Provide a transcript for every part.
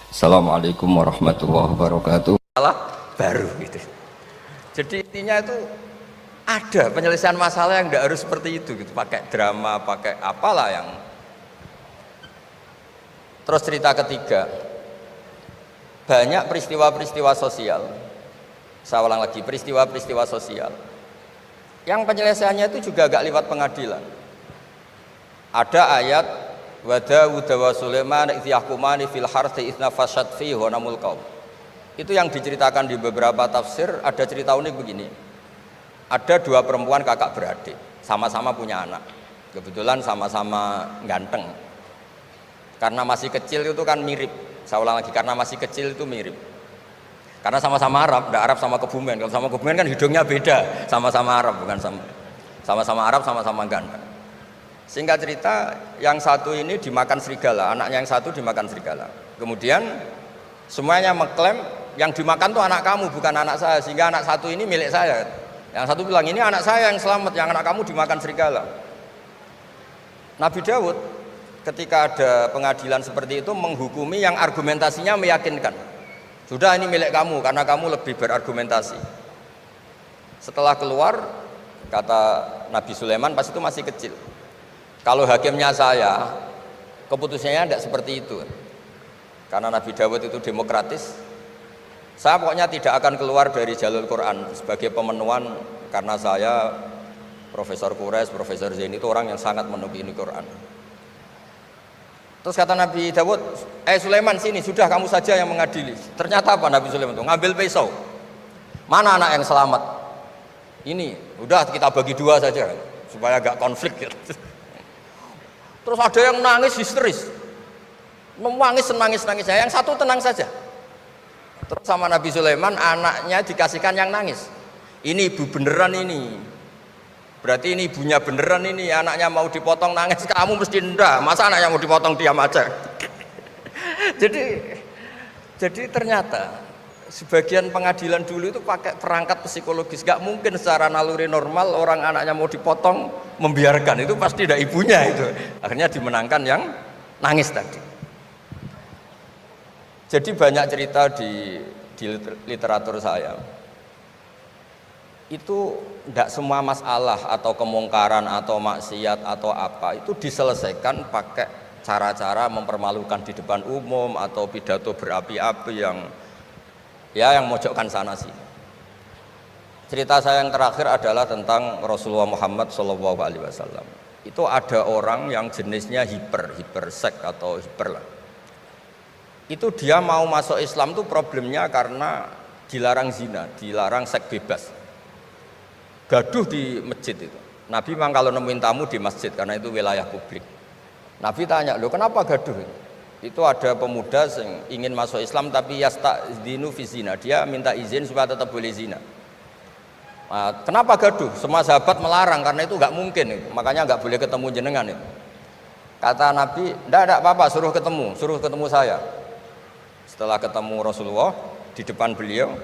Assalamualaikum warahmatullahi wabarakatuh. Masalah baru gitu. Jadi intinya itu ada penyelesaian masalah yang tidak harus seperti itu gitu, pakai drama, pakai apalah yang. Terus cerita ketiga, banyak peristiwa-peristiwa sosial. Saya ulang lagi, peristiwa-peristiwa sosial yang penyelesaiannya itu juga agak lewat pengadilan. Ada ayat wa Daud wa Sulaiman idh yahkumani fil harthi idh nafashat fihi ghanamul qaum. Itu yang diceritakan di beberapa tafsir. Ada cerita unik begini, ada dua perempuan kakak beradik, sama-sama punya anak, kebetulan sama-sama ganteng. Karena masih kecil itu kan mirip. Saya ulang lagi, karena masih kecil itu mirip. Karena sama-sama Arab, tidak Arab sama Kebumen. Kalau sama Kebumen kan hidungnya beda, sama-sama Arab, bukan sama-sama Arab, sama-sama ganteng. Singkat cerita, yang satu ini dimakan serigala, anaknya yang satu dimakan serigala. Kemudian semuanya mengklaim yang dimakan tuh anak kamu, bukan anak saya, sehingga anak satu ini milik saya. Yang satu bilang, ini anak saya yang selamat, yang anak kamu dimakan serigala. Nabi Daud ketika ada pengadilan seperti itu menghukumi yang argumentasinya meyakinkan. Sudah, ini milik kamu karena kamu lebih berargumentasi. Setelah keluar, kata Nabi Sulaiman, pas itu masih kecil, kalau hakimnya saya, keputusannya tidak seperti itu. Karena Nabi Dawud itu demokratis. Saya pokoknya tidak akan keluar dari jalur Quran sebagai pemenuhan, karena saya Profesor Quraisy, Profesor Zain itu orang yang sangat menekuni Quran. Terus kata Nabi Dawud, Sulaiman sini, sudah kamu saja yang mengadili. Ternyata apa Nabi Sulaiman itu? Ngambil pisau. Mana anak yang selamat? Ini, udah kita bagi dua saja supaya agak konflik gitu. Terus ada yang nangis histeris, nangis, yang satu tenang saja. Terus sama Nabi Sulaiman, anaknya dikasihkan yang nangis. Ini ibu beneran ini, berarti ini ibunya beneran ini, anaknya mau dipotong nangis, kamu mesti ndak, masa anaknya mau dipotong diam aja. jadi ternyata sebagian pengadilan dulu itu pakai perangkat psikologis. Gak mungkin secara naluri normal orang anaknya mau dipotong membiarkan, itu pasti tidak ibunya itu. Akhirnya dimenangkan yang nangis tadi. Jadi banyak cerita di literatur saya itu tidak semua masalah atau kemungkaran atau maksiat atau apa itu diselesaikan pakai cara-cara mempermalukan di depan umum atau pidato berapi-api yang mojokkan sana sini. Cerita saya yang terakhir adalah tentang Rasulullah Muhammad SAW. Itu ada orang yang jenisnya hipersek atau hiper lah. Itu dia mau masuk Islam tuh problemnya karena dilarang zina, dilarang seks bebas. Gaduh di masjid itu. Nabi memang kalau nemuin tamu di masjid karena itu wilayah publik. Nabi tanya, "Loh, kenapa gaduh?" Itu ada pemuda yang ingin masuk Islam tapi yasta'dzinu fi zina. Dia minta izin supaya tetap boleh zina. Nah, kenapa gaduh? Semua sahabat melarang karena itu nggak mungkin itu. Makanya nggak boleh ketemu jenengan itu. Kata Nabi, "Enggak apa-apa, suruh ketemu saya." Setelah ketemu Rasulullah di depan beliau,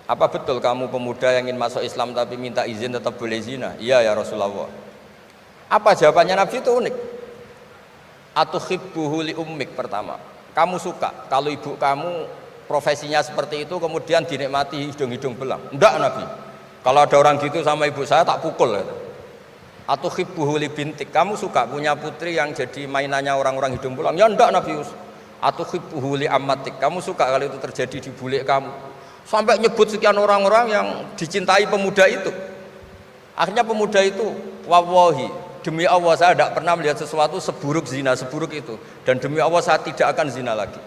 "Apa betul kamu pemuda yang ingin masuk Islam tapi minta izin tetap boleh zina?" "Iya ya Rasulullah." Apa jawabannya Nabi itu unik. Atuhibbuhu li ummik, pertama, kamu suka kalau ibu kamu profesinya seperti itu kemudian dinikmati hidung-hidung belang? Enggak Nabi, kalau ada orang gitu sama ibu saya tak pukul. Atuhibbuhu li bintik, kamu suka punya putri yang jadi mainannya orang-orang hidung belang? Ya enggak Nabi. Atuhibbuhu li ammatik, kamu suka kalau itu terjadi di bule kamu? Sampai nyebut sekian orang-orang yang dicintai pemuda itu. Akhirnya pemuda itu, wallahi, demi Allah saya tidak pernah melihat sesuatu seburuk zina, seburuk itu. Dan demi Allah saya tidak akan zina lagi.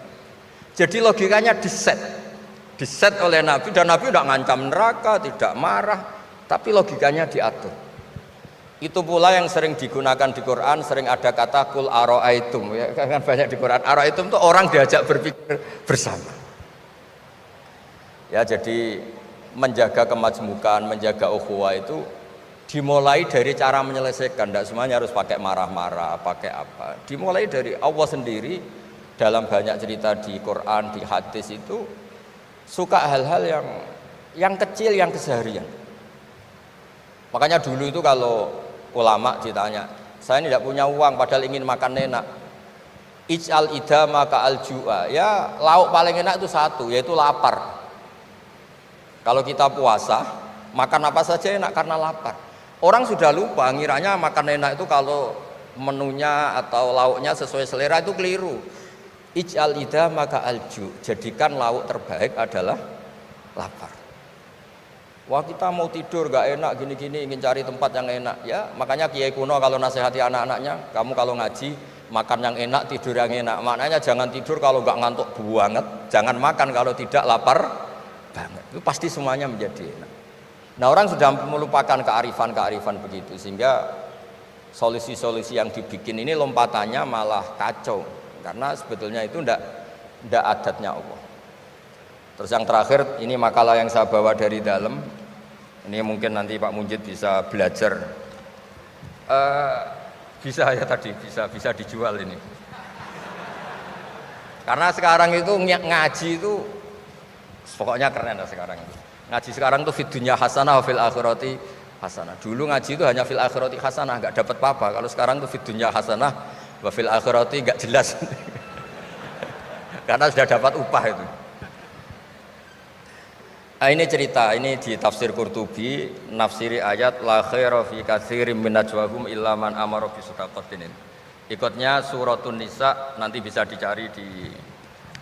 Jadi logikanya diset oleh Nabi, dan Nabi tidak ngancam neraka, tidak marah, tapi logikanya diatur. Itu pula yang sering digunakan di Quran, sering ada kata kul aro'aitum, ya kan banyak di Quran. Aro'aitum itu orang diajak berpikir bersama. Ya, jadi menjaga kemajmukan, menjaga ukhuwah itu dimulai dari cara menyelesaikan. Tidak semuanya harus pakai marah-marah, pakai apa. Dimulai dari Allah sendiri. Dalam banyak cerita di Quran, di hadis itu suka hal-hal yang kecil, yang keseharian. Makanya dulu itu kalau ulama ditanya, saya ini tidak punya uang padahal ingin makan enak, Ij'al idama ka'al ju'a. Ya, lauk paling enak itu satu, yaitu lapar. Kalau kita puasa, makan apa saja enak karena lapar. Orang sudah lupa, ngiranya makan enak itu kalau menunya atau lauknya sesuai selera, itu keliru. Ij'al idama ka'al ju'. Jadikan lauk terbaik adalah lapar. Wah, kita mau tidur gak enak gini-gini, ingin cari tempat yang enak. Ya, makanya Kiai kuno kalau nasihati anak-anaknya, kamu kalau ngaji makan yang enak, tidur yang enak. Maknanya jangan tidur kalau gak ngantuk banget, jangan makan kalau tidak lapar banget. Itu pasti semuanya menjadi enak. Nah, orang sudah melupakan kearifan-kearifan begitu, sehingga solusi-solusi yang dibikin ini lompatannya malah kacau, karena sebetulnya itu ndak adatnya Allah. Terus yang terakhir, ini makalah yang saya bawa dari dalam. Ini mungkin nanti Pak Munjid bisa belajar. Bisa ya tadi, bisa dijual ini. Karena sekarang itu ngaji itu pokoknya keren lah sekarang itu. Ngaji sekarang tuh fid dunya hasanah wa fil akhirati hasanah. Dulu ngaji itu hanya fil akhirati hasanah, enggak dapat apa-apa. Kalau sekarang tuh fid dunya hasanah wa fil akhirati enggak jelas. Karena sudah dapat upah itu. Nah, ini cerita, ini di tafsir Qurtubi, nafsiri ayat la khaira fi katsirin min najwahum illa man amara bi shadaqatin. Ikutnya suratun Nisa, nanti bisa dicari di,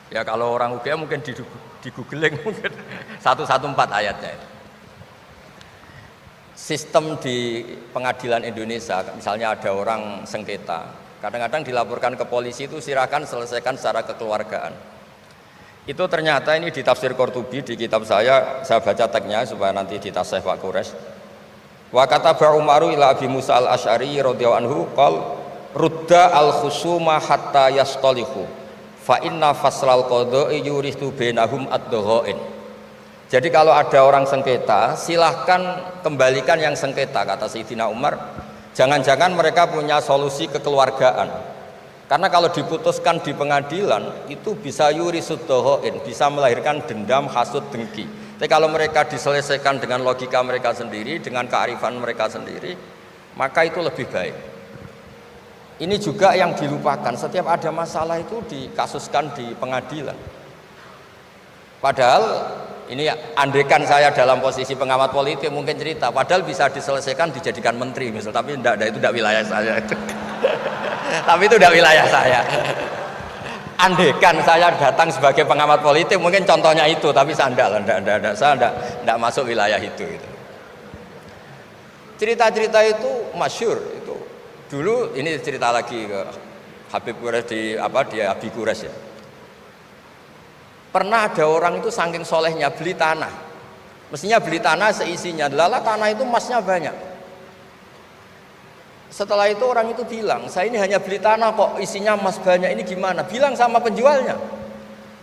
ya kalau orang UGM mungkin di googling mungkin 114 ayatnya itu. Sistem di pengadilan Indonesia, misalnya ada orang sengketa, kadang-kadang dilaporkan ke polisi itu silakan selesaikan secara kekeluargaan. Itu ternyata ini di tafsir Qurtubi di kitab saya baca teksnya supaya nanti ditasih Pak Quraisy. Wa kataba Umaru ila Abi Musa al-Asy'ari radhiyallahu anhu qol rudda al-khusuma hatta yastalihu fa inna faslal qada'i yurithu bainahum ad-dhaghain. Jadi kalau ada orang sengketa, silahkan kembalikan yang sengketa, kata Sayyidina Umar. Jangan-jangan mereka punya solusi kekeluargaan. Karena kalau diputuskan di pengadilan itu bisa yurisuddohoin, bisa melahirkan dendam, hasud, dengki. Tapi kalau mereka diselesaikan dengan logika mereka sendiri, dengan kearifan mereka sendiri, maka itu lebih baik. Ini juga yang dilupakan, setiap ada masalah itu dikasuskan di pengadilan. Padahal ini andaikan saya dalam posisi pengamat politik mungkin cerita, padahal bisa diselesaikan dijadikan menteri misal, tapi itu tidak wilayah saya. Tapi itu tidak wilayah saya. Andaikan saya datang sebagai pengamat politik mungkin contohnya itu, tapi saya tidak masuk wilayah itu. Cerita-cerita itu masyhur itu. Dulu ini cerita lagi ke Habib Quraisy di Abi Quraisy ya. Pernah ada orang itu saking solehnya beli tanah. Mestinya beli tanah seisinya, lala tanah itu emasnya banyak. Setelah itu orang itu bilang, saya ini hanya beli tanah kok isinya emas banyak, ini gimana? Bilang sama penjualnya.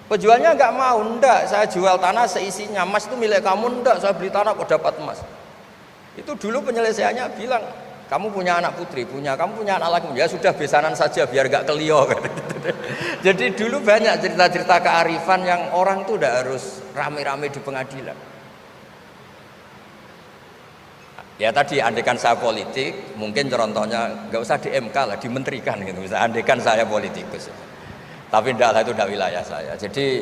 Penjualnya enggak mau, enggak, saya jual tanah seisinya, emas itu milik kamu, enggak, saya beli tanah kok dapat emas. Itu dulu penyelesaiannya bilang, kamu punya anak putri, kamu punya anak laki, ya sudah besanan saja biar enggak kelio. Jadi dulu banyak cerita-cerita kearifan yang orang itu udah harus rame-rame di pengadilan. Ya tadi andaikan saya politik, mungkin contohnya nggak usah di MK lah, dimenterikan gitu. Bisa andaikan saya politikus. Tapi tidak, itu tidak wilayah saya. Jadi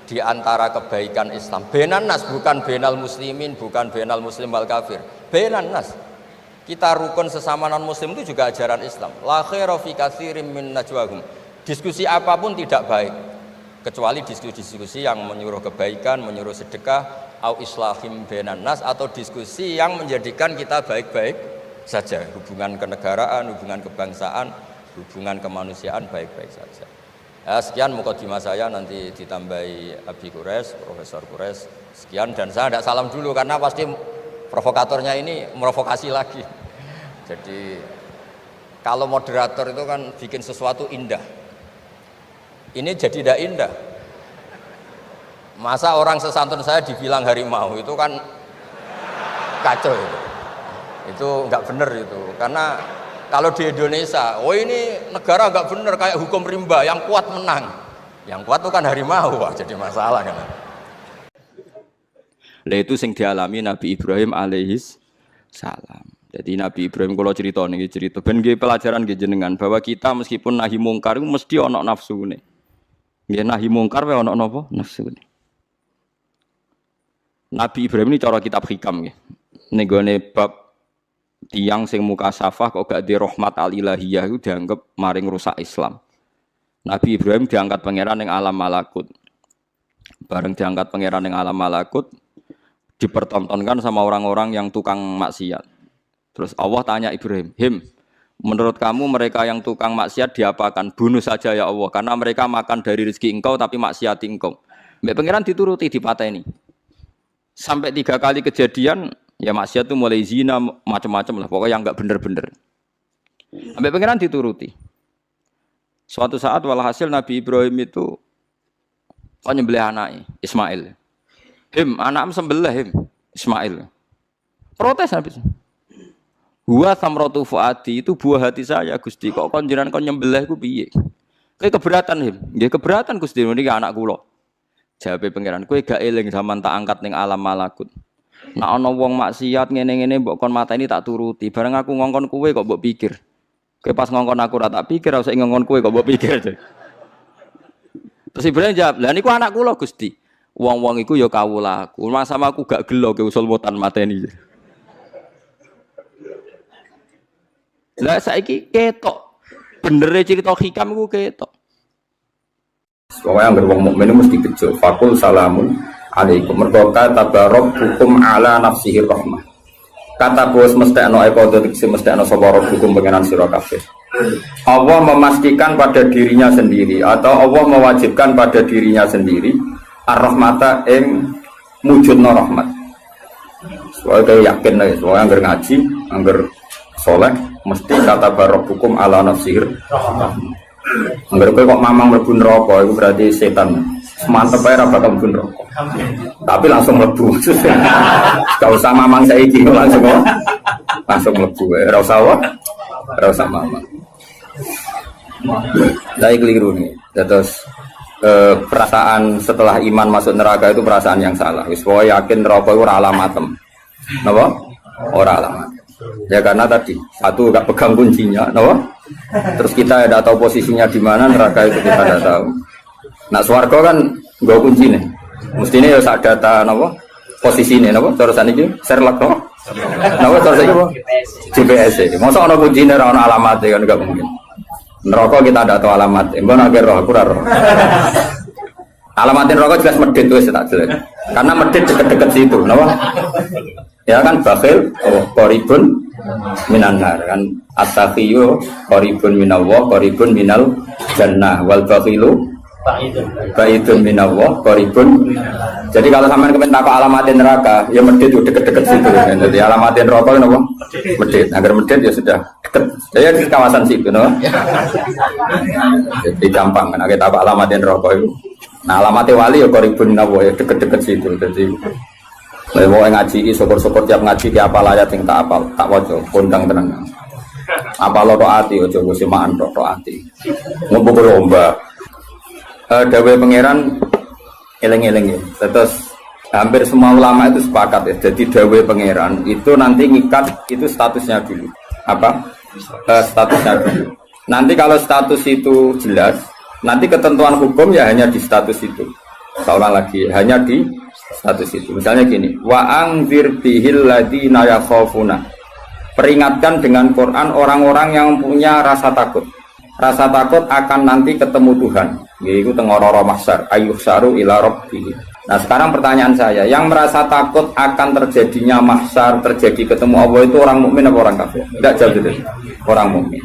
di antara kebaikan Islam, benan nas, bukan benal muslimin, bukan benal muslim wal kafir. Benan nas. Kita rukun sesama non muslim itu juga ajaran Islam. La khaira fi katsirin min najwahum. Diskusi apapun tidak baik kecuali diskusi-diskusi yang menyuruh kebaikan, menyuruh sedekah, au islahim bainan nas, atau diskusi yang menjadikan kita baik-baik saja, hubungan kenegaraan, hubungan kebangsaan, hubungan kemanusiaan baik-baik saja. Ya, sekian mukadimah saya, nanti ditambahi Abi Quraisy, Profesor Quraisy. Sekian, dan saya tidak salam dulu karena pasti provokatornya ini merovokasi lagi. Jadi kalau moderator itu kan bikin sesuatu indah. Ini jadi tidak indah. Masa orang sesantun saya dibilang harimau, itu kan kacau itu. Itu nggak benar itu. Karena kalau di Indonesia, oh ini negara nggak benar kayak hukum rimba, yang kuat menang. Yang kuat itu kan harimau, wah, jadi masalah kan. Lah itu sing dialami Nabi Ibrahim alaihis salam. Jadi Nabi Ibrahim kalau cerita nih cerita ben nggih pelajaran nggih jenengan bahwa kita meskipun nahi mungkar itu mesti ana nafsune. Nggih nahi mungkar wae ana napa? Nafsune. Nabi Ibrahim ini cara kitab hikam nggih. Ning gone bab tiyang sing mukasafah kok gak di rahmat al-ilahiyah itu dianggap maring rusak Islam. Nabi Ibrahim diangkat pangeran ning alam malakut. Bareng diangkat pangeran ning alam malakut dipertontonkan sama orang-orang yang tukang maksiat. Terus Allah tanya Ibrahim, menurut kamu mereka yang tukang maksiat diapakan? Bunuh saja ya Allah, karena mereka makan dari rezeki engkau tapi maksiati engkau. Mbak pangeran dituruti dipateni. Sampai 3 kali kejadian, ya maksiat itu mulai zina macam-macam lah, pokoknya yang enggak bener-bener. Mbak pangeran dituruti. Suatu saat walhasil Nabi Ibrahim itu nyembelih anaknya Ismail. Anakmu sembelih Ismail. Protes Nabi. Huwa samratu fuadi itu buah hati saya Gusti. Kok kon jenengan kon nyembelih ku piye? Kowe keberatan Nggih keberatan Gusti niki anak kula. Jawabe pangeran, kowe gak eling zaman tak angkat ning alam malakut. Nek ana wong maksiat ngene-ngene mbok kon mateni tak turuti. Bareng aku ngongkon kowe kok mbok pikir. Kowe pas ngongkon aku ora tak pikir, ora usah ngongkon kowe kok mbok pikir. Terus Ibrahim jawab, "Lah niku anak kula Gusti." Wong-wong iku ya kawula aku. Sama aku gak gelo ke usul wotan mateni. Lah saiki ketok. Benere cerita hikam iku ketok. Pokoknya yang wong mukmin mesti bejo. Fakul salamun alaikum. Mergo tabarok hukum ala nafsihi rahmah. Kata bos mestekno eko diksi mestekno sapa hukum pengenan sira kabeh. Allah memastikan pada dirinya sendiri atau Allah mewajibkan pada dirinya sendiri ar-rahmata ing mujudna rahmat. Soale yakin nek soale angger ngaji, angger saleh mesti kata barok hukum ala nafsir. Angger kowe kok mamang mlebu neraka iku berarti setan. Mantep ae ra bakal mlebu neraka. Tapi langsung mlebu. Gak usah mamang saiki langsung mlebu ae. Ora usah mamang. Saya keliru nih. Terus perasaan setelah iman masuk neraka itu perasaan yang salah. Wis pokoke yakin neraka itu ora alamatem. Napa? Ora alamat. Ya karena tadi satu gak pegang kuncinya, napa? Terus kita tidak tahu posisinya di mana, neraka itu kita tidak tahu. Nah swarga kan nggo kunci nih. Mestine ya sak data napa? Posisine napa? Cara saniki Sherlock napa? Napa cara saniki apa? GPS. Mosok ana kuncine ora ana alamate kan enggak mungkin. Neraka kita tidak tahu alamat. Mbon akhir roh aku ora roh. Alamatin neraka jelas medit wis tak jelas. Karena medit deket-deket situ, napa? Ya kan bakhil qaribun minan nar kan at-taqiyyu qaribun minallah qaribun minal jannah wal bakhilu baidun minallah qaribun. Jadi kalau sampean kepen takok alamatin neraka ya medit deket-deket situ. Jadi alamatin neraka napa? Medit. Agar medit ya sudah deket. Ya di kawasan situ no. Jadi gampang kan kita takok alamatin neraka itu. Nah alamatin wali ya qaribun minallah ya deket-deket situ. Jadi mau ngaji, syukur-syukur tiap ngaji di apal ayat yang tak apal, tak wajo, kondang tenang. Apal lo ati, ojo gue simaan lo ati. Ngumpul lomba. Dawe pangeran, eleng-eleng ya. Terus hampir semua ulama itu sepakat ya. Jadi dawe pangeran itu nanti ngikat itu statusnya dulu. Apa? Statusnya dulu. Nanti kalau status itu jelas, nanti ketentuan hukum ya hanya di status itu. Seorang lagi hanya di status itu. Misalnya gini, wa angzir bihil ladina yakhafuna. Peringatkan dengan Quran orang-orang yang punya rasa takut. Rasa takut akan nanti ketemu Tuhan. Yaitu tengororo mahsyar, ayyuhsaru ila rabbih. Nah, sekarang pertanyaan saya, yang merasa takut akan terjadinya mahsyar, terjadi ketemu Allah itu orang mukmin apa orang kafir? Tidak jauh gitu. Orang mukmin.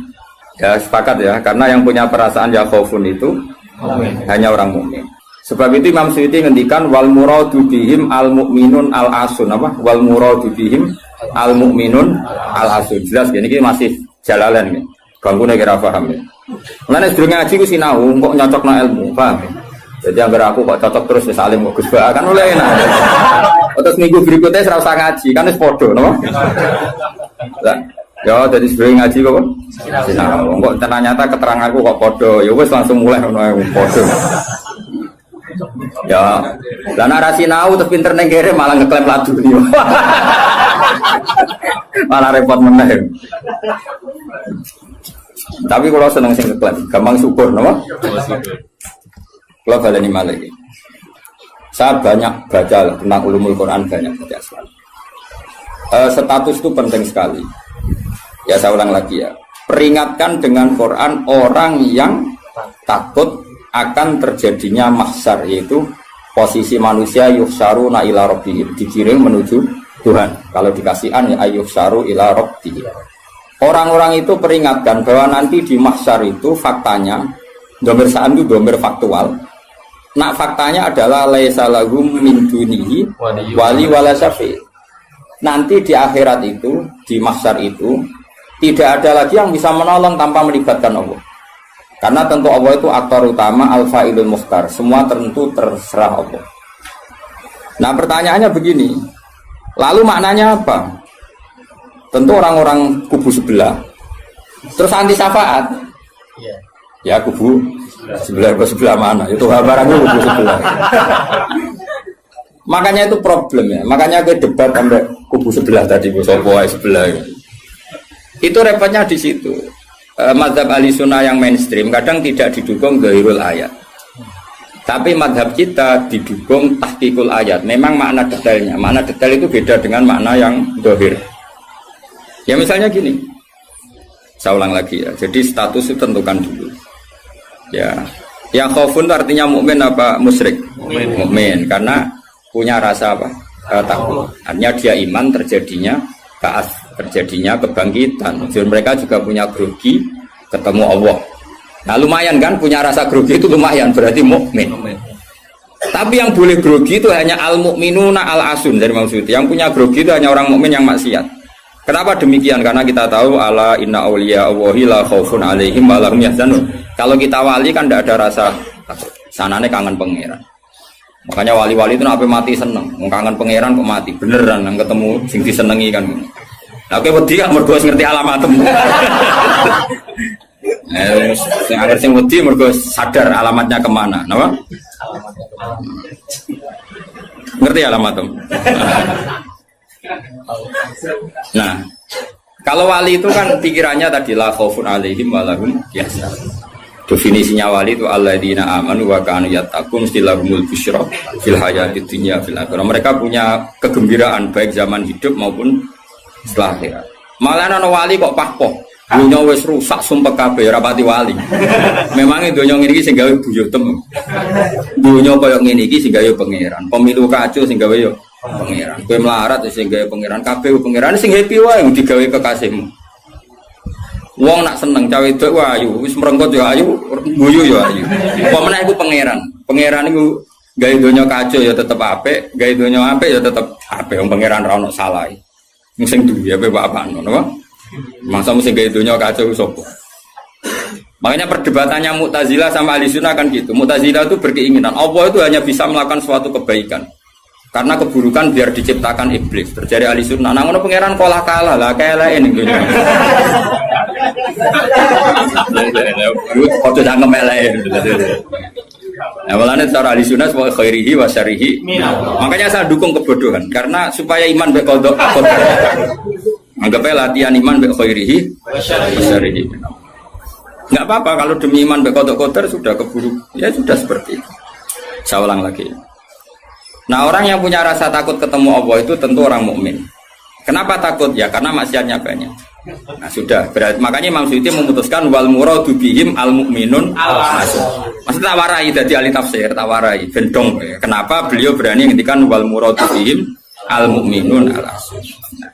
Ya, sepakat ya, karena yang punya perasaan yakhafun itu hanya orang mukmin. Sebab itu Imam Suyuti ngendikan wal muradu bihim al mukminun al asun apa? Wal muradu bihim al mukminun al asun. Jelas ini masih jalalan nih. Ganggu nek ora paham ya. Mulane sedurunge ngaji ku sinau kok nyocokno ilmu, paham? Jadi anggar aku kok cocok terus wis alim Gus Ba kan oleh enak. Terus minggu berikutnya ora usah ngaji kan wis padha napa? Lah, ya jadi sedurunge ngaji kok sinau. Kok ternyata keteranganku kok padha, ya wis langsung mulai ngono padha. Ya, lah narasi nau terus pinter neng kere malah ngeklaim ladu nih. Malah repot meneh. Tapi kalau seneng sing klaim, gampang syukur, napa? Kalau baleni malih. Saya banyak baca tentang ulumul Quran, banyak baca sekali. Status itu penting sekali. Ya saya ulang lagi ya. Peringatkan dengan Quran orang yang takut akan terjadinya mahsyar, yaitu posisi manusia yuhsyaru ila rabbihim, digiring menuju Tuhan. Kalau dikasih an ya yuhsyaru ila rabbihim. Orang-orang itu peringatkan bahwa nanti di mahsyar itu faktanya domir sa'an itu domir faktual. Nah faktanya adalah laisa lahum min dunihi wali wala syafi'. Nanti di akhirat itu, di mahsyar itu tidak ada lagi yang bisa menolong tanpa melibatkan Allah. Karena tentu Allah itu aktor utama, al-fa'ilul mukhtar. Semua tentu terserah Allah. Nah pertanyaannya begini, lalu maknanya apa? Tentu orang-orang kubu sebelah terus anti syafaat. Ya kubu sebelah mana? Itu barangnya kubu sebelah. Makanya itu problem ya. Makanya ke debat sampai kubu sebelah tadi, sopo sebelah. Itu repotnya di situ. Mazhab ahli sunnah yang mainstream kadang tidak didukung ghairul ayat. Tapi mazhab kita didukung tahqiqul ayat. Memang makna detailnya. Makna detail itu beda dengan makna yang zahir. Ya misalnya gini. Saya ulang lagi ya. Jadi status itu tentukan dulu. Ya. Yang khaufun itu artinya mukmin apa musyrik? Mukmin. Karena punya rasa apa? Takut. Artinya dia iman terjadinya ba'ats, terjadinya kebangkitan. Jadi mereka juga punya grogi ketemu Allah. Nah lumayan kan punya rasa grogi itu lumayan, berarti mukmin. Tapi yang boleh grogi itu hanya al-mukminuna al-asun dari maksud. Yang punya grogi itu hanya orang mukmin yang maksiat. Kenapa demikian? Karena kita tahu ala inna auliya Allahi la khaufun alaihim wa lahum yahzanun. Kalau kita wali kan tidak ada rasa takut. Sanane kangen pangeran. Makanya wali-wali itu sampai mati seneng, kangen pangeran kok mati, beneran yang ketemu sing disenengi kan. Nah, oke wedi kan mergo ngerti alamatmu. Sing agar sing wedi mergo sadar alamatnya kemana, napa? Ngerti alamatmu. Nah, kalau wali itu kan pikirannya tadi la khaufun alaihim wa lahum yahzanun. Definisinya wali itu alladzina amanu wa kanu yattaqun istilahumul busyra fil hayatid dunya fil akhirah. Mereka punya kegembiraan baik zaman hidup maupun setelah akhirat. Malah ana wali kok pahpoh. Dunya wis rusak sumpek kabeh rapati wali. Memang donya ngene iki sing gawe buyutem. Dunya kaya ngene iki sing gawe pangeran. Pemilu kacau sing gawe yo pangeran. Kowe melarat sing gawe pangeran, kabeh pangeran sing happy wae digawe kekasihmu. Wong nak seneng cawe wedok ayu, wis merengkot yo ayu, guyu yo ayu. Apa meneh iku pangeran. Pangeran iku gawe donya kacau ya tetep apik, gawe donya apik ya tetep apik. Wong pangeran ra ono salah. Sing duwe ape bapakno, napa? Masa mesti gawe donya kacau sapa? Makanya perdebatannya Mu'tazilah sama Ahlussunnah kan gitu. Mu'tazilah itu berkeinginan Allah itu hanya bisa melakukan suatu kebaikan. Karena keburukan biar diciptakan iblis. Terjadi Ahlussunnah. Nah ngono pangeran kalah lah keleke ning dunya. Foto jangan melek. Nah, walane cara Ahlussunnah wa khairihi wa syarihi. Makanya saya dukung kebodohan karena supaya iman be kodok. Anggapnya latihan iman be khairihi wa syarihi. Enggak apa-apa kalau demi iman be kodok-kodok sudah keburu. Ya sudah seperti itu. Saya ulang lagi. Nah, orang yang punya rasa takut ketemu Allah itu tentu orang mukmin. Kenapa takut? Ya karena maksiatnya banyak. Nah sudah, berarti makanya Imam Suyuti memutuskan wal muradu bihim al mukminun al asun. Maksudnya tawarai dari ahli tafsir, tawarai gendong. Kenapa beliau berani ngendikan wal muradu bihim al mukminun al asun. Nah,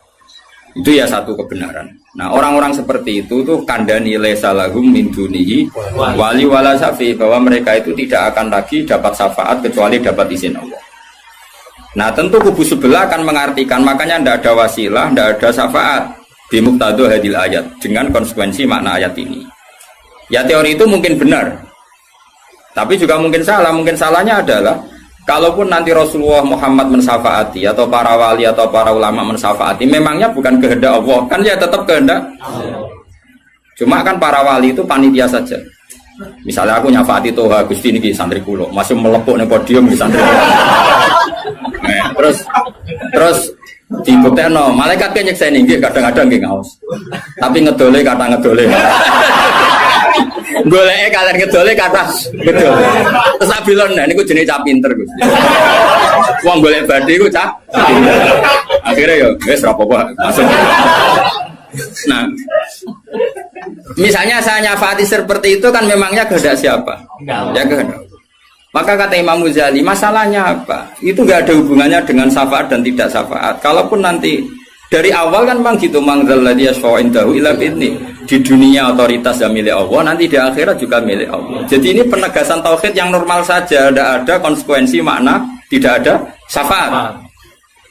itu ya satu kebenaran. Nah orang-orang seperti itu tuh kandani laisa lahum min dunihi wali wala syafi, bahwa mereka itu tidak akan lagi dapat syafaat kecuali dapat izin Allah. Nah tentu kubu sebelah akan mengartikan, makanya tidak ada wasilah, tidak ada syafaat bimuqtadha hadil ayat, dengan konsekuensi makna ayat ini. Ya teori itu mungkin benar, tapi juga mungkin salah. Mungkin salahnya adalah kalaupun nanti Rasulullah Muhammad mensyafaati atau para wali atau para ulama mensyafaati, memangnya bukan kehendak Allah, kan ya tetap kehendak. Cuma kan para wali itu panitia saja. Misalnya aku nyafaati Toha Gusti niki santri kula, masih melepuk ning podium di santri. Nah, terus Dibuktekno, malaikat ki nyekseni nggih kadang-kadang nggih ngaos. Tapi ngedole kata ngedole. Goleke kalian ngedole kata ngedole. Terus abilon niku jenenge cah pinter Gus. Wong golek badhe iku cah pinter. Akhire yo wis ora apa-apa masuk. Nah, misalnya saya nyafati seperti itu kan memangnya kehendak siapa? Ya kehendak. Maka kata Imam Ghazali, masalahnya apa? Itu gak ada hubungannya dengan syafaat dan tidak syafaat. Kalaupun nanti dari awal kan memang gitu, mangzalladzi yashfa'u indahu illa bi'idznih. Di dunia otoritas yang milik Allah, nanti di akhirat juga milik Allah. Jadi ini penegasan tauhid yang normal saja, tidak ada konsekuensi makna, tidak ada syafaat.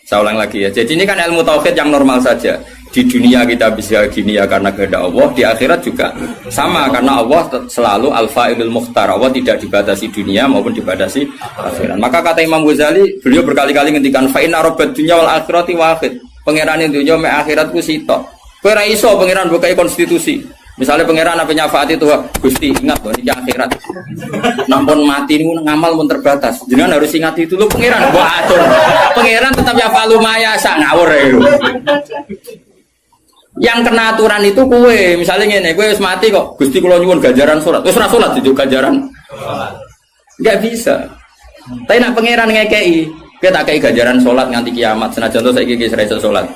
Saya ulang lagi ya. Jadi ini kan ilmu tauhid yang normal saja. Di dunia kita bisa gini ya karena kehendak Allah, di akhirat juga sama karena Allah selalu al-fa'ilul mukhtar. Allah tidak dibatasi dunia maupun dibatasi akhirat. Maka kata Imam Ghazali, beliau berkali-kali ngendikan fa inna rabbad dunya wal akhirati wahid. Pangeran dunya mek akhirat ku sitok. Kowe ora iso pangeran bukai konstitusi. Misalnya pangeran apa nyafaati itu, Gusti ingat loh ini akhirat. Nampun mati niku ngamal pun terbatas. Jenengan harus ingat itu lho pangeran mbok atur. Pangeran tetap ya falu maya sak ngawur ya. Yang kena aturan itu kue, misalnya ngene, kue wis mati kok, Gusti kula nyuwun ganjaran salat. Wis ora salat juga ganjaran. Enggak bisa. Tapi nak pangeran ngekei, kita tak kei ganjaran salat nganti kiamat. Senajan to saiki wis ra iso salat.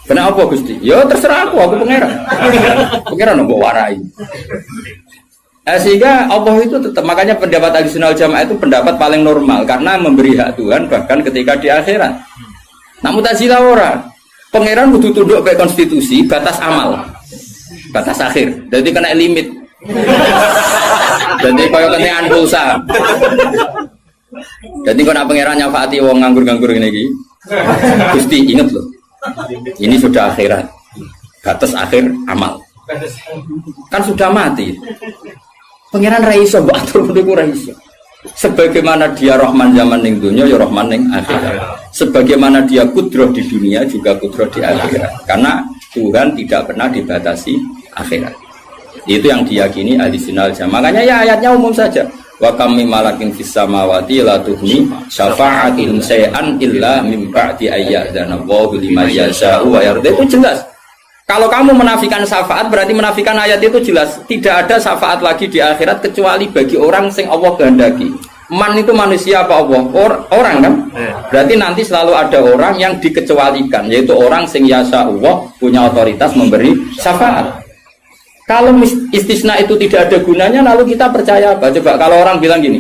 Kenapa Gusti? Ya terserah aku pangeran. Pangeran mbok warai. Sehingga Allah itu tetap, makanya pendapat Ahlussunnah wal Jamaah itu pendapat paling normal karena memberi hak Tuhan bahkan ketika di akhirat. Nah Mu'tazilah ora. Pangeran butuh tunduk ke konstitusi, batas amal, batas akhir. Jadi kena limit. Jadi kaya kentean pulsa. Jadi kena pangeran nyafaati wong nganggur-nganggur ngene iki. Gusti inget loh. Ini sudah akhirat. Batas akhir amal. Kan sudah mati. Pangeran ra iso mbok atur niku ra iso. Sebagaimana dia Rahman zaman ning dunia, ya Rahman ning akhirat. Sebagaimana dia kudroh di dunia, juga kudroh di akhirat. Karena Tuhan tidak pernah dibatasi akhirat. Itu yang diyakini Ahlussunnah wal Jamaah. Makanya ya ayatnya umum saja. Wa kam min malakin fis samawati la tuhni syafa'atihim shay'an illa min ba'di ayyadzana Allahu liman yasha'u wa yarda. Itu jelas. Kalau kamu menafikan syafaat berarti menafikan ayat itu jelas. Tidak ada syafaat lagi di akhirat kecuali bagi orang sing Allah kehendaki. Man itu manusia apa Allah? Orang kan? Berarti nanti selalu ada orang yang dikecualikan, yaitu orang sing yasa Allah punya otoritas memberi syafaat. Kalau istisna itu tidak ada gunanya, lalu kita percaya apa? Coba kalau orang bilang gini,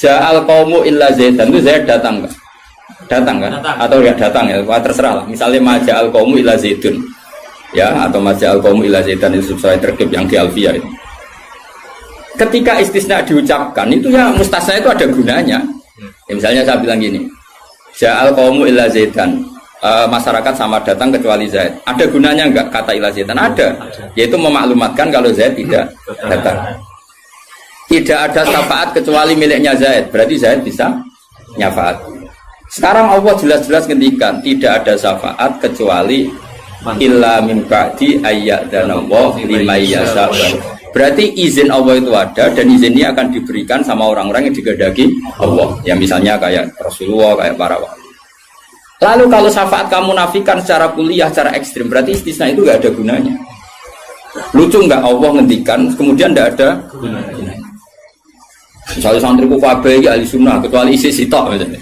Ja'al qaumu illa Zaidan, itu Zaid datang nggak? Datang kan? Atau ya datang ya? Terserah lah. Misalnya Maja'al qaumu illa Zaidun. Ya, atau Maja'al qaumu ila zaidan itu sesuai terkib yang di Alfiyah itu. Ketika istisna diucapkan itu ya mustasna itu ada gunanya. Ya, misalnya saya bilang gini, Ja'al qaumu ila zaidan, masyarakat sama datang kecuali Zaid. Ada gunanya enggak kata ila zaidan? Ada. Yaitu memaklumatkan kalau Zaid tidak datang. Tidak ada syafaat kecuali miliknya Zaid. Berarti Zaid bisa nyafaat. Sekarang Allah jelas-jelas ngendikan tidak ada syafaat kecuali illa min ba'di ayyadzanallahu liman yasha. Berarti izin Allah itu ada dan izin ini akan diberikan sama orang-orang yang digedaki Allah. Ya misalnya kayak Rasulullah, kayak para wali. Lalu kalau syafaat kamu nafikan secara kuliah, secara ekstrim, berarti istisna itu gak ada gunanya. Lucu nggak Allah ngendikan kemudian tidak ada gunanya. Misalnya santriku kabeh ahli sunnah kecuali isi sitok misalnya.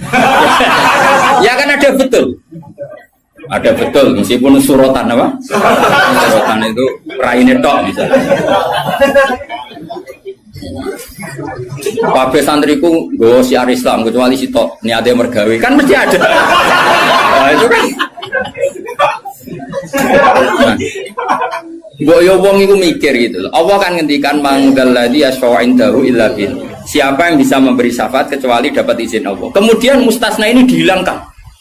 Ya kan ada betul. Ada betul, meskipun surotan apa? Surotan itu raine tok misalnya. Kabeh santriku nggo syiar Islam kecuali sitok niate mergawe kan mesti ada. Nah, itu kan. Mbok yo wong iku mikir gitu loh. Allah kan ngendikan mangdalladzi yashfa'u indahu illa bin. Siapa yang bisa memberi syafaat kecuali dapat izin Allah. Kemudian mustasna ini dihilangkan.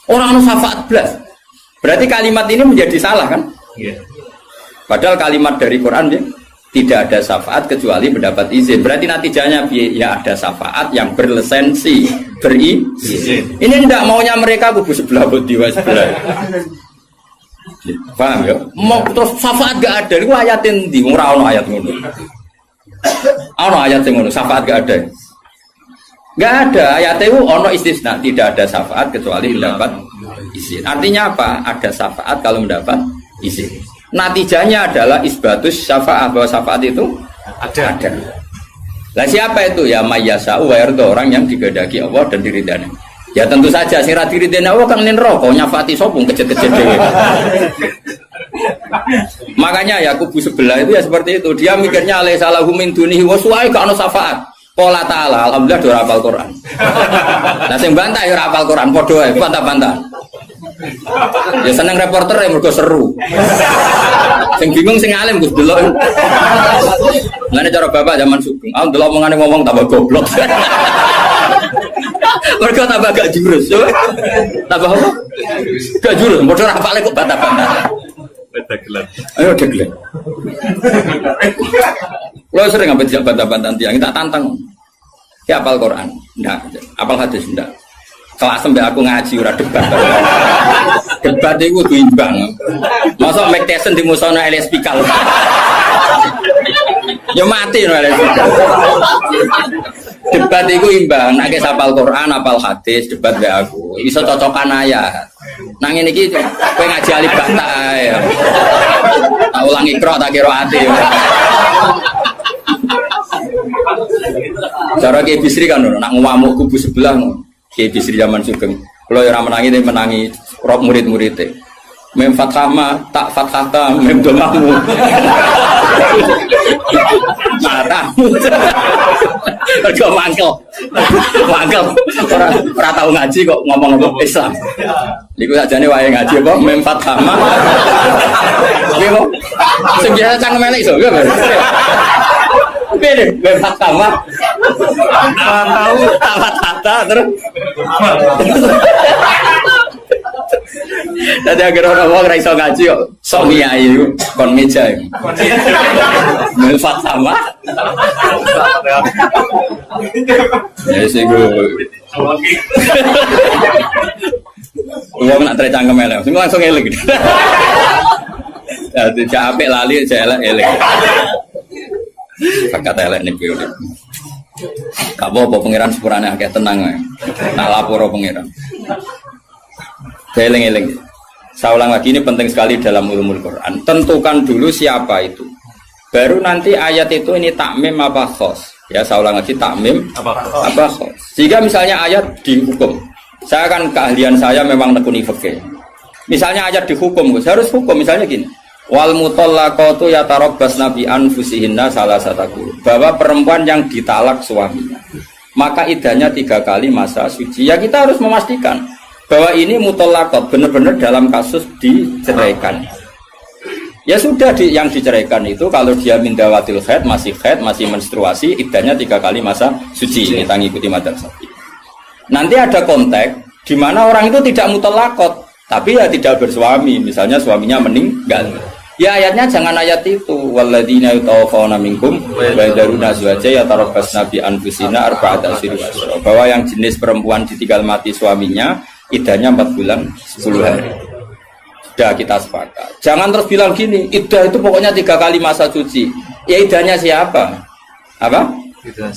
Orang anu syafaat blas. Berarti kalimat ini menjadi salah kan? Yeah. Padahal kalimat dari Quran ya, tidak ada syafaat kecuali mendapat izin. Berarti natijanya ya ada syafaat yang berlisensi, berizin. Ini tidak maunya mereka kubu sebelah bodiwa sebelah. Paham ya? Mau terus syafaat gak ada. Itu ayatin di ora ono ayat ngono. Ono ayat yang ngono, syafaat gak ada. Gak ada ayat itu ono istisna, tidak ada syafaat kecuali dapat izin. Artinya apa? Ada syafaat kalau mendapat izin. Natijanya adalah isbatus syafaat, bahwa syafaat itu ada. Lah siapa itu? Ya mayyasa'u wa yarda, orang yang digedaki Allah dan diridani. Ya tentu saja sing ra diridani Allah kan ning neraka nyafati sapa kecet-kecet dhewe. Makanya ya kubu sebelah itu ya seperti itu. Dia mikirnya alai salahu min dunihi wa suai ka ono syafaat. Qala ta'ala alhamdulillah do hafal Quran. Lah sing bantah ya ora hafal Quran padha wae bantah-bantah. Ya seneng reporter ya mergo seru. Sing bingung sing alim Gus delok. Ngene cara bapak zaman Sugeng. Ah delok omongane ngomong tambah goblok. Mergo tambah gak jurus. Tambah apa? Gak jurus, padha ora hafale kok bantah-bantah. Dagelan. Ayo dagelan. Lo sering ngambil tidak bantah-bantahan tiang, tak tantang. Ya apal Quran, enggak. Apal hadis, enggak. Kelas sampai aku ngaji ora debat. Debat itu kudu imbang. Masa Mike Tyson di musona LS Pikal. Ya mati no LS Pikal. Debat itu imbang, nek apal Quran, apal hadis, debat be aku. Iso cocokan ayat. Nang ngene iki kowe ngaji alif bata ae. Tak ulang ikra tak kira ati. Cara Ki Bisri kan nak ngamuk kubu sebelah Ki Bisri zaman Sugeng. Kalau ora menangi menangi rok murid-muride. Mem fathama tak fathata mem domamu. Matamu. Mergo mangkel. Mangkel. Ora tau ngaji kok ngomong Islam. Niku sajane wae ngaji apa mem fathama. Nggih kok. Sing biasa cangkem elek iso. Beda mem fathama. Tahu tata terus. Tadi agar orang ra iso ngaji kok sok miyai kon meja. Melfat sama. Ya sing go. Wong nak tercangkem elek, sing langsung elek. Ya tidak apik lali elek elek. Kata elek niku yo. Gak apa-apa pangeran sepurane akeh tenang ae. Tak lapor pangeran. Eling-eling. Saya ulang lagi, ini penting sekali dalam ulumul Quran. Tentukan dulu siapa itu. Baru nanti ayat itu ini takmim apa khos. Ya saya ulang lagi, takmim apa khos. Jika misalnya ayat dihukum, saya kan keahlian saya memang nekuni fikih. Misalnya ayat dihukum, harus hukum. Misalnya gini, wal mutallaqatu yatarabbasna bi anfusihinna salasataku. Bahwa perempuan yang ditalak suaminya, maka idahnya 3 kali masa suci. Ya kita harus memastikan bahwa ini mutallaqat benar-benar dalam kasus diceraikan. Ya sudah yang diceraikan itu kalau dia mindawatil haid, masih menstruasi, iddahnya 3 kali masa suci. Kita ngikuti madrasah. Nanti ada konteks di mana orang itu tidak mutallaqat, tapi ya tidak bersuami, misalnya suaminya meninggal. Ya ayatnya jangan ayat itu. Walladzina yatawaffawna minkum wa yadharuna azwaja yatarabbasna bi anfusina arba'ata asyhur. Bahwa yang jenis perempuan ditinggal mati suaminya iddahnya 4 bulan 10 hari. Sudah kita sepakat. Jangan terus bilang gini, iddah itu pokoknya 3 kali masa suci. Ya iddahnya siapa? Apa? Iddah.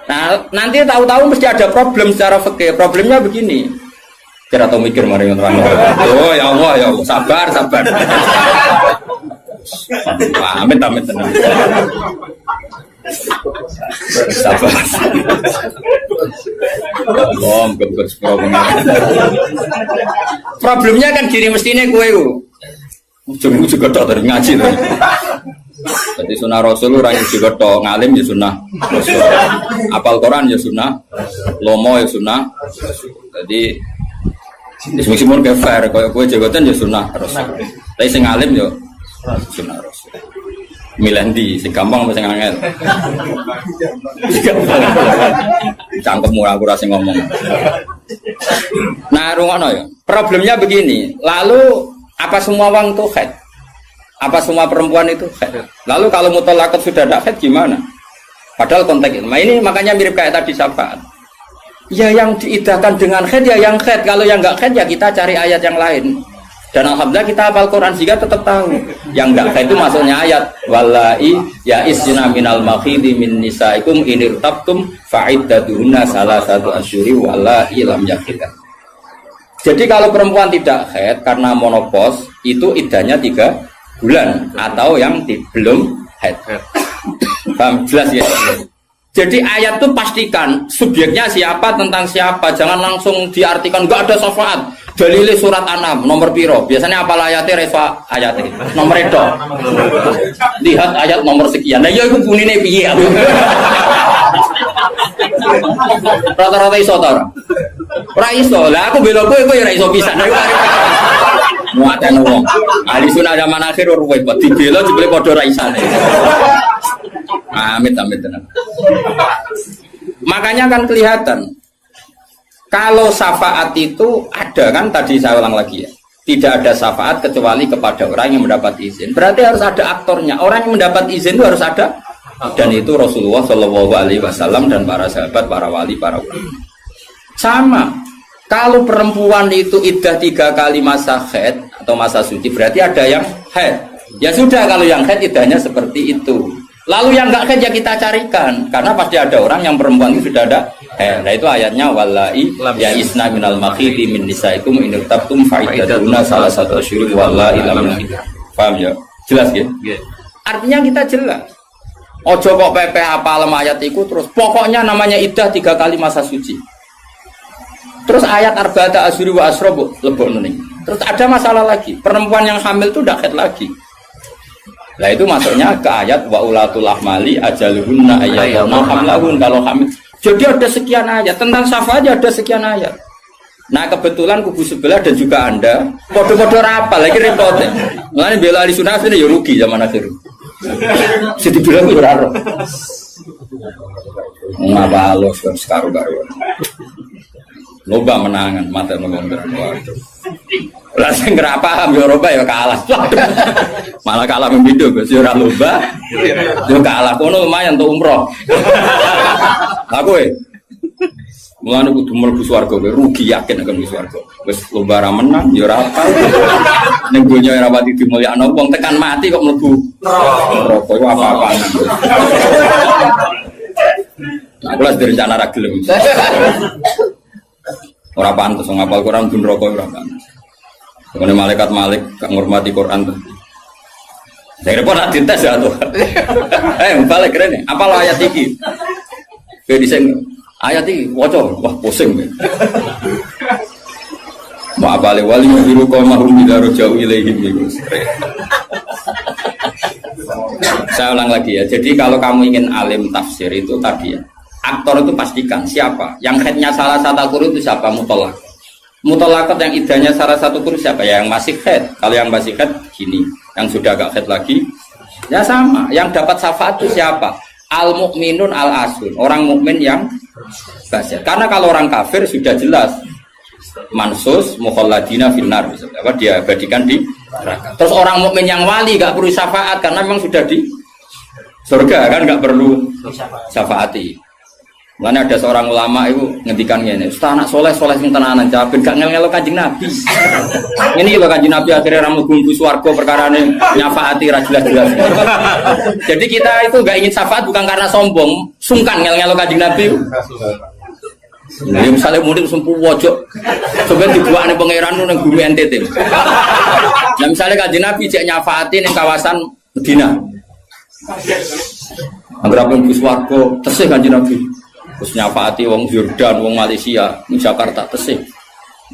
Nah, nanti tahu-tahu mesti ada problem secara fikih. Problemnya begini. Kira tahu mikir mari terang. Oh ya Allah, ya Allah, sabar. Amin tenang. Sabar. Problemnya kan gini, mestinya kue ujung gedok dari ngaji tuh. Jadi sunnah Rasul orang yang gedok ngalim ya sunnah Rasul. Apal Quran ya sunnah, lomo ya sunnah. Jadi meskipun ke fair, kue jagotan ya sunnah Rasul. Tapi sing ngalim ya sunnah Rasul. Milandi, sing gampang apa sing angel? Cangkemmu aku rasa ngomong. Nah, rungono ya. Problemnya begini. Lalu apa semua wong itu haid? Apa semua perempuan itu haid? Lalu kalau mutallaqat sudah tidak haid gimana? Padahal konteks itu. Nah, ini makanya mirip kayak tadi syafaat. Ya yang diidahkan dengan haid ya yang haid. Kalau yang enggak haid ya kita cari ayat yang lain. Dan alhamdulillah kita hafal Quran sehingga tetap tahu yang enggak haid itu maksudnya ayat wallahi ya isna minal makhidi min nisaikum inirtabtum fa'iddatuhunna salasatu asyuri wallahi lam yakhid. Jadi kalau perempuan tidak haid karena monopos itu iddahnya 3 bulan atau yang belum haid. Paham jelas ya? Jadi ayat itu pastikan subjeknya siapa tentang siapa, jangan langsung diartikan enggak ada syafaat. Dalile surat An'am nomor piro? Biasanya apa ayatnya refa ayatnya nomor itu. Lihat ayat nomor sekian. Nah, ya iku bunine piye? Rata-rata iso ta ora? Ora iso. Lah aku bela kowe ya ora iso pisan. Muatan wong. Ahli sunah zaman akhir ora kowe dibela jebule padha ra isane. Amit tenan. Makanya kan kelihatan kalau syafaat itu ada kan tadi saya ulang lagi ya. Tidak ada syafaat kecuali kepada orang yang mendapat izin. Berarti harus ada aktornya. Orang yang mendapat izin itu harus ada. Dan itu Rasulullah Shallallahu Alaihi Wasallam dan para sahabat, para wali, para ulama. Sama. Kalau perempuan itu iddah 3 kali masa haid atau masa suci, berarti ada yang haid. Ya sudah kalau yang haid iddahnya seperti itu. Lalu yang enggak haid ya kita carikan, karena pasti ada orang yang perempuan itu sudah ada. Nah itu ayatnya wallahi ya isna minal makhidi min nisaikum in irtabtum faidatuna salah satu asyhur wallahi lam yahid. Paham ya? Jelas ya? Artinya kita jelas. Ojo kok pepe hafal ayat itu terus pokoknya namanya iddah 3 kali masa suci. Terus ayat arba'ata asyhur wa asrobu lebokno ning. Terus ada masalah lagi, perempuan yang hamil itu udah haid lagi. Nah itu masuknya ke ayat wa ulatul ahmali ajaluhunna ayyatuna hamlahun kalau hamil. Jadi ada sekian ayat tentang syafaat ada sekian ayat. Nah kebetulan kubu sebelah dan juga Anda podo-podo rapal lagi repotnya. Mulane bela ahli sunnah ini ya rugi zaman akhir. Jadi bilang ya ora. Ngapa lo sekarang. Loba menangan mata ngomong waduh. Lah sing ora paham ya Eropa ya kalah. Malah kalah membido Gus ora loba. Yo kalah kono lumayan untuk umroh. Aku mulane kudu mlebu swarga kowe rugi yakin akan mlebu swarga. Wis lomba ra menang ya ora apa. Ning donya ora pati dimulyakno wong tekan mati kok mlebu neraka iku apa-apaan. Aku lah direncana ra gelem. Ora pantes ngapal Quran pun rokok ora pantes. Kemudian malaikat Malik gak ngurmati Quran tuh. Saya repot nak dites ya tuh. Balik keren nih. Apa lo ayat iki? Kayak diseng ayat iki, wocok, wah pusing. Mau apa le wali biru kau mahrum bidaro jauh ilaihim itu. Saya ulang lagi ya. Jadi kalau kamu ingin alim tafsir itu tadi ya. Aktor itu pastikan siapa. Yang headnya salah satu kurun itu siapa? Mutolak. Mutolakot yang idahnya salah satu kurun siapa? Ya yang masih head. Kalau yang masih head gini. Yang sudah agak head lagi. Ya sama. Yang dapat syafaat itu siapa? Al-mu'minun al-asun. Orang mukmin yang basir. Karena kalau orang kafir sudah jelas. Mansus mukhalladina finnar. Apa dia abadikan di neraka. Terus orang mukmin yang wali gak perlu syafaat. Karena memang sudah di surga kan gak perlu syafaati. Mana ada seorang ulama itu ngendikan ini, Ustaz anak soleh sing tenanan jawab gak ngel-ngelo Kanjeng Nabi. Ini lho Kanjeng Nabi akhirnya ramu bumbu swarga perkarane nyafaati ra jelas-jelas. Jadi kita itu gak ingin syafaat bukan karena sombong, sungkan ngel-ngelo Kanjeng Nabi. Nah, misalnya mudik sempu wojok, sebenarnya dibuatnya pangeran nang bumi NTT. Nah misalnya Kanjeng Nabi cek nyafaati ning kawasan Medina. Angger bumbu swarga tesih Kanjeng Nabi. Terus nyafaati wong Yordan, wong Malaysia, di Jakarta tesih.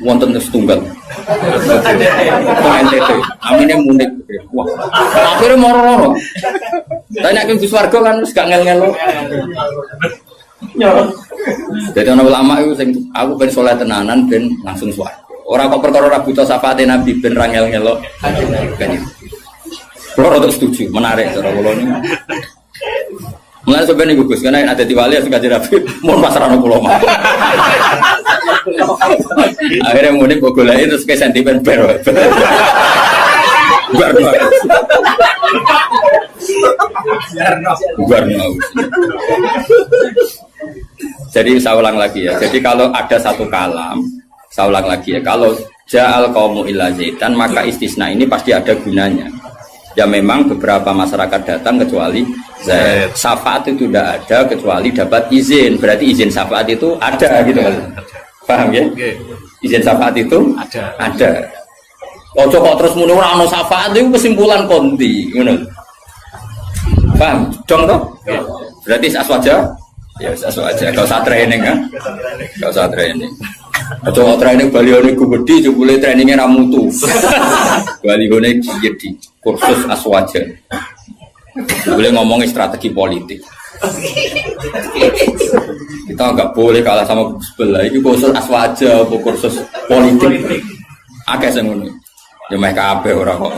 Wonten setunggal. NTT. Amine munik. Wah. Akhire moro-moro. Lah nek Gus Warga kan wis gak ngel-ngelo. Jadi ana ulama iku sing aku ben saleh tenanan ben langsung swarga. Ora kok perkara ora buta syafaate Nabi ben ra ngel-ngelo. Kulo rada setuju, menarik cara kula niku. Mulai sebenarnya gugus, karena ada di wali suka jerapi, mau pasaran ulama. Akhirnya mudik bogolai terus ke sentimen ber. Jadi saya ulang lagi ya. Jadi kalau ada satu kalam, saya ulang lagi ya. Kalau ja'al qaumu illa zaitan, maka istisna ini pasti ada gunanya. Ya memang beberapa masyarakat datang kecuali syafaat itu tidak ada kecuali dapat izin. Berarti izin syafaat itu ada gitu kan. Paham ya? Izin syafaat itu ada. Ojo kok terus muni ora ono syafaat itu kesimpulan konti, ngono. Paham? Dong toh? Berarti aswaja? Ya aswaja. Gak usah training kan? Gak usah training. Ojo training balione ku gedhi jebule trainingnya ra mutu. Balione jadi kursus aswaja. Boleh ngomongin strategi politik. Kita nggak boleh kalah sama sebelah. Ini kursus aswaja, kursus politik. Akeh semuanya. Ya mereka kabeh ora kok.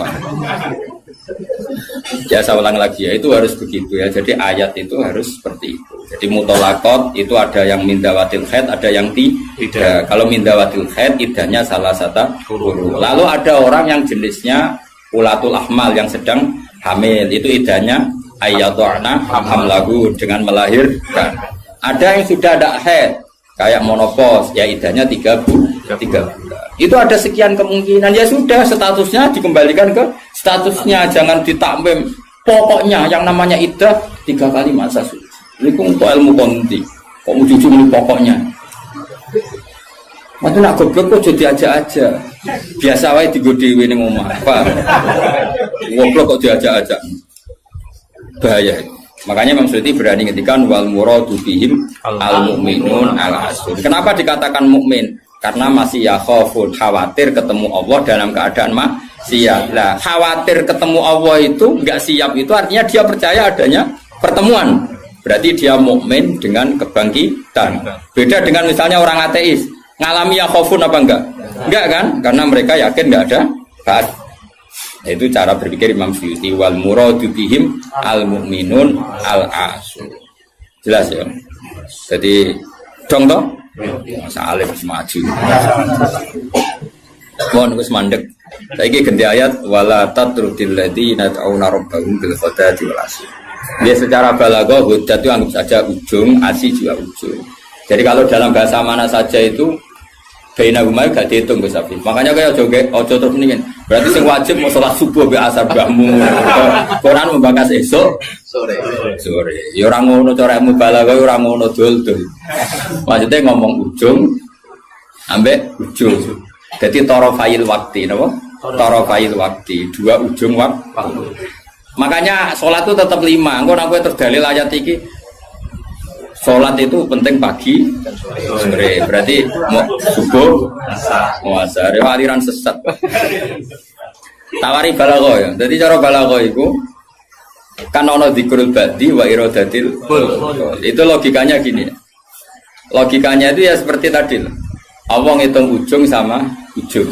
Ya saya ulang lagi ya, itu harus begitu ya. Jadi ayat itu harus seperti itu. Jadi mutolakot itu ada yang mindawatil haid, ada yang tidak. Kalau mindawatil haid idahnya salah satu guru. Lalu ada orang yang jenisnya ulatul ahmal yang sedang hamil, itu idahnya ayyadhana hamlahu dengan melahirkan. Ada yang sudah ada haid kayak monopos, ya idahnya 3 bulan. Itu ada sekian kemungkinan, ya sudah statusnya dikembalikan ke statusnya, jangan ditambahin. Pokoknya yang namanya idah 3 kali masa suci. Ini untuk ilmu konti. Kok mau jujur pokoknya? Mati nak goblok kok jadi aja. Biasa wae digo dhewe ning omah. Paham? Goblok kok diajak-ajak. Bahaya. Makanya Imam Suyuti berani ngetikan wal muradu bihim al mukminun al asr. Kenapa dikatakan mukmin? Karena masih yakhafun, khawatir ketemu Allah dalam keadaan maksiat. Lah, khawatir ketemu Allah itu enggak siap, itu artinya dia percaya adanya pertemuan. Berarti dia mukmin dengan kebangkitan. Beda dengan misalnya orang ateis, ngalami yakhafun apa enggak? Enggak kan? Karena mereka yakin enggak ada ba'ats. Itu cara berpikir Imam Suyuti wal muradu bihim al mukminun al asr. Jelas ya? Jadi dong toh? Masa alim maju. Mohon Gus mandek. Saiki ganti ayat wala tatrudil ladzina ta'una rabbahum bil ghadati wal asy. Dia secara balaghah hudat itu anggap saja ujung, asy juga ujung. Jadi kalau dalam bahasa mana saja itu baina huma gak dihitung Gus Afif. Makanya kayak ojo terus mendingin. Berarti sing wajib mau salat subuh be asar bahmu. Quran membahas esok sore. Ya ora ngono cara mubalaghah ora ngono dul-dul. Maksudnya ngomong ujung ambek ujung. Jadi tarafail waktu napa? Tarafail waktu, 2 ujung waktu. Makanya salat itu tetap 5. Engko nek kowe terdalil ayat iki sholat itu penting pagi sore, berarti mau subuh mau asar, aliran sesat. Tawari balaghah ya. Jadi cara balaghah itu kan ono dzikrul ba'di wa iradatil. Itu logikanya gini. Logikanya itu ya seperti tadi. Allah ngitung ujung sama ujung.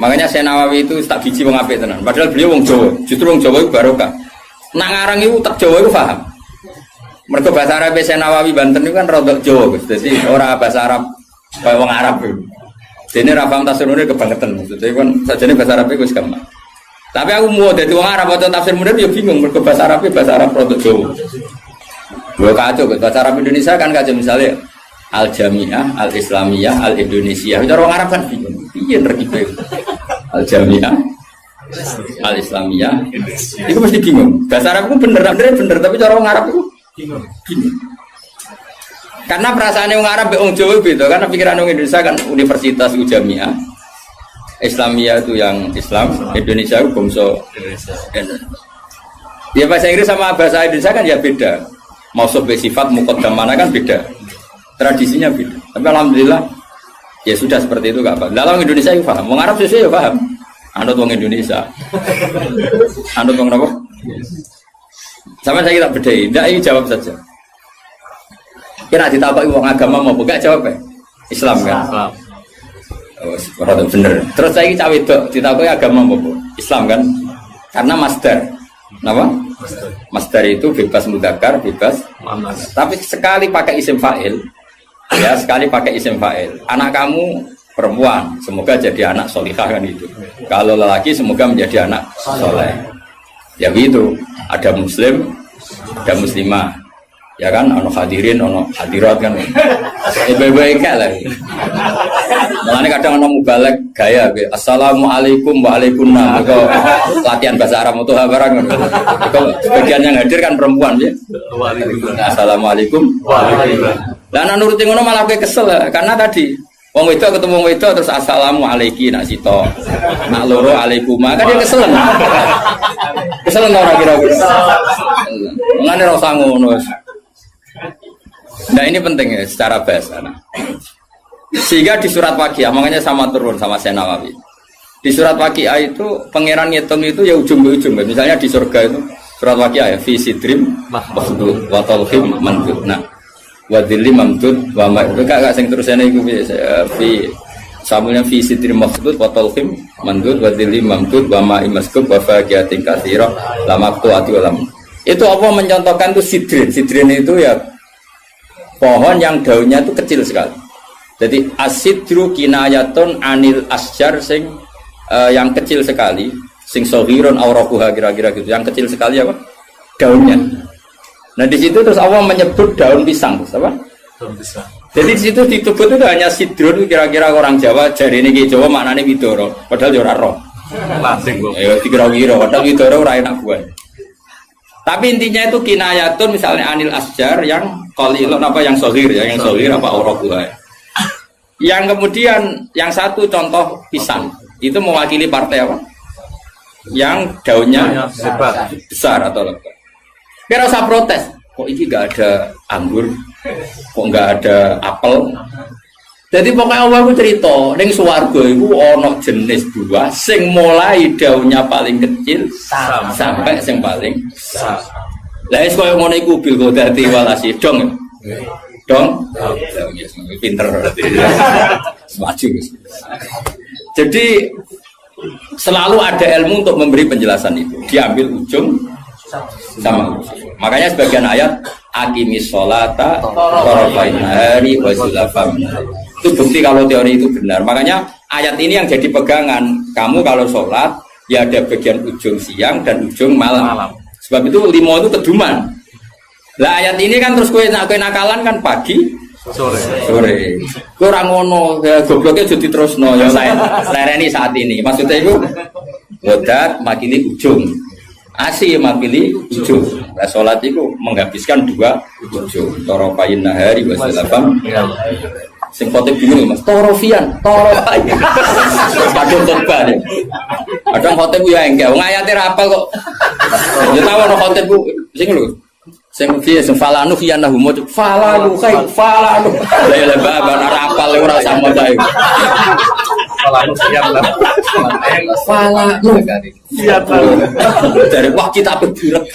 Makanya Syekh Nawawi itu tak biji wong apik tenan. Padahal beliau wong Jawa. Justru wong Jawa itu barokah. Nak ngarang itu tak Jawa itu paham. Mereka bahasa Arab Syekh Nawawi Banten itu kan rodok Jawa, Gus. Jadi orang bahasa Arab kayak wong Arab itu. Dene ra paham tafsir munir kebangetan. Maksudnya kan sajane bahasa Arab itu gampang. Tapi aku mau dadi wong Arab atau tafsir munir ya bingung mergo bahasa Arab rodok Jawa. Lho kacau bahasa Arab Indonesia kan kacau misalnya Al Jamiah, Al Islamiyah, Al Indonesia. Itu orang Arab kan bingung. Piye rekibe? Al Jamiah, Al Islamiyah. Itu mesti bingung. Bahasa Arab itu bener, tapi cara orang Arab itu bingung. Karena perasaan orang Arab orang Jawa beda. Karena pikiran orang Indonesia kan universitas itu Jamiah. Islamiyah itu yang Islam, Indonesia itu bangsa Indonesia. Ya bahasa Inggris sama bahasa Indonesia kan ya beda. Mausuf sifat muqaddam mana kan beda. Tradisinya beda. Tapi alhamdulillah ya sudah seperti itu gak apa. Dalam Indonesia itu paham. Wong Arab sesuai ya paham. Anut wong Indonesia. Anut wong apa? Sama saya tak bedai. Tidak, ini jawab saja. Kira ditapai wong agama mau buka jawab ya? Islam kan? Islam. Oh, bener. Terus saya cawe itu ditapai agama mau Islam kan? Karena masdar. Kenapa? Masdar itu bebas mudzakkar, bebas. Tapi sekali pakai isim fa'il, ya sekali pakai isim fa'il. Anak kamu perempuan, semoga jadi anak solihah kan itu. Kalau lelaki semoga menjadi anak soleh. Ya begitu. Ada muslim, ada muslimah. Ya kan, ono hadirin, ono hadirat kan. Baik-baik lah. Makanya kadang ono mubalek gaya. Assalamualaikum waalaikumsalam. Kalau latihan bahasa Arab itu barang. Kalau sebagian yang hadir kan perempuan ya. Assalamualaikum waalaikumsalam. Dan nurutin ngono malah gue kesel karena tadi Wong wedok ketemu wong wedok terus assalamualaikum nak sito. Nak loro alaikuma. Kan dia keselen. Keselen ora kira-kira. Ngene ora usah ngono. Nah ini penting ya secara bahasa. Sehingga di surat Waqiah makanya sama turun sama Syekh Nawawi. Di surat Waqiah itu pangeran ngitung itu ya ujung ke ujung. Misalnya di surga itu surat Waqiah ya fi sidrim mahdud wa talhim mandud. Nah wadili mamdud wa ma'ud kak sing terusane iku fi samulnya fi sidrim mahdud wa talhim mandud wadili mamdud wa ma'im maskub wa faqiyatin katsira lama tuati ulam. Itu apa mencontohkan itu sidrin. Sidrin itu ya pohon yang daunnya itu kecil sekali. Jadi asidru kinayatun anil asjar sing yang kecil sekali, sing sohiron auraquha kira-kira gitu. Yang kecil sekali apa? Daunnya. Nah di situ terus Allah menyebut daun pisang, apa? Daun pisang. Jadi di situ disebut itu hanya sidrun kira-kira orang Jawa jari ini ki Jawa maknane widoro, padahal yo ora roh. Lasing kok. Ya dikira-kira padahal widoro ora enak buah. Tapi intinya itu kinayatun misalnya anil asjar yang qalilun apa yang sohir ya, yang sohir apa auraquha. Yang kemudian yang satu contoh pisang itu mewakili partai apa? Yang daunnya besar atau lebar. Kira usah protes, kok ini gak ada anggur, kok gak ada apel. Jadi pokoknya Allah itu cerita, ning swarga itu ono jenis buah, sing mulai daunnya paling kecil sampai sing paling besar. Lah wis koyo ngono iku bil godati walasi dong. Dong. Pinter berarti. Semaju. Jadi selalu ada ilmu untuk memberi penjelasan itu. Diambil ujung sama makanya sebagian ayat aqimis sholata tarafain nahari wa zulafam itu bukti kalau teori itu benar. Makanya ayat ini yang jadi pegangan kamu kalau sholat ya ada bagian ujung siang dan ujung malam. Sebab itu limo itu keduman lah ayat ini kan terus kue nakalan kan pagi sore kurang ngono ya gobloknya jadi terus no ya lereni saat ini maksudnya itu wadat makili ujung Asih makili ujung. Nah, sholat itu menghabiskan dua ujung. Torofain nahari wasilafam. Sing khotib bingung mas. Torofian, torofain. Kadang khotbah deh. Kadang khotib ya enggak. Ngayati rapal kok. Ya tahu no khotib bu. Sing lu. Sing piye sing falanu fiyan lahu mo. Falanu kai falanu. Lah ya babar rapal ora sama dae. Falanu fiyan lah. Falanu. Dari wah kita berburak.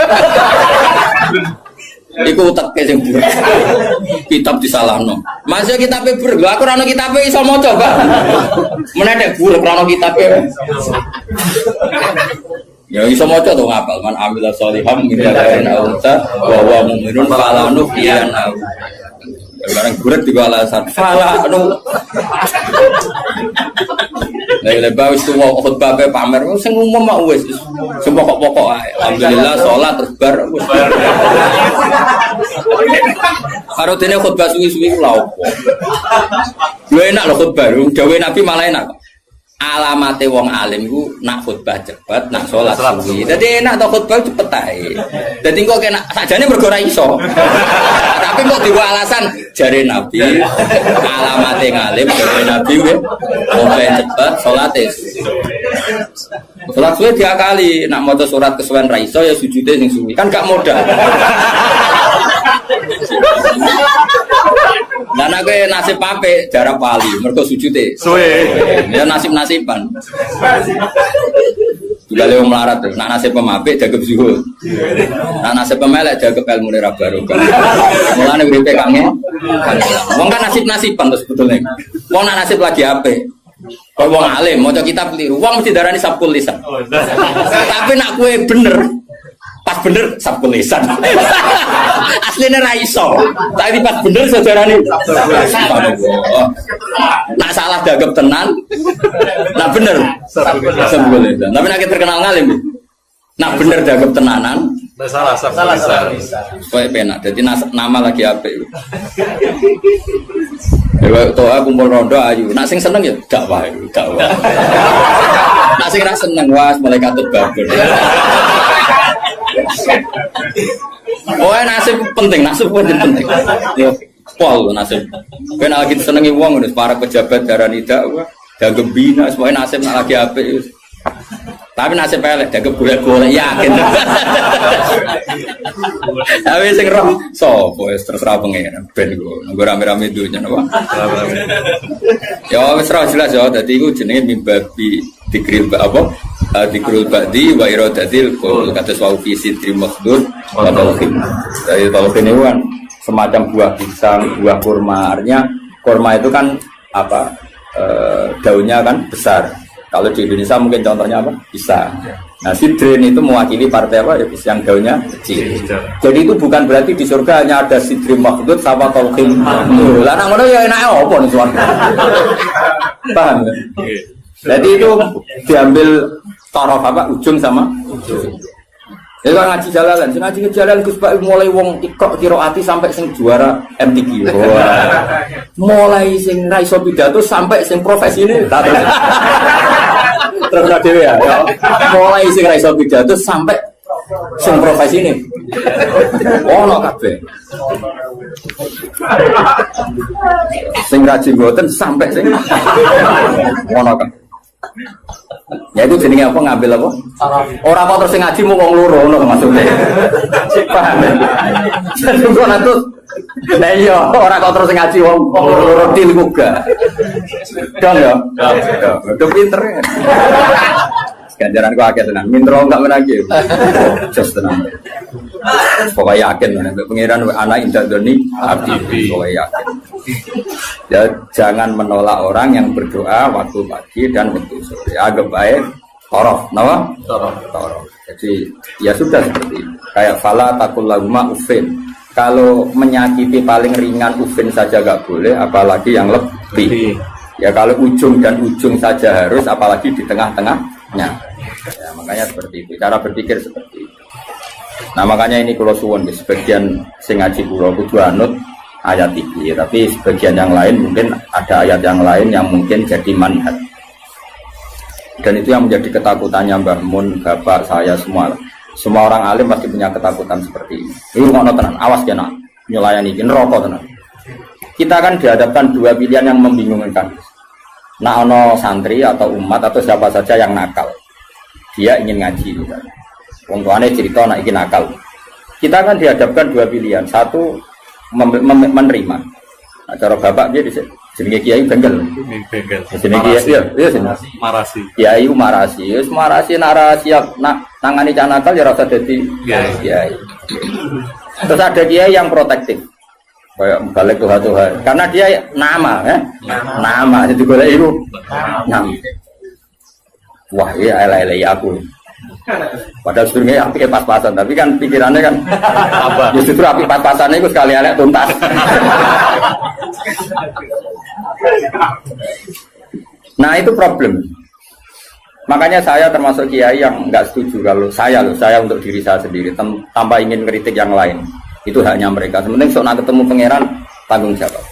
Iku teke sing buruk. Kitab disalahno. Masih kitab buruk. Aku ora ono kitabe iso maca, Pak. Menedek buruk ora ono kitabe. Ya iso maca to ngapal man amila sholiham min dzakarin aw unsa wa huwa mu'minun falanu fiyan. Barang buruk juga alasan. Falanu. Lebar wis tuwa khutbah pe pamer sing umum mak wis pokok-pokok ae. Alhamdulillah salat terus bar wis. Karo dene khutbah suwi-suwi ku lha opo. Lho enak lho khutbah, dawuh Nabi malah enak. Alamate wong alim ku nak khutbah cepet, nak salat suwi. Dadi enak to khutbah cepet ae. Dadi kok kena sakjane mergo ora iso. Tapi kok diwa alasan jare Nabi alamate ngalim jare Nabi wong cepet salate. Salat suwi diakali, nak maca surat kesuwen ra iso ya sujude sing suwi. Kan gak modal. Dan aku nasib pape jarak wali, mereka sujute. Suwe. Ya nasib-nasiban. Juga lewat melarat terus. Nak nasib pemape jagep zuhud. Nak nasib pemelek jagep ilmu nira barokah. Mulane uripe kangen. Wong kan nasib-nasiban terus sebetulnya. Wong nak nasib lagi ape? Kau wong alim, mau kitab keliru. Wong mesti darani sabkul lisan. Tapi nak kue bener. Pas bener sabkul lisan. Aslinya ra iso. Tapi pas bener sejarahnya. Nak salah dagep tenan. Nak bener sabkul lisan. Tapi nak terkenal ngalim. Nak bener dagep tenanan. Salah sabkul lisan. Kowe penak. Jadi nama lagi apik. Toa kumpul rondo ayu. Nak sing seneng ya dakwah. Nak sing ra seneng was mulai katut babon. Oh, nasib penting. Yo. pol nasib. Ben lagi senengi wong wis para pejabat darani dakwah, dianggap bina semuanya nasib lagi apik. Tapi nasib elek dianggap golek-golek yakin. Tapi sing roh sapa wis terserah pengen ben nggo rame-rame dunya napa. Ya wis jelas ya dadi iku jenenge mimbabi dikril apa? Dikrul ba'di wa iradatil qaul kata wa fi sidri makhdud wa talqin. Dari talqin itu kan semacam buah pisang, buah kurma. Artinya kurma itu kan apa? Daunnya kan besar. Kalau di Indonesia mungkin contohnya apa? Pisang. Nah, sidrin itu mewakili partai apa? Ya pisang daunnya kecil. Jadi itu bukan berarti di surga hanya ada sidri makhdud sama talqin. Lah nang ngono ya enake apa nih surga? Paham ya? Jadi itu diambil taraf apa ujung sama ujung. Ya kan ngaji jalalan, sing ngaji jalan Gus Pak mulai wong ikok kiroati sampai sing juara MTQ. Mulai sing ra iso pidato sampai sing profesi ini. Terus dhewe ya. Mulai sing ra iso pidato sampai sing profesi ini. Ono kabeh. Sing rajin mboten sampai sing ono kabeh. Ya itu jenenge apa ngambil apa? Orang kok terus ngaji mau wong loro ngono maksudnya. Paham. Jadi kok natus. Lah iya, ora kok terus ngaji wong loro til muga. Dong ya. Udah pinter. Ganjaran kok akeh tenan. Mintro enggak menagi. Just tenan. Pokoknya yakin nek pengiran anak indah doni abdi. Pokoknya yakin. Ya, jangan menolak orang yang berdoa waktu pagi dan waktu sore. Agak baik, torof, nama? Torof. Jadi ya sudah seperti itu. Kayak fala takul lahuma ufin. Kalau menyakiti paling ringan ufin saja gak boleh, apalagi yang lebih. Ya kalau ujung dan ujung saja harus, apalagi di tengah-tengahnya. Ya, makanya seperti itu. Cara berpikir seperti itu. Nah makanya ini kalau suwon di sebagian sing ngaji kula kudu anut ayat ini, tapi sebagian yang lain mungkin ada ayat yang lain yang mungkin jadi manhaj. Dan itu yang menjadi ketakutannya Mbah Mun, bapak saya semua. Semua orang alim pasti punya ketakutan seperti ini. Ini ngono tenan, awas kena nyulayani iki neraka tenan. Kita kan dihadapkan dua pilihan yang membingungkan. Nah ono santri atau umat atau siapa saja yang nakal. Dia ingin ngaji misalnya. Wong tuane cerita nak iki nakal. Kita kan dihadapkan dua pilihan. Satu menerima. Nah, cara bapak dia di jenenge kiai bengkel. Bengkel. Jenenge kiai iya sini. Marasi. Kiai marasi. Wis marasi nak siap nak nangani canakal ya rasa dadi kiai. Terus ada kiai yang protektif. Kayak balik Tuhan. Karena dia nama Nama jadi golek iku. Nama. Wah, ya elek-elek aku. Padahal sebetulnya api pas-pasan, tapi kan pikirannya kan apa? Justru api pas-pasannya itu sekali elek tuntas. Nah itu problem. Makanya saya termasuk kiai yang nggak setuju kalau saya untuk diri saya sendiri tanpa ingin kritik yang lain. Itu haknya mereka. Sementing sok nak ketemu pangeran tanggung jawab.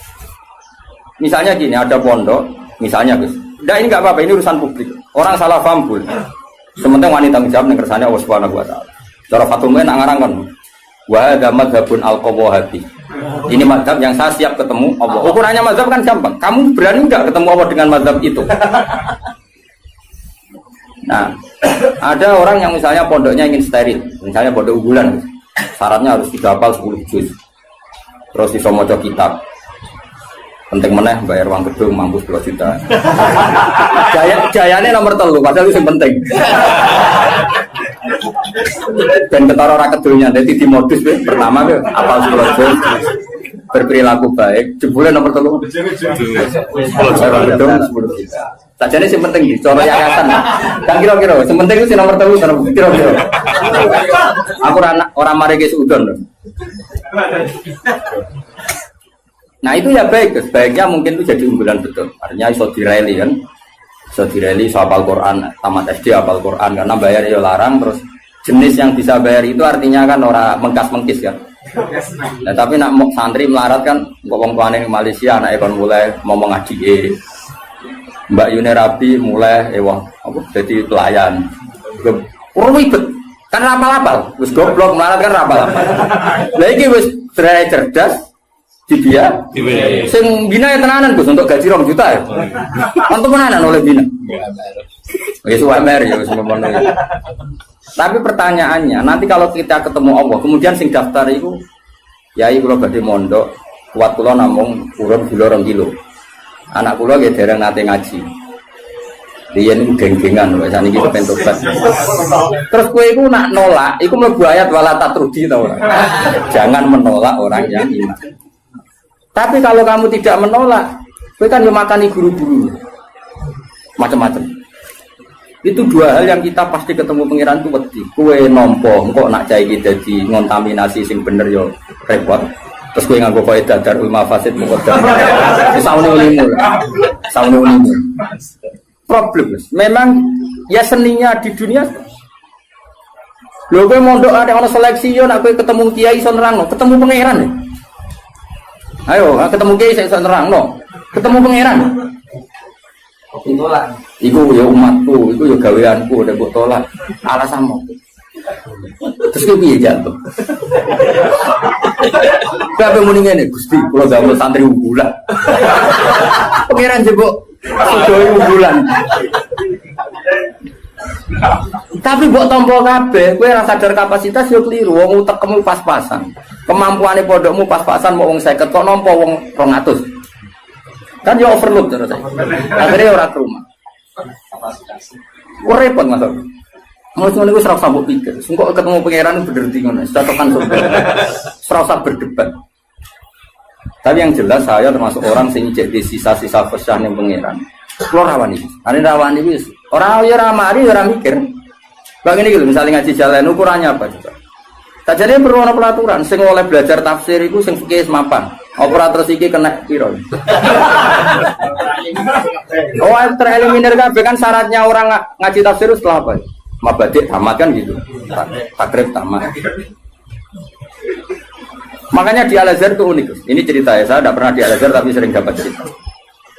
Misalnya gini, ada pondok, misalnya Gus. Nah ini nggak apa-apa, ini urusan publik. Orang salah paham pun. Sementing wanita tanggung jawab yang kersane Allah Subhanahu wa taala. Cara Fatumah nak ngarang kan. Wa hadza madzhabun al-qawahati. Ini mazhab yang saya siap ketemu Allah. Ukurannya mazhab kan gampang. Kamu berani enggak ketemu Allah dengan mazhab itu? Nah, ada orang yang misalnya pondoknya ingin steril, misalnya pondok unggulan. Syaratnya harus dihafal 10 juz. Terus iso maca kitab. Penting meneh bayar uang gedung mampu 10 juta. Jayane nomor 3 padahal itu yang penting. Dan ketara ora kedulnya dadi di modus pertama apal 10 juz. Berperilaku baik, jebule nomor 3. Gedung 10 juta. Sajane sing penting iki cara yayasan. Kan kira-kira sing penting itu nomor 3 kira-kira. Aku ora mari ke seudon. Nah itu ya baik, sebaiknya mungkin itu jadi unggulan betul. Artinya iso direli kan, iso direli iso hafal Quran, tamat SD hafal Quran karena bayar ya larang. Terus jenis yang bisa bayar itu artinya kan orang mengkas-mengkis kan. Nah tapi nak santri melarat kan, ngomong tuane di Malaysia, anak kon mulai mau ngaji, Mbak Yuni Rabi mulai apa jadi pelayan, ribet kan rapal-rapal, terus goblok melarat kan rapal-rapal. Lagi wis cerdas. dia sing bina ya tenanan Gus untuk gaji 2 juta ya. Untuk tenanan oleh bina. Wis UMR ya wis ngono. Tapi pertanyaannya, nanti kalau kita ketemu Allah, kemudian sing daftar itu yai kula badhe mondok, kuat kula namung urun gula 2 kilo. Anak kula nggih dereng nate ngaji. Riyen geng-gengan wis saniki kepen tobat. Terus kowe iku nak nolak, iku mlebu ayat wala tatrudi ta ora? Jangan menolak orang yang iman. Tapi kalau kamu tidak menolak, kowe kan yo makani guru-guru. Macam-macam. Itu 2 hal yang kita pasti ketemu pangeran itu wedi. Kowe nampa engko nak cah iki dadi ngontaminasi sing bener yo repot. Terus kowe nganggo kaidah darul mafasid muqaddam. Saune ulimu. Saune ulimu. Problem. Memang ya seninya di dunia. Lho kowe mondok ada ono seleksi yo nak kowe ketemu kiai iso nerangno, ketemu pangeran. Ayo, ketemu kiai iso nerangno. Ketemu pangeran. Tolak. Iku ya umatku, iku ya gaweanku, udah mbok tolak. Alasanmu. Terus kowe piye jatuh? Kabeh muni ngene, Gusti, kula gawe santri unggulan. Pangeran jebok sugih unggulan. Tapi mbok tampa kabeh, kowe ora sadar kapasitas yo kliru, wong utekmu pas-pasan. Kemampuane pondokmu pas-pasan mau wong 50 kok nampa wong 200. Kan yo overload terus. Akhirnya ora ke rumah. Ora repot Mas. Mau ngono iku ora usah mbok pikir. Engko ketemu pangeran bener di ngono, catokan surga. Ora usah berdebat. Tapi yang jelas saya termasuk orang sing cek di sisa-sisa pesan ning pangeran. Kulo rawani. Ane rawani wis. Ora yo ora mari ora mikir. Bang ini gitu, misalnya ngaji jalan ukurannya apa coba? Sajane perlu ana pelaturan sing oleh belajar tafsir iku sing fikih mapan. Operator iki kena piro? Oh, tereliminir kabeh kan syaratnya orang ngaji tafsir setelah apa? Mabadik tamat kan gitu. Takrib tamat. Makanya di Al-Azhar itu unik. Ini cerita ya, saya tidak pernah di Al-Azhar tapi sering dapat cerita.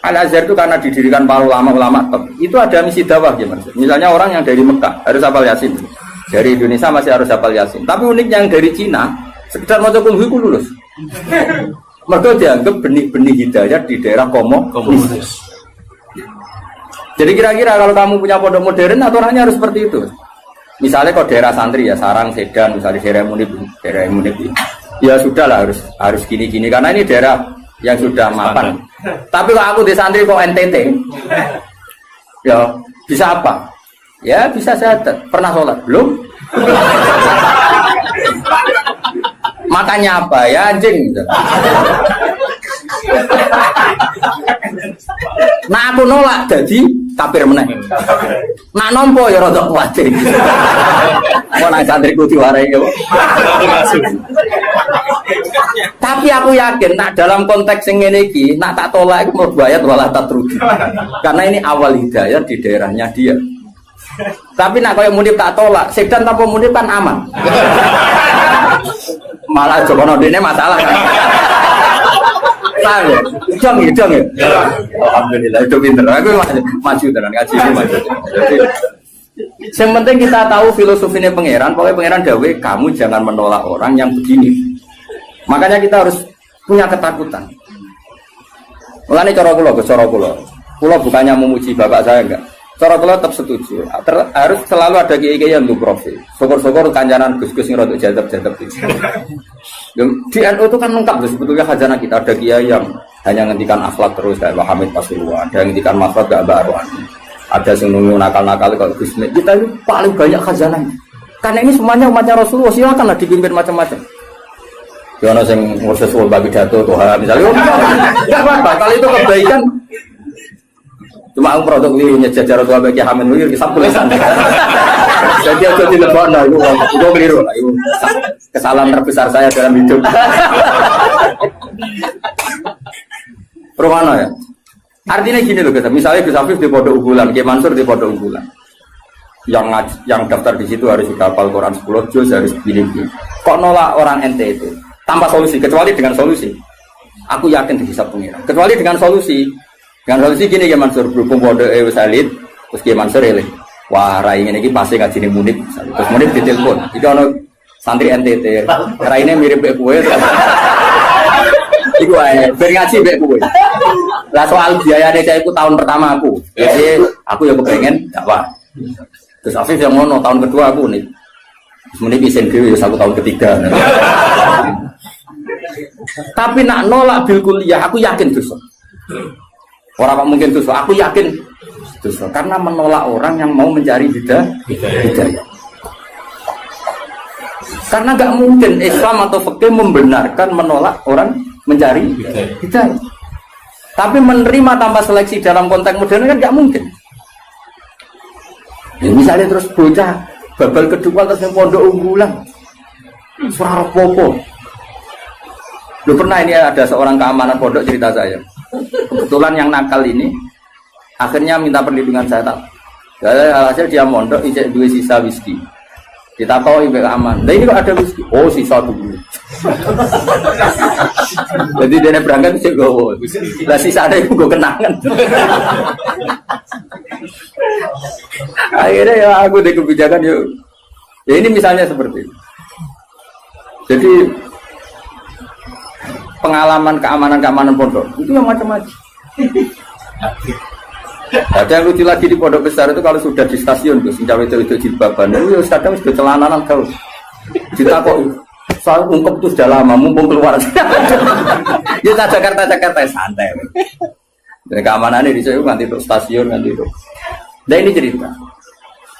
Al-Azhar itu karena didirikan para ulama-ulama top. Itu ada misi dakwah gimana? Misalnya orang yang dari Mekah harus hafal Yasin. Dari Indonesia masih harus hafal Yasin. Tapi uniknya yang dari Cina sekedar maca kulhu iku lulus. Mereka dianggap benih-benih hidayah di daerah komunis. Jadi kira-kira kalau kamu punya pondok modern, aturannya harus seperti itu. Misalnya kalau daerah santri ya, Sarang, Sedan, misalnya daerah Munib, ya sudahlah harus gini-gini karena ini daerah yang sudah mapan. Tapi kalau aku di santri kok NTT, ya bisa apa? Ya bisa syahadat. Pernah sholat? Belum? Makannya apa? Ya anjing. Nah aku nolak jadi kafir meneh. Nak nompo ya rada kuwatir. Mau nang santriku diwarai ya. Tapi aku yakin nak dalam konteks yang ngene iki nak tak tolak iku mlebu ayat wala tatrudi. Karena ini awal hidayah di daerahnya dia. Tapi nak koyo Munib tak tolak, Sedan tanpa Munib kan aman. Malah jokono dene masalah kan. Tahu ya? Dong ya. Alhamdulillah itu pinter. Aku maju tenan ngaji maju. Yang penting kita tahu filosofinya pangeran. Pokoknya pangeran dawe kamu jangan menolak orang yang begini. Makanya kita harus punya ketakutan. Mulane cara kula, kula bukannya memuji bapak saya enggak. Cara kula tetap setuju. Harus selalu ada kiai-kiai yang untuk profil. Syukur-syukur kancanan Gus-gus sing rodok jadab-jadab itu. Di NU itu kan lengkap sebetulnya khazanah kita. Ada kiai yang hanya ngendikan akhlak terus kayak Hamid Pasuruan, ada yang ngendikan makhluk gak baruan. Ada yang nunggu nakal-nakal kalau Gus. Kita itu paling banyak khazanah. Karena ini semuanya umatnya Rasulullah, silakanlah dipimpin macam-macam. Yono sing ngurus sul bagi pidato Tuhan misalnya. Enggak apa-apa, kalau itu kebaikan. Cuma aku produk lirunya jajar tua bagi Hamid Muir kisah tulisan. Jadi aku dilebon lah, itu keliru lah. Itu kesalahan terbesar saya dalam hidup. Permana ya? Artinya gini loh, misalnya Gus Afif di pondok unggulan, Kiai Mansur di pondok unggulan. Yang daftar di situ harus sudah hafal Quran 10 juz, harus gini. Kok nolak orang NTT tanpa solusi, kecuali dengan solusi. Aku yakin dihisab pengira. Kecuali dengan solusi. Dengan solusi gini Kiai Mansur berhubung pondok wis elit, terus Kiai Mansur elit. Wah, rai ini pasti ngajine Munib. Terus Munib ditelepon. Iki ono santri NTT. Raine mirip kayak kowe. Iku ae, ben ngaji mbek kowe. Lah soal biayane saya iku tahun pertama aku. Jadi aku ya kepengen dakwah. Terus Afif yang ngono tahun kedua aku nih. Semenit isen dhewe ya tahun ketiga. Tapi nak nolak bil kuliah aku yakin dosa. Orang kok mungkin dosa, aku yakin dosa karena menolak orang yang mau mencari hidayah. Karena nggak mungkin Islam atau fikih membenarkan menolak orang mencari hidayah. Tapi menerima tanpa seleksi dalam konteks modern kan nggak mungkin. Ya, misalnya terus bocah babal kedua terus yang pondok unggulan, suara popo. Lu pernah ini ada seorang keamanan pondok cerita saya. Kebetulan yang nakal ini akhirnya minta perlindungan saya tak. Hasil dia mondok ijek dua sisa whisky. Kita tahu ibu aman. Nah ini kok ada whisky? Oh sisa dulu. Jadi dia berangkat sih gue. Lah sisa ada itu gue kenangan. Akhirnya ya aku deh kebijakan yuk. Ya ini misalnya seperti itu. Jadi pengalaman keamanan pondok itu yang macam-macam. Ada yang lucu lagi di pondok besar itu kalau sudah di stasiun tuh, senjawa itu jilbaban, itu ya kadang sudah celananan kau. Kita kok soal ungkep itu sudah lama, mumpung keluar. Ya Jakarta santai. Dan keamanannya di sana nanti itu stasiun nanti itu. Dan ini cerita.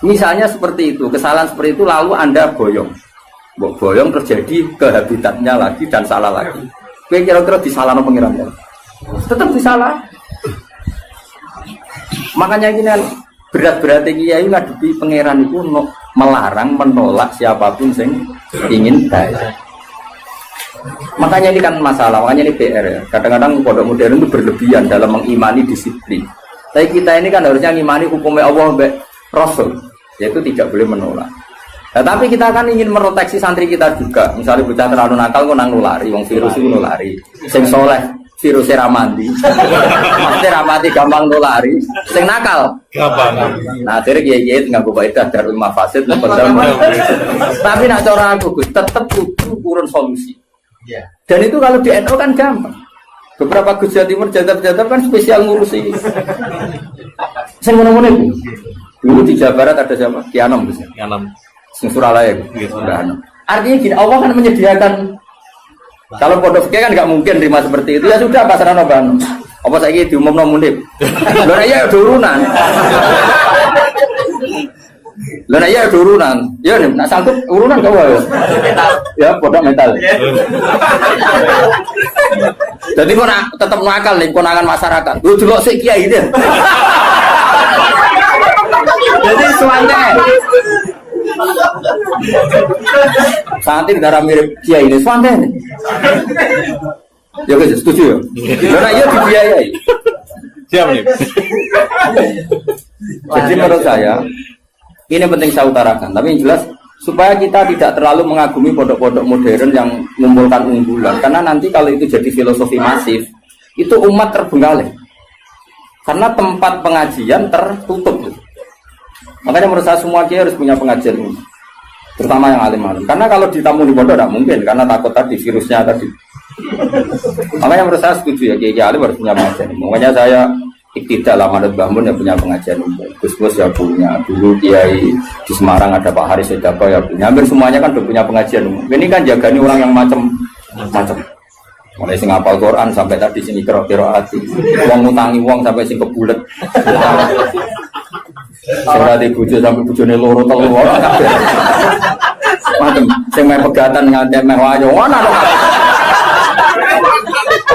Misalnya seperti itu, kesalahan seperti itu lalu Anda boyong terjadi ke habitatnya lagi dan salah lagi. Kira-kira disalahkan pengirannya, tetap disalah. Makanya ini kan berat-beratnya kiai ngadepi pangeran itu melarang menolak siapapun yang ingin baik. Makanya ini kan masalah, makanya ini PR ya. Kadang-kadang pondok modern itu berlebihan dalam mengimani disiplin. Tapi kita ini kan harusnya mengimani hukumnya Allah mbak Rasul, yaitu tidak boleh menolak. Nah, tapi kita kan ingin meroteksi santri kita juga. Misalnya bocah terlalu nakal kok nang nulari, wong virus itu nulari. Sing soleh virusnya ramandi, pasti ramadi gampang nulari. Sing nakal, gampang. Nah, akhirnya kiai tinggal buka itu darul mafasid. Tapi nak cara aku tetap butuh urun solusi. Dan itu kalau di NU kan gampang. Beberapa Gus Jawa Timur jadab-jadab kan spesial ngurusi. Sing ngono-ngono itu. Dulu di Jawa Barat ada siapa? Kianom Gus. Kianom. Sing Suralaya gitu. Artinya gini, Allah kan menyediakan. Kalau pondok fikih kan nggak mungkin terima seperti itu, ya sudah pasaran oban. Apa saya diumumno mundip? Lho ya turunan. Lho ya turunan. Ya nak sanggup urunan kau ya. Ya pondok mental. Jadi kau tetap nakal nih konangan masyarakat. Lu delok sik kiai itu. Jadi suantai. Santri darah mirip kiai ini suantai. Ya guys, setuju ya? Karena ia dibiayai. Siap nih. Jadi menurut saya ini penting saya utarakan. Tapi yang jelas supaya kita tidak terlalu mengagumi pondok-pondok modern yang mengumpulkan unggulan. Karena nanti kalau itu jadi filosofi masif, itu umat terbengkalai. Karena tempat pengajian tertutup. Makanya menurut saya semua kiai harus punya pengajian ini. Terutama yang alim-alim. Karena kalau ditamu di pondok tidak mungkin. Karena takut tadi virusnya tadi. Makanya menurut saya setuju ya kiai alim harus punya pengajian. Makanya saya tidak lah Manut Bahmun yang punya pengajian. Gus-gus ya punya. Dulu kiai di Semarang ada Pak Haris Sedako ya punya. Hampir semuanya kan udah punya pengajian. Ini kan jagani orang yang macam-macam. Mulai sing hafal Quran sampai tadi sini kira-kira hati. Uang ngutangi uang sampai sing kebulet. Saya di bujo sampai bujone loro telu ora kabeh. Macam sing meh pegatan nganti meh wayo ana to.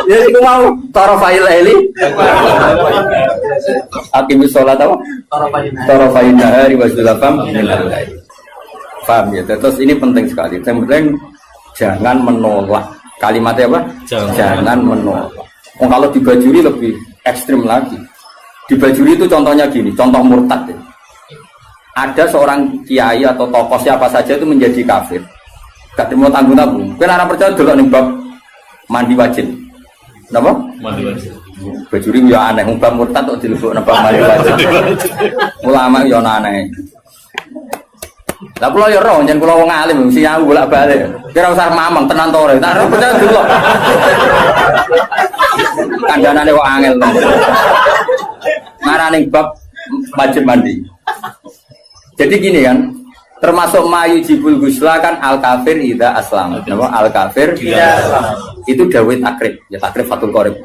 Ya iku mau tarafail eli. Aqimis shalat apa? Tarafail nahari wa zulafam minal lail. Paham ya? Terus ini penting sekali. Yang penting jangan menolak. Kalimatnya apa? Jangan menolak. Kalau dibajuri lebih ekstrim lagi. Dibajuri itu contohnya gini, contoh murtad ya. Ada seorang kiai atau tokoh siapa saja itu menjadi kafir. Gak mau tanggung-tanggung. Kan orang percaya dulu nih bab mandi wajib. Kenapa? Mandi wajib. Bajuri ya aneh, bab murtad kok dilebok bab mandi wajib. Ulama ya aneh. Lah kula ya roh yen kula wong alim mesti aku bolak-balik. Kira usah mamang tenan to ora. Tak percaya delok. Kandhanane kok angel to. Ngarane bab wajib mandi. Jadi gini kan, termasuk mayu jibul gusla kan al kafir ida aslam. Napa al kafir ida aslam. Itu dawuh takrib, ya takrib fatul qorib.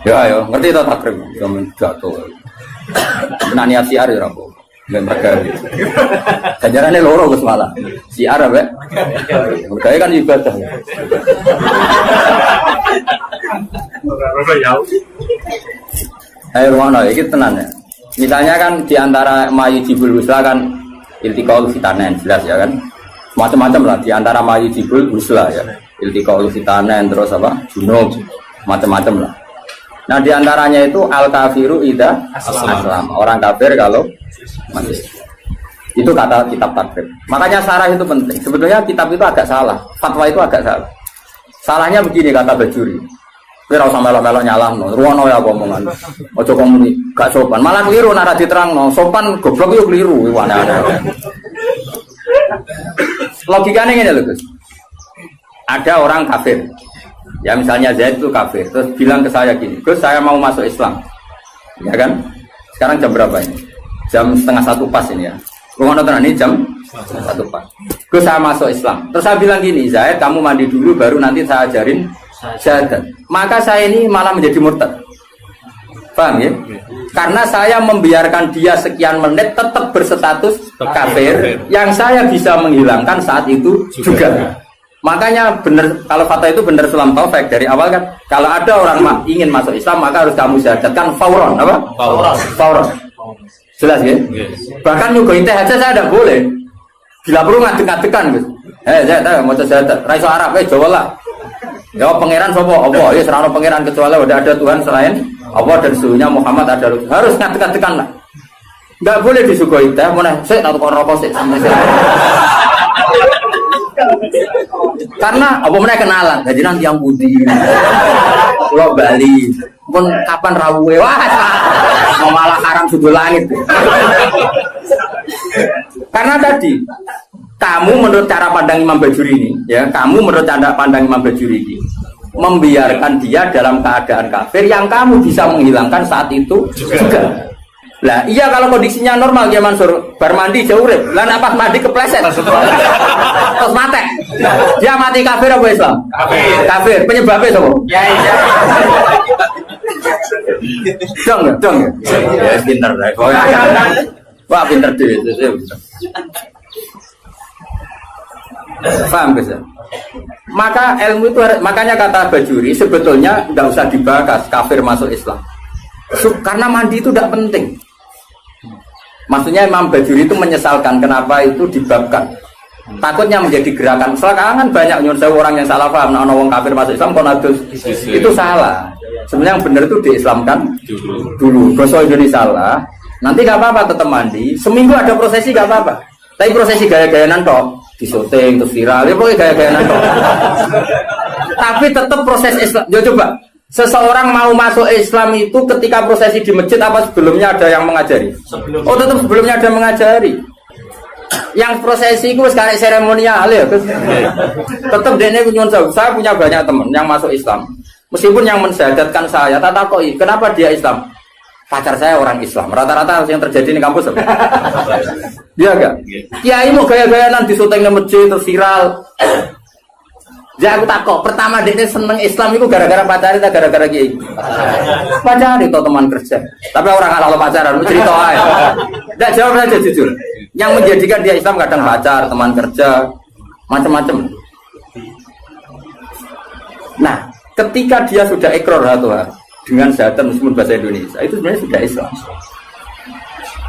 Ya ayo, ngerti to takrib? Sampeyan jatuh. Nani siar ya apa? Ben mereka. Kajarane loro Gus malah. Siar apa? Mereka kan ibadah. Ayo mana iki tenan ya. Misalnya kan di antara mayu jibul gusla kan iltiqaul fitanen jelas ya kan. Macam-macam lah di antara mayu jibul gusla ya. Iltiqaul fitanen terus apa? Junub macam-macam lah. Nah di antaranya itu al kafiru ida aslam. Orang kafir kalau masih. Itu kata kitab takrib. Makanya sarah itu penting. Sebetulnya kitab itu agak salah. Fatwa itu agak salah. Salahnya begini kata Bajuri. Kira usah melok-melok nyalahno. Ruwono ya omongan. Ojo komuni gak sopan. Malah keliru nek diterangno. Sopan goblok yo keliru aneh-aneh. Logikanya ngene lho, Gus. Ada orang kafir. Ya misalnya Zaid itu kafir. Terus bilang ke saya gini, "Gus, saya mau masuk Islam." Ya kan? Sekarang jam berapa ini? Jam 12:30 pas ini ya. Ruwono tenan ini jam 1 pas. Gus, saya masuk Islam. Terus saya bilang gini, "Zaid, kamu mandi dulu baru nanti saya ajarin syahadat." Maka saya ini malah menjadi murtad. Paham ya? Karena saya membiarkan dia sekian menit tetap berstatus kafir yang saya bisa menghilangkan saat itu juga. Makanya benar, kalau fatwa itu benar Sulam Taufik dari awal kan, kalau ada orang ingin masuk Islam maka harus kamu syahadatkan fauron, apa? Fauron. Jelas ya? Bahkan nyuguhin teh aja saya tidak boleh. Bila perlu ngadek-ngadekan gitu. Saya mau syahadat, raiso Arab, Jawa lah. Ya pangeran sapa? Apa? Ya serano pangeran kecuali ada Tuhan selain Allah dan suhunya Muhammad ada harus ngadeg-ngadegan lah. Enggak boleh disuguhi teh, meneh sik tak tukar rokok sik sampe sik. Karena apa meneh kenalan, jadi nanti yang putih. Pulau Bali, pun kapan rawuhe? Wah, mau malah haram sudul langit. Karena tadi kamu menurut cara pandang Imam Bajuri ini, ya, kamu menurut cara pandang Imam Bajuri ini membiarkan dia dalam keadaan kafir yang kamu bisa menghilangkan saat itu juga. Lah iya kalau kondisinya normal ya Mansur, bar mandi jauh urip. Lah nek pas mandi kepleset. Terus mati. Dia mati kafir apa Islam? Kafir. Kafir. Penyebabnya sapa? Ya iya. Dong. Ya pinter lah. Wah pinter dhewe. Paham bisa? Maka ilmu itu makanya kata Bajuri sebetulnya tidak usah dibahas kafir masuk Islam. Karena mandi itu tidak penting. Maksudnya Imam Bajuri itu menyesalkan kenapa itu dibabkan. Takutnya menjadi gerakan. Sekarang banyak nyuruh orang yang salah paham. Nah, orang kafir masuk Islam konadus itu salah. Sebenarnya yang benar itu diislamkan dulu. Gosok Indonesia salah. Nanti nggak apa-apa tetap mandi. Seminggu ada prosesi nggak apa-apa. Tapi prosesi gaya-gayaan toh disyuting terus viral. Ya pokoknya gaya-gayaan toh. Tapi tetap proses Islam. Ya coba. Seseorang mau masuk Islam itu ketika prosesi di masjid apa sebelumnya ada yang mengajari? Oh tetap sebelumnya ada mengajari. Yang prosesi itu sekarang seremonial ya. Tetap dene nyuwun sewu. Saya punya banyak teman yang masuk Islam. Meskipun yang mensyahadatkan saya, tak takoi kenapa dia Islam? Pacar saya orang Islam. Rata-rata yang terjadi di kampus apa? Dia enggak? Kiai mau gaya-gayaan di syuting di masjid terus viral. Ya aku takut, pertama dia seneng Islam itu gara-gara pacaran atau gara-gara kiai? Pacaran itu teman kerja. Tapi orang kalau pacaran, cerita aja. Tidak jawab saja jujur. Yang menjadikan dia Islam kadang pacar, teman kerja, macam-macam. Nah, ketika dia sudah ikrar dengan syahadat meskipun bahasa Indonesia, itu sebenarnya sudah Islam.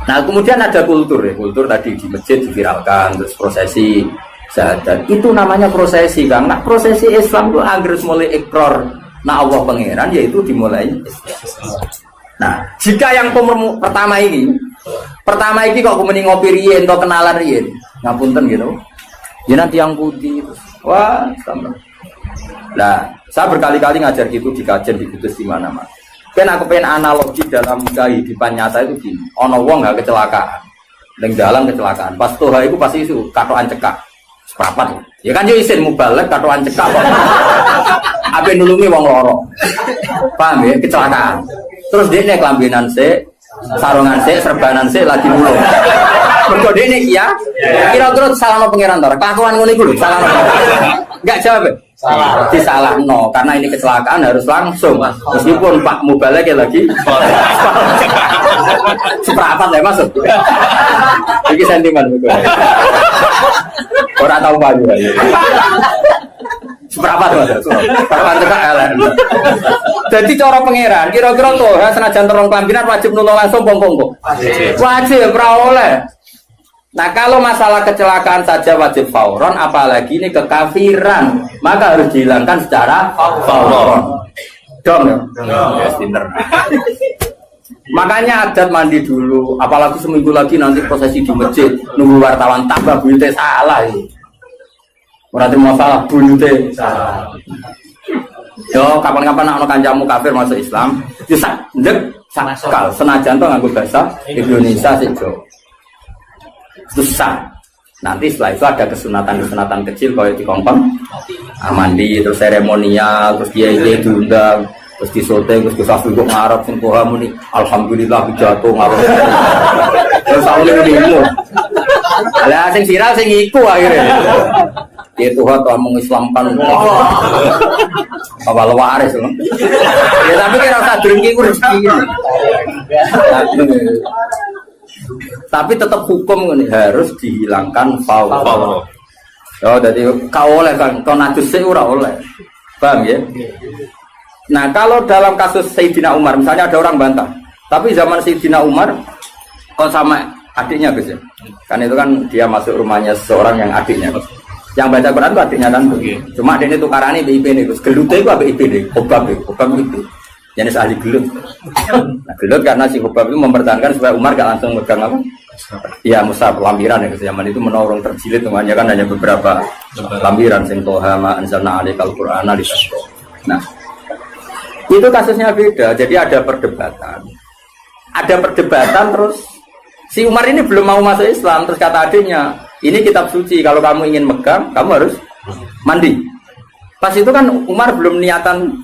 Nah, kemudian ada kultur ya, kultur tadi di masjid diviralkan, terus prosesi. Syahadat itu namanya prosesi Kang. Nah prosesi Islam itu agar mulai ikrar nah Allah pangeran yaitu dimulai. Nah jika yang pertama ini kok kemudian ngopi riyen atau kenalan riyen ngapunten gitu ya nanti yang putih wah sama. Nah saya berkali-kali ngajar gitu di kajian di Kudus di mana-mana. Kan aku pengen analogi dalam kehidupan nyata itu gini. Ono wong gak kecelakaan. ning dalan kecelakaan. Pas toha iku pasti isu katokan cekak. Seprapat. Ya kan yo isin mubalek katokan cekak kok. Ape nulungi wong loro. Paham ya kecelakaan. Terus dekne kelambinan sik, sarungan sik, serbanan sik lagi nulung. Mergo dekne iki ya. Kira-kira salahno pangeran to. Kelakuan ngono iku lho, salahno. Enggak jawab. Salah. Disalahno karena ini kecelakaan harus langsung. Meskipun Pak Mubalek lagi seprapat ya masuk. Iki sentimen betul. Orang tahu baju aja. Seprapat mas. Seprapat juga elek. Jadi cara pangeran kira-kira tuh senajan terong kelambinan wajib nulung langsung pom-pom. Wajib ora oleh. Nah kalau masalah kecelakaan saja wajib fauron, apalagi ini kekafiran, maka harus dihilangkan secara fauron. Dong ya? Yes, pinter. Makanya adat mandi dulu, apalagi seminggu lagi nanti prosesi di masjid, nunggu wartawan tambah bunyinya salah ini. Berarti masalah bunyinya salah. Yo kapan-kapan anak kancamu kafir masuk Islam, bisa sakal senajan tuh nganggo bahasa Indonesia sih Jo. Susah. Nanti setelah itu ada kesunatan kecil kalau di kongkong mandi, terus seremonial, terus dia diundang, terus disote, terus kesafir kok ngarep sing poha muni alhamdulillah jatuh ngarep. Terus awalnya menimu. Lah sing viral sing iku akhirnya. Dia Tuhan telah mengislamkan apa waris loh. Ya tapi kira rasa drengki ku rezeki. Tapi tetap hukum ini harus dihilangkan faul. Oh, jadi kau oleh kan, kau najis ora oleh, paham ya? Nah kalau dalam kasus Sayyidina Umar, misalnya ada orang bantah, tapi zaman Sayyidina Umar, kau sama adiknya Gus ya? Kan itu kan dia masuk rumahnya seorang yang adiknya, yang baca Quran itu adiknya kan? Cuma adiknya tukarannya BIP nih Gus, gelutnya itu BIP nih, obab itu. Jenis ahli gelut. Nah, gelut karena si Hubab itu mempertahankan supaya Umar gak langsung megang apa? Ya mushaf lampiran ya zaman itu menorong terjilid temannya kan hanya beberapa lampiran sing toha ma anzalna alaikal qur'ana lisra. Nah, itu kasusnya beda. Jadi ada perdebatan. Terus si Umar ini belum mau masuk Islam, terus kata adiknya, "Ini kitab suci, kalau kamu ingin megang, kamu harus mandi." Pas itu kan Umar belum niatan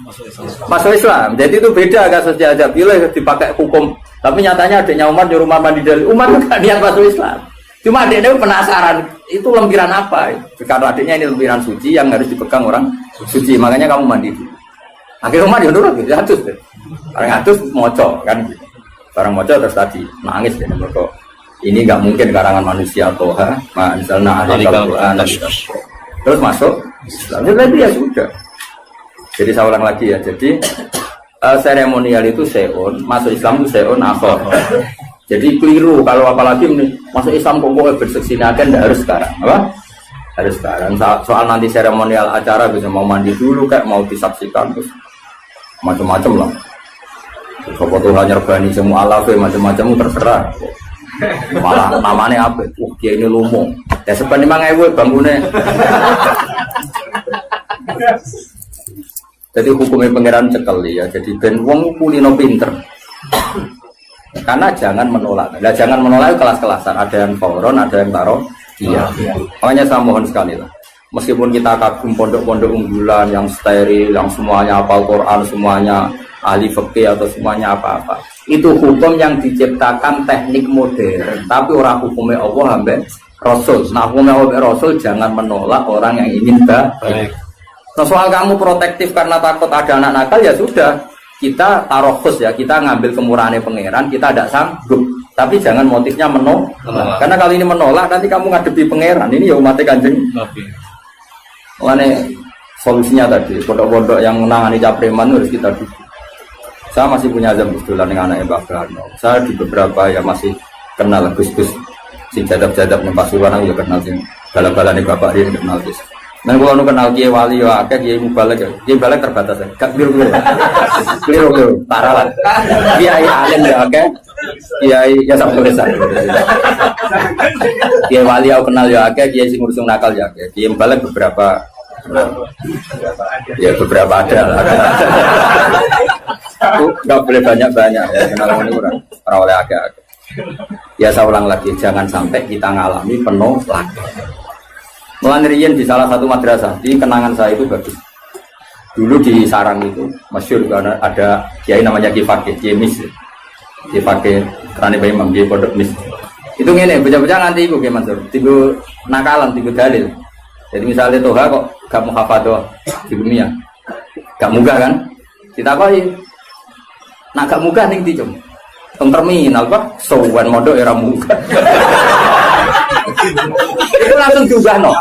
masuk Islam, jadi itu beda kasusnya aja. Bila dipakai hukum, tapi nyatanya adiknya Umar nyuruh Umar mandi dari Umar nggak niat masuk Islam. Cuma adiknya penasaran, itu lempiran apa? Karena adiknya ini lempiran suci yang harus dipegang orang suci, makanya kamu mandi dulu. Akhirnya Umar nurut, gitu, atus deh. Orang atus moco kan, orang moco terus tadi nangis deh, kok ini nggak mungkin karangan manusia toha, misalnya ada Al-Quran. Terus masuk Islam, ya sudah. Jadi saya ulang lagi ya. Jadi seremonial itu seon, masuk Islam itu seon akhor. Jadi keliru kalau apalagi masuk Islam pokoknya berseksinakan, tidak harus sekarang, apa? Harus sekarang. Soal nanti seremonial acara bisa mau mandi dulu, kayak mau disaksikan, terus macam-macam lah. Sopo Tuhan nyerbani semua alafe macam-macam terserah. Malah namanya apa? Dia ini lumung. Ya sebenarnya memang ewe bangunnya. Jadi hukumnya pangeran cekel ya. Jadi ben wong kulino pinter. Karena jangan menolak. Nah, jangan menolak kelas-kelasan. Ada yang fauron, ada yang taruh. Iya. Makanya saya mohon sekali lah. Meskipun kita kagum pondok-pondok unggulan yang steril, yang semuanya hafal Quran, semuanya ahli fikih atau semuanya apa-apa. Itu hukum yang diciptakan teknik modern. Tapi orang hukumnya Allah sampai Rasul. Nah hukumnya Allah Rasul jangan menolak orang yang ingin baik. Nah, soal kamu protektif karena takut ada anak nakal ya sudah. Kita taruh khusus ya, kita ngambil kemurahannya pangeran, kita tidak sanggup. Tapi jangan motifnya menolak. Karena kalau ini menolak nanti kamu ngadepi pangeran. Ini ya umatnya Kanjeng. Makanya solusinya tadi, pondok-pondok yang menangani capreman harus kita dukung. Saya masih punya azam kebetulan dengan anaknya Mbak Karno. Saya di beberapa ya masih kenal Gus-Gus si jadab-jadab nih Pasuruan aku ya kenal sih. Bala-bala nih Bapak ini kenal Gus. Dan kalau nu kenal Kiai Wali ya akeh Kiai Mubalek ya. Kiai Mubalek terbatas ya. Gak keliru. Keliru parah lah. Kiai alim ya akeh. Kiai ya sampai besar. Kiai Wali aku kenal ya akeh, Kiai sing ngurus nakal ya akeh. Kiai Mubalek beberapa ya beberapa ada lah. Nggak boleh banyak ya kenal ini orang oleh agak. Ya saya ulang lagi, jangan sampai kita ngalami penuh lagi. Melanirian di salah satu madrasah, di kenangan saya itu bagus. Dulu di Sarang itu, masyhur karena ada kiai namanya Ki Fakih, Kiai Mis. Ki Fakih, Rani Bayi Imam, Kiai Pondok Mis. Itu ngene, bocah-bocah nganti iku Kiai Mansur, tiga nakalan, tiga dalil. Jadi misalnya Toha kok gak mau hafadhah di dunia, gak munggah kan? Kita kok nak gak munggah ning ndi, Cung? Teng terminal kok sowan mondok era munggah. Itu langsung diubahno.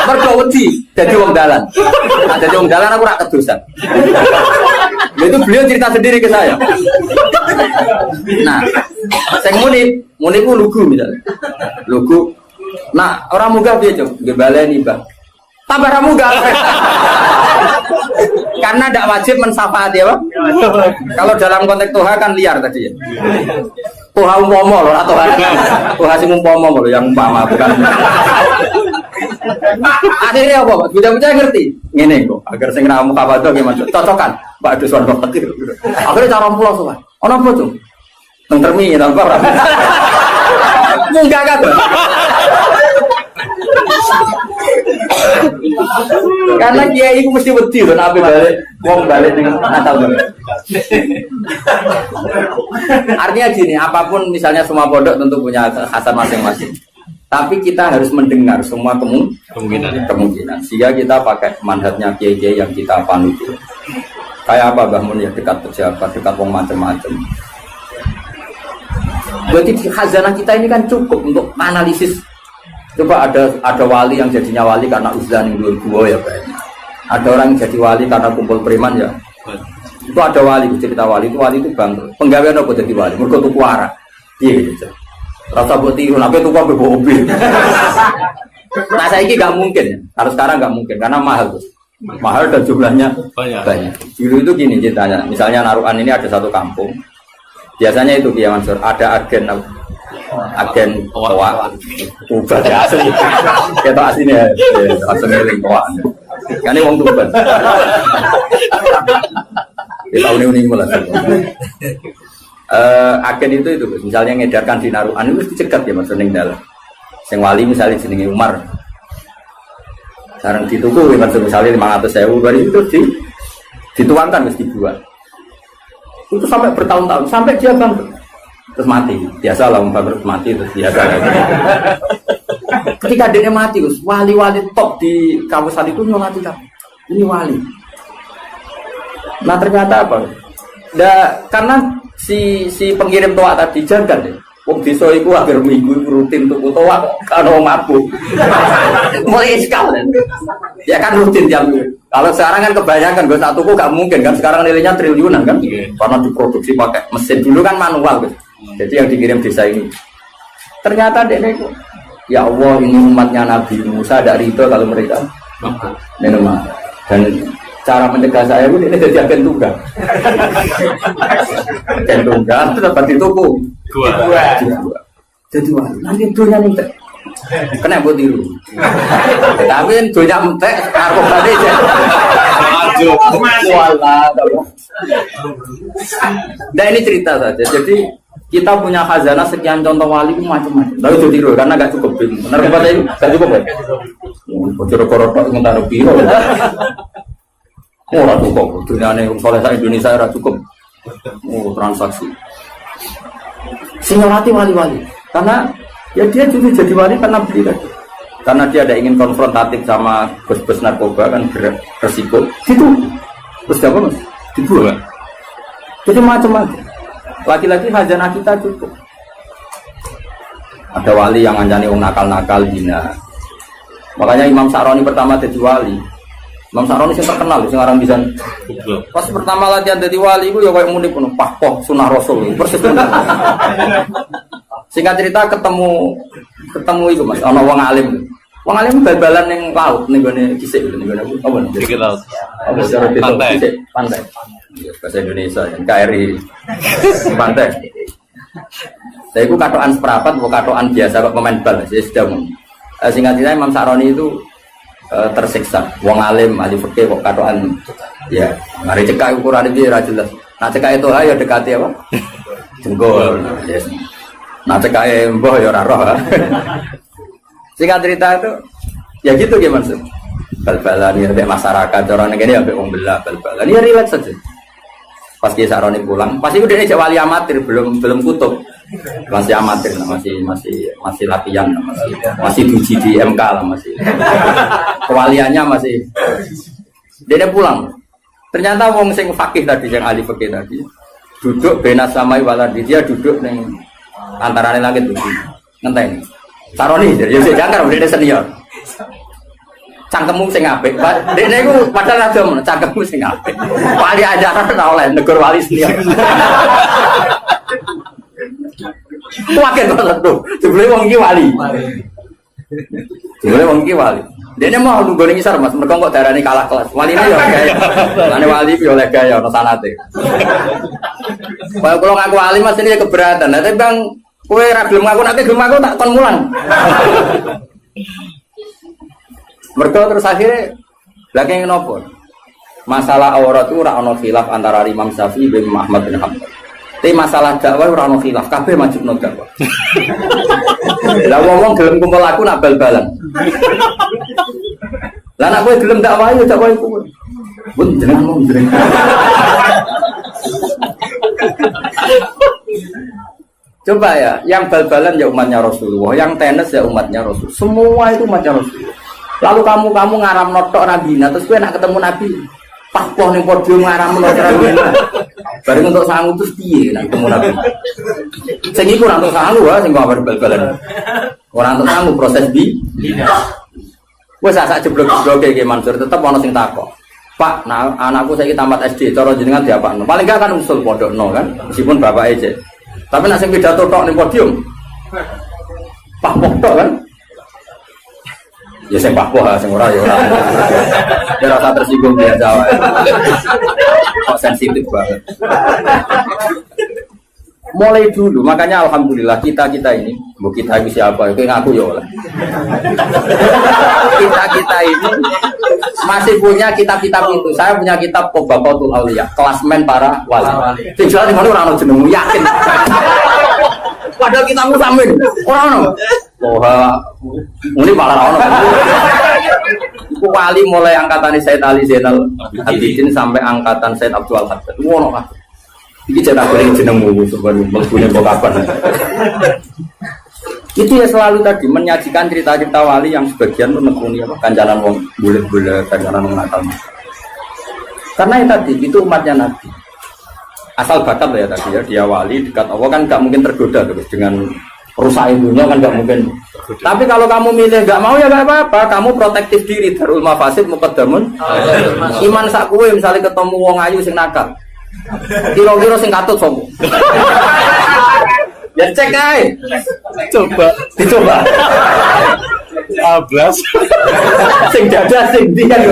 Mergo wedi dadi wong dalan. Nah, dadi wong dalan aku ora kedosan. Itu beliau cerita sendiri ke saya. Nah, sing muni ku lugu misalnya. Lugu. Nah, orang munggah piye, Cung? Nggih baleni, Bang. Tambah ra munggah. Karena tidak wajib mensafati ya, Pak. Kalau dalam konteks Toha kan liar tadi ya. Toha umpomo loh, atau Toha sing umpomo loh, yang umpama bukan. Akhirnya apa, Pak? Bocah-bocah ngerti. Ngene kok, agar sing ra mukabado gimana? Cocokan, Pak Duswan kok tekir. Akhirnya cara pulau sowan. Ono apa, Cung? Teng terminal, Pak. Munggah kan. Karena kiai itu mesti wedi loh, nabi balik, wong balik dengan Natal. Artinya gini, apapun misalnya semua pondok tentu punya kekhasan masing-masing. Tapi kita harus mendengar semua kemungkinan. Sehingga kita pakai manhajnya kiai-kiai yang kita panut. Kayak apa Mbah Mun ya, dekat pejabat, dekat wong macam-macam. Berarti khazanah kita ini kan cukup untuk analisis. Coba ada wali yang jadinya wali karena uzlah yang dua ya banyak. Ada orang yang jadi wali karena kumpul preman ya. Itu ada wali, cerita wali itu bangkrut. Penggawean apa jadi wali? Mergo tuku arak. Iya gitu. Rasa buat tiru, nabi tuku apa mobil. Nah saya ini gak mungkin. Harus sekarang gak mungkin karena mahal tuh. Mahal dan jumlahnya banyak. Dulu itu gini ceritanya. Misalnya Narukan ini ada satu kampung. Biasanya itu Kiai Mansur ada agen toa ubah ya asli kita aslinya langsung ngeling toa kan ini wong tuban kita unik-unik mulai agen itu misalnya ngedarkan di Narukan itu dicegat ya Mas ning dalam sing wali misalnya jenenge Umar sareng dituku misalnya 500.000 baru itu dituangkan mesti dibuat itu sampai bertahun-tahun sampai dia bangkrut terus mati, biasa lah bangkrut mati terus biasa ketika dia mati, wali-wali top di kawasan itu nyolati ini wali. Nah ternyata apa? Karena si pengirim toa tadi jaga deh. Wong desa iku agar minggu rutin tuku toa kalau mabuk. Mulai sekali. Ya kan rutin jam. Kalau sekarang kan kebanyakan gue tak tuku gak mungkin kan sekarang nilainya triliunan kan. Karena diproduksi pakai mesin dulu kan manual gitu. Jadi yang dikirim desa ini. Ternyata dia itu ya Allah ini umatnya Nabi Musa tidak ridho kalau mereka minum. Dan cara mencegah saya pun ini jadi agen tunggal. Agen tunggal dapat dituku. Jadi wah nanti dunia entek. Kena buat tiru. Tapi dunia entek aku tadi aja. Nah ini cerita saja. Jadi kita punya khazanah sekian contoh wali itu macam-macam. Lalu jadi tiru karena gak cukup. Benar kata itu gak cukup ya. Bocor korot sementara biro. Ora cukup. Dunia ini soleh Indonesia ora cukup. Transaksi. Sinyalati wali-wali karena ya dia juga jadi wali karena beli lagi karena dia ada ingin konfrontatif sama bos-bos narkoba kan beresiko gitu terus apa mas dibuat jadi macam-macam laki-laki khazanah kita cukup ada wali yang ngancani orang nakal-nakal bina makanya Imam Sa'roni pertama jadi wali Imam Sa'roni yang terkenal yang orang bisa pas pertama latihan jadi wali itu ya kayak muni penuh pahpoh sunah rasul persis singkat cerita ketemu itu mas ono wong alim bal-balan yang laut nih gue kisik nih gue apa nih kisik laut pantai bahasa Indonesia yang KRI pantai saya itu katoan seperapat bukan katoan biasa kok pemain bal saya sudah singkat cerita Imam Sa'roni itu tersiksa wong alim ahli fikih kok katoan ya mari cekak ukuran itu jelas nah cekak itu ya dekati apa jengkol yes. Nah cekai mbah ya ora roh. Singkat cerita itu ya gitu gimana sih? Bal-balan ya masyarakat orang negeri ya wong belah bal-balan ya relax saja. Pas kisah Roni pulang, pasti udah ini wali amatir belum kutub. Masih amatir masih latihan masih diuji di MK lah masih. Kewaliannya masih. Dia pulang. Ternyata wong sing fakih tadi yang ahli fakih tadi duduk benas samai waladi dia duduk neng antara langit bumi ngenteni saroni jadi jangkar udah senior cangkemmu sing apik dekne iku padahal ada cangkemmu sing apik wali ajaran ora oleh negur wali senior wae kok tuh jebule wong iki wali Dene mau nunggu ning isar Mas, mergo kok darane kalah kelas. Waline ya gaya. Lane wali yo oleh gaya ono sanate. Kalau ngaku wali Mas ini keberatan. Tapi Bang, kowe ra gelem ngaku nek gelem aku tak kon mulang. Mergo terus akhirnya lha kene nopo? Masalah aurat itu ora ono khilaf antara Imam Syafi'i bin Ahmad bin Hanbal. Tapi masalah dakwah ora ono khilaf, kabeh majibno dakwah. Lah wong gelem kumpul aku nak bal-balan. Lah nak kowe gelem dakwah yo dakwah iku. Mun jenengmu jeneng. Coba ya, yang bal-balan ya umatnya Rasulullah, yang tenis ya umatnya Rasul. Semua itu umatnya Rasulullah. Lalu kamu ngaram notok Nabi, terus kowe nak ketemu Nabi, papoh ning podium ngaram notok Nabi. Bareng untuk sangu terus piye nak ketemu Nabi. Sing iku ora untuk sangu sing kok bal-balan. Ora untuk sangu proses di. Wes sak jeblok-jebloke iki Mansur tetep ana sing takok. Pak, nah anakku saiki tamat SD, cara jenengan diapakno? Paling gak kan usul pondokno kan, meskipun bapake aja. Tapi nek sing pidato tok ning podium. Pak tok kan. Ya sing pak sing ora ya ora. Ya rasa tersinggung dia Jawa. Kok sensitif banget. Mulai dulu, makanya alhamdulillah kita ini, bu kita itu siapa? Itu ngaku ya oleh. Kita ini masih punya kitab-kitab itu. Saya punya kitab Qobaqatul Auliya, klasmen para wali. Tinggal di mana orang jenengmu yakin. Padahal kita samin orang ini malah orang. Itu wali mulai angkatan Said Ali Zainal Abidin sampai angkatan Said Abdul Haddad. Wono kan. Iki cetak goreng jenengmu sebenarnya mlebu kok kapan. Itu ya selalu tadi menyajikan cerita-cerita wali yang sebagian menekuni apa kancanan wong bulet-bulet kancanan wong nakal. Karena yang tadi itu umatnya Nabi. Asal bakat ya tadi ya dia wali dekat Allah kan nggak mungkin tergoda terus dengan rusak ibunya kan nggak mungkin. Tapi kalau kamu milih nggak mau ya nggak apa-apa. Kamu protektif diri darul mafasid muqaddamun. Iman sak kowe misalnya ketemu wong ayu sing nakal. Kira-kira sing katut sopo. Ya cek ae. Dicoba. Ablas. Sing dadas sing ndi kan.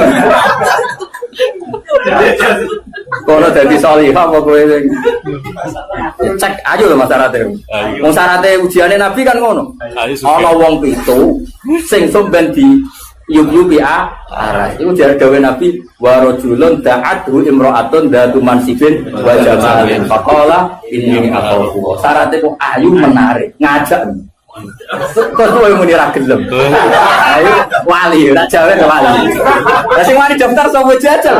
Kono dadi salihah apa kowe sing. Cek aja lho masyarakat. Wong syaraté ujiane Nabi kan ngono. Ana wong pitu sing somben di yubi arah. Iku jare dawuh Nabi wa rajulun da'athu imra'atun dzatu mansibin wa jamalin faqala inni akhafu. Syaratnya kok ayu menarik, ngajak. Kok kowe muni ra gelem. Ayo wali, ora jawe wali. Lah sing wani daftar sapa jajal.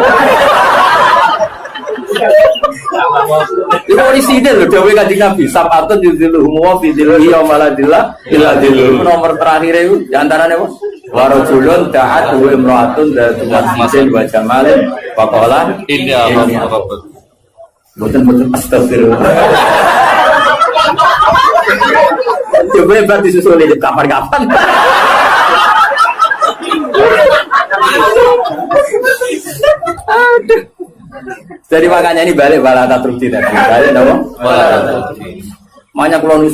Itu orisinil lho dawuh Kanjeng Nabi, sabatun yudziluhum wa fi dzillihi yaumaladillah illa dzilluh. Nomor terakhir itu di antaranya apa? Wa rajulun da'at wa imra'atun dzatu mansibin wa jamalin faqala inni akhafu. Boten astagfirullah. Coba hebat disusul di kapan-kapan. Aduh. Jadi makanya ini balik balata trukti tadi. Balik apa? Balata trukti. Makanya kalau ini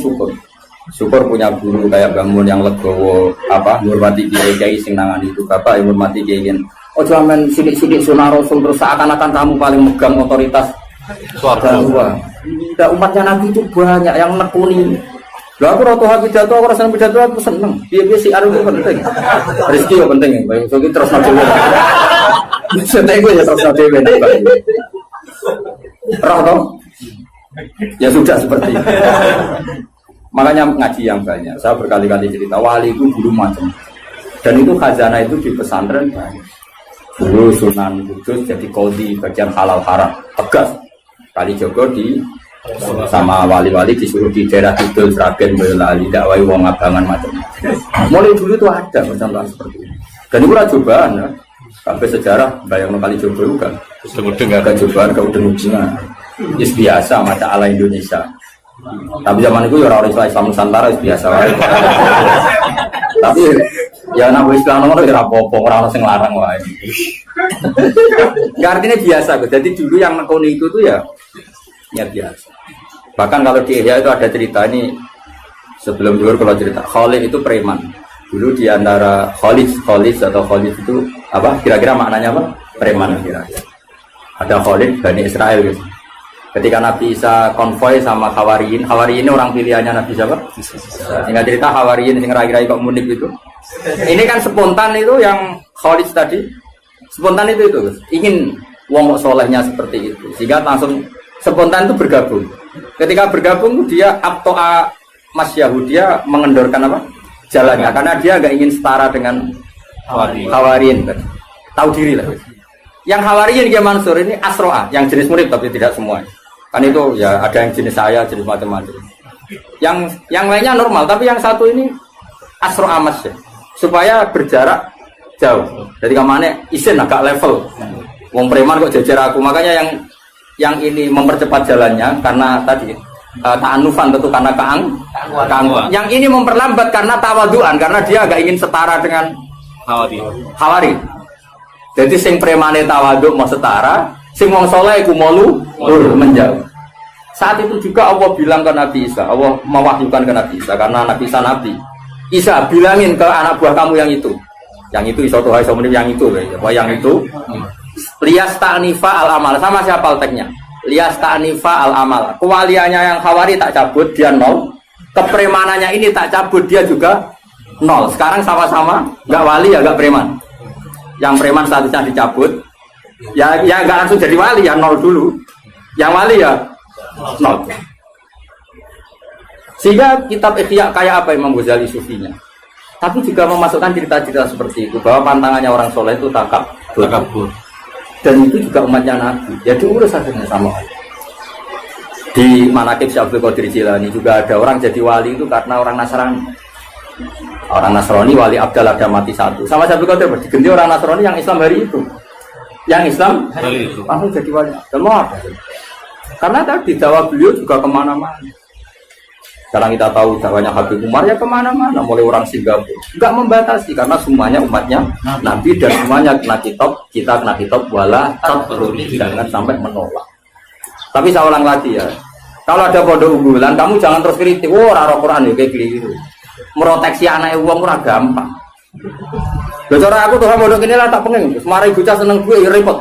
syukur punya guru kayak bangun yang legowo apa hormati kiai sing nangani itu bapak yang hormati kiai. Oh cuman sidik-sidik sunah rasul terus seakan-akan kamu paling megang otoritas suara. Tidak umatnya Nabi itu banyak yang nekuni. Lah aku roto hak pidato, aku rasa pidato aku seneng. Piye-piye sih aru itu penting. Rezeki yo penting ya. Bae iki terus nang dhewe. Seneng gue ya terus nang dhewe. Roh toh? Ya sudah seperti itu. Makanya ngaji yang banyak. Saya berkali-kali cerita wali itu dulu macam. Dan itu khazanah itu di pesantren banyak. Dulu Sunan Kudus jadi qadhi bagian halal haram tegas. Kali Jogo di sama wali-wali disuruh di daerah Kidul Sragen Boyolali dakwai wong abangan macam. Mulai dulu itu ada macam seperti ini. Dan itu cobaan ya. Sampai sejarah bayang kali Jogo juga. Udeng-udeng cobaan ke udeng-udengan. Itu biasa mata ala Indonesia. Tapi zaman itu ya orang Islam Nusantara itu biasa. Tapi ya nama Islam nomor ya apa-apa orang sing larang wae. Enggak artinya biasa. Jadi dulu yang nekoni itu tuh ya biasa. Bahkan kalau di Ihya itu ada cerita ini sebelum dulu kalau cerita Khalid itu preman. Dulu di antara Khalid atau Khalid itu apa? Kira-kira maknanya apa? Preman kira-kira. Ada Khalid Bani Israel gitu. Ketika Nabi Isa konvoy sama Hawariyin ini orang pilihannya Nabi siapa? Sehingga cerita Hawariyin yang rai-rai kok munik itu. Ini kan spontan itu yang Khalid tadi. Spontan itu ingin wong solehnya seperti itu. Sehingga langsung spontan itu bergabung. Ketika bergabung dia abtoa Mas Yahudi mengendorkan apa? Jalannya karena dia enggak ingin setara dengan Hawariyin. Tahu diri lah. Yang Hawariyin dia Mansur ini Asro'a, yang jenis murid tapi tidak semua. Kan itu ya ada yang jenis saya, jenis macam-macam. Yang lainnya normal, tapi yang satu ini Asro'a Mas ya. Supaya berjarak jauh. Jadi kemana isin agak level. Wong preman kok jajar aku. Makanya yang ini mempercepat jalannya karena tadi ta'anufan tentu karena keangkuhan. Yang ini memperlambat karena tawaduan karena dia agak ingin setara dengan Hawari. Jadi sing premane tawaduk mau setara, sing wong saleh iku malu menjauh. Saat itu juga Allah bilang ke Nabi Isa, Allah mewahyukan ke Nabi Isa karena Nabi Isa nabi. Isa bilangin ke anak buah kamu yang itu. Yang itu iso tuh iso menip yang itu apa yang itu? Liyas ta'nifa al-amal. Sama siapa alteknya? Liyas ta'nifa al-amal. Kewaliannya yang Hawari tak cabut dia nol. Kepremanannya ini tak cabut dia juga nol. Sekarang sama-sama enggak wali ya enggak preman. Yang preman statusnya dicabut ya nggak langsung jadi wali ya nol dulu, yang wali ya nol. Sehingga kitab Ihya kayak apa Imam Ghazali sufinya, tapi juga memasukkan cerita-cerita seperti itu bahwa pantangannya orang soleh itu takabur, dan itu juga umatnya Nabi ya diurus akhirnya sama Allah. Di Manaqib Syekh Abdul Qadir Jilani juga ada orang jadi wali itu karena orang Nasrani. Orang Nasrani wali Abdal ada mati satu. Sama Syekh Abdul Qadir diganti orang Nasrani yang Islam hari itu. Yang Islam hari itu langsung jadi wali. Semua apa? Karena tadi dakwah beliau juga kemana-mana. Sekarang kita tahu dakwahnya Habib Umar ya kemana-mana. Mulai orang Singapura. Enggak membatasi karena semuanya umatnya Nabi dan semuanya kena kitab. Kita kena kitab wala tatrudi. Jangan sampai menolak. Tapi saya ulang lagi ya. Kalau ada pondok unggulan kamu jangan terus kritik. Oh raro Quran ya kayak gitu. Meroteksi anak uang ora gampang. Lho cara aku tuh mondok ini lah tak pengen. Semari bocah seneng gue ya repot.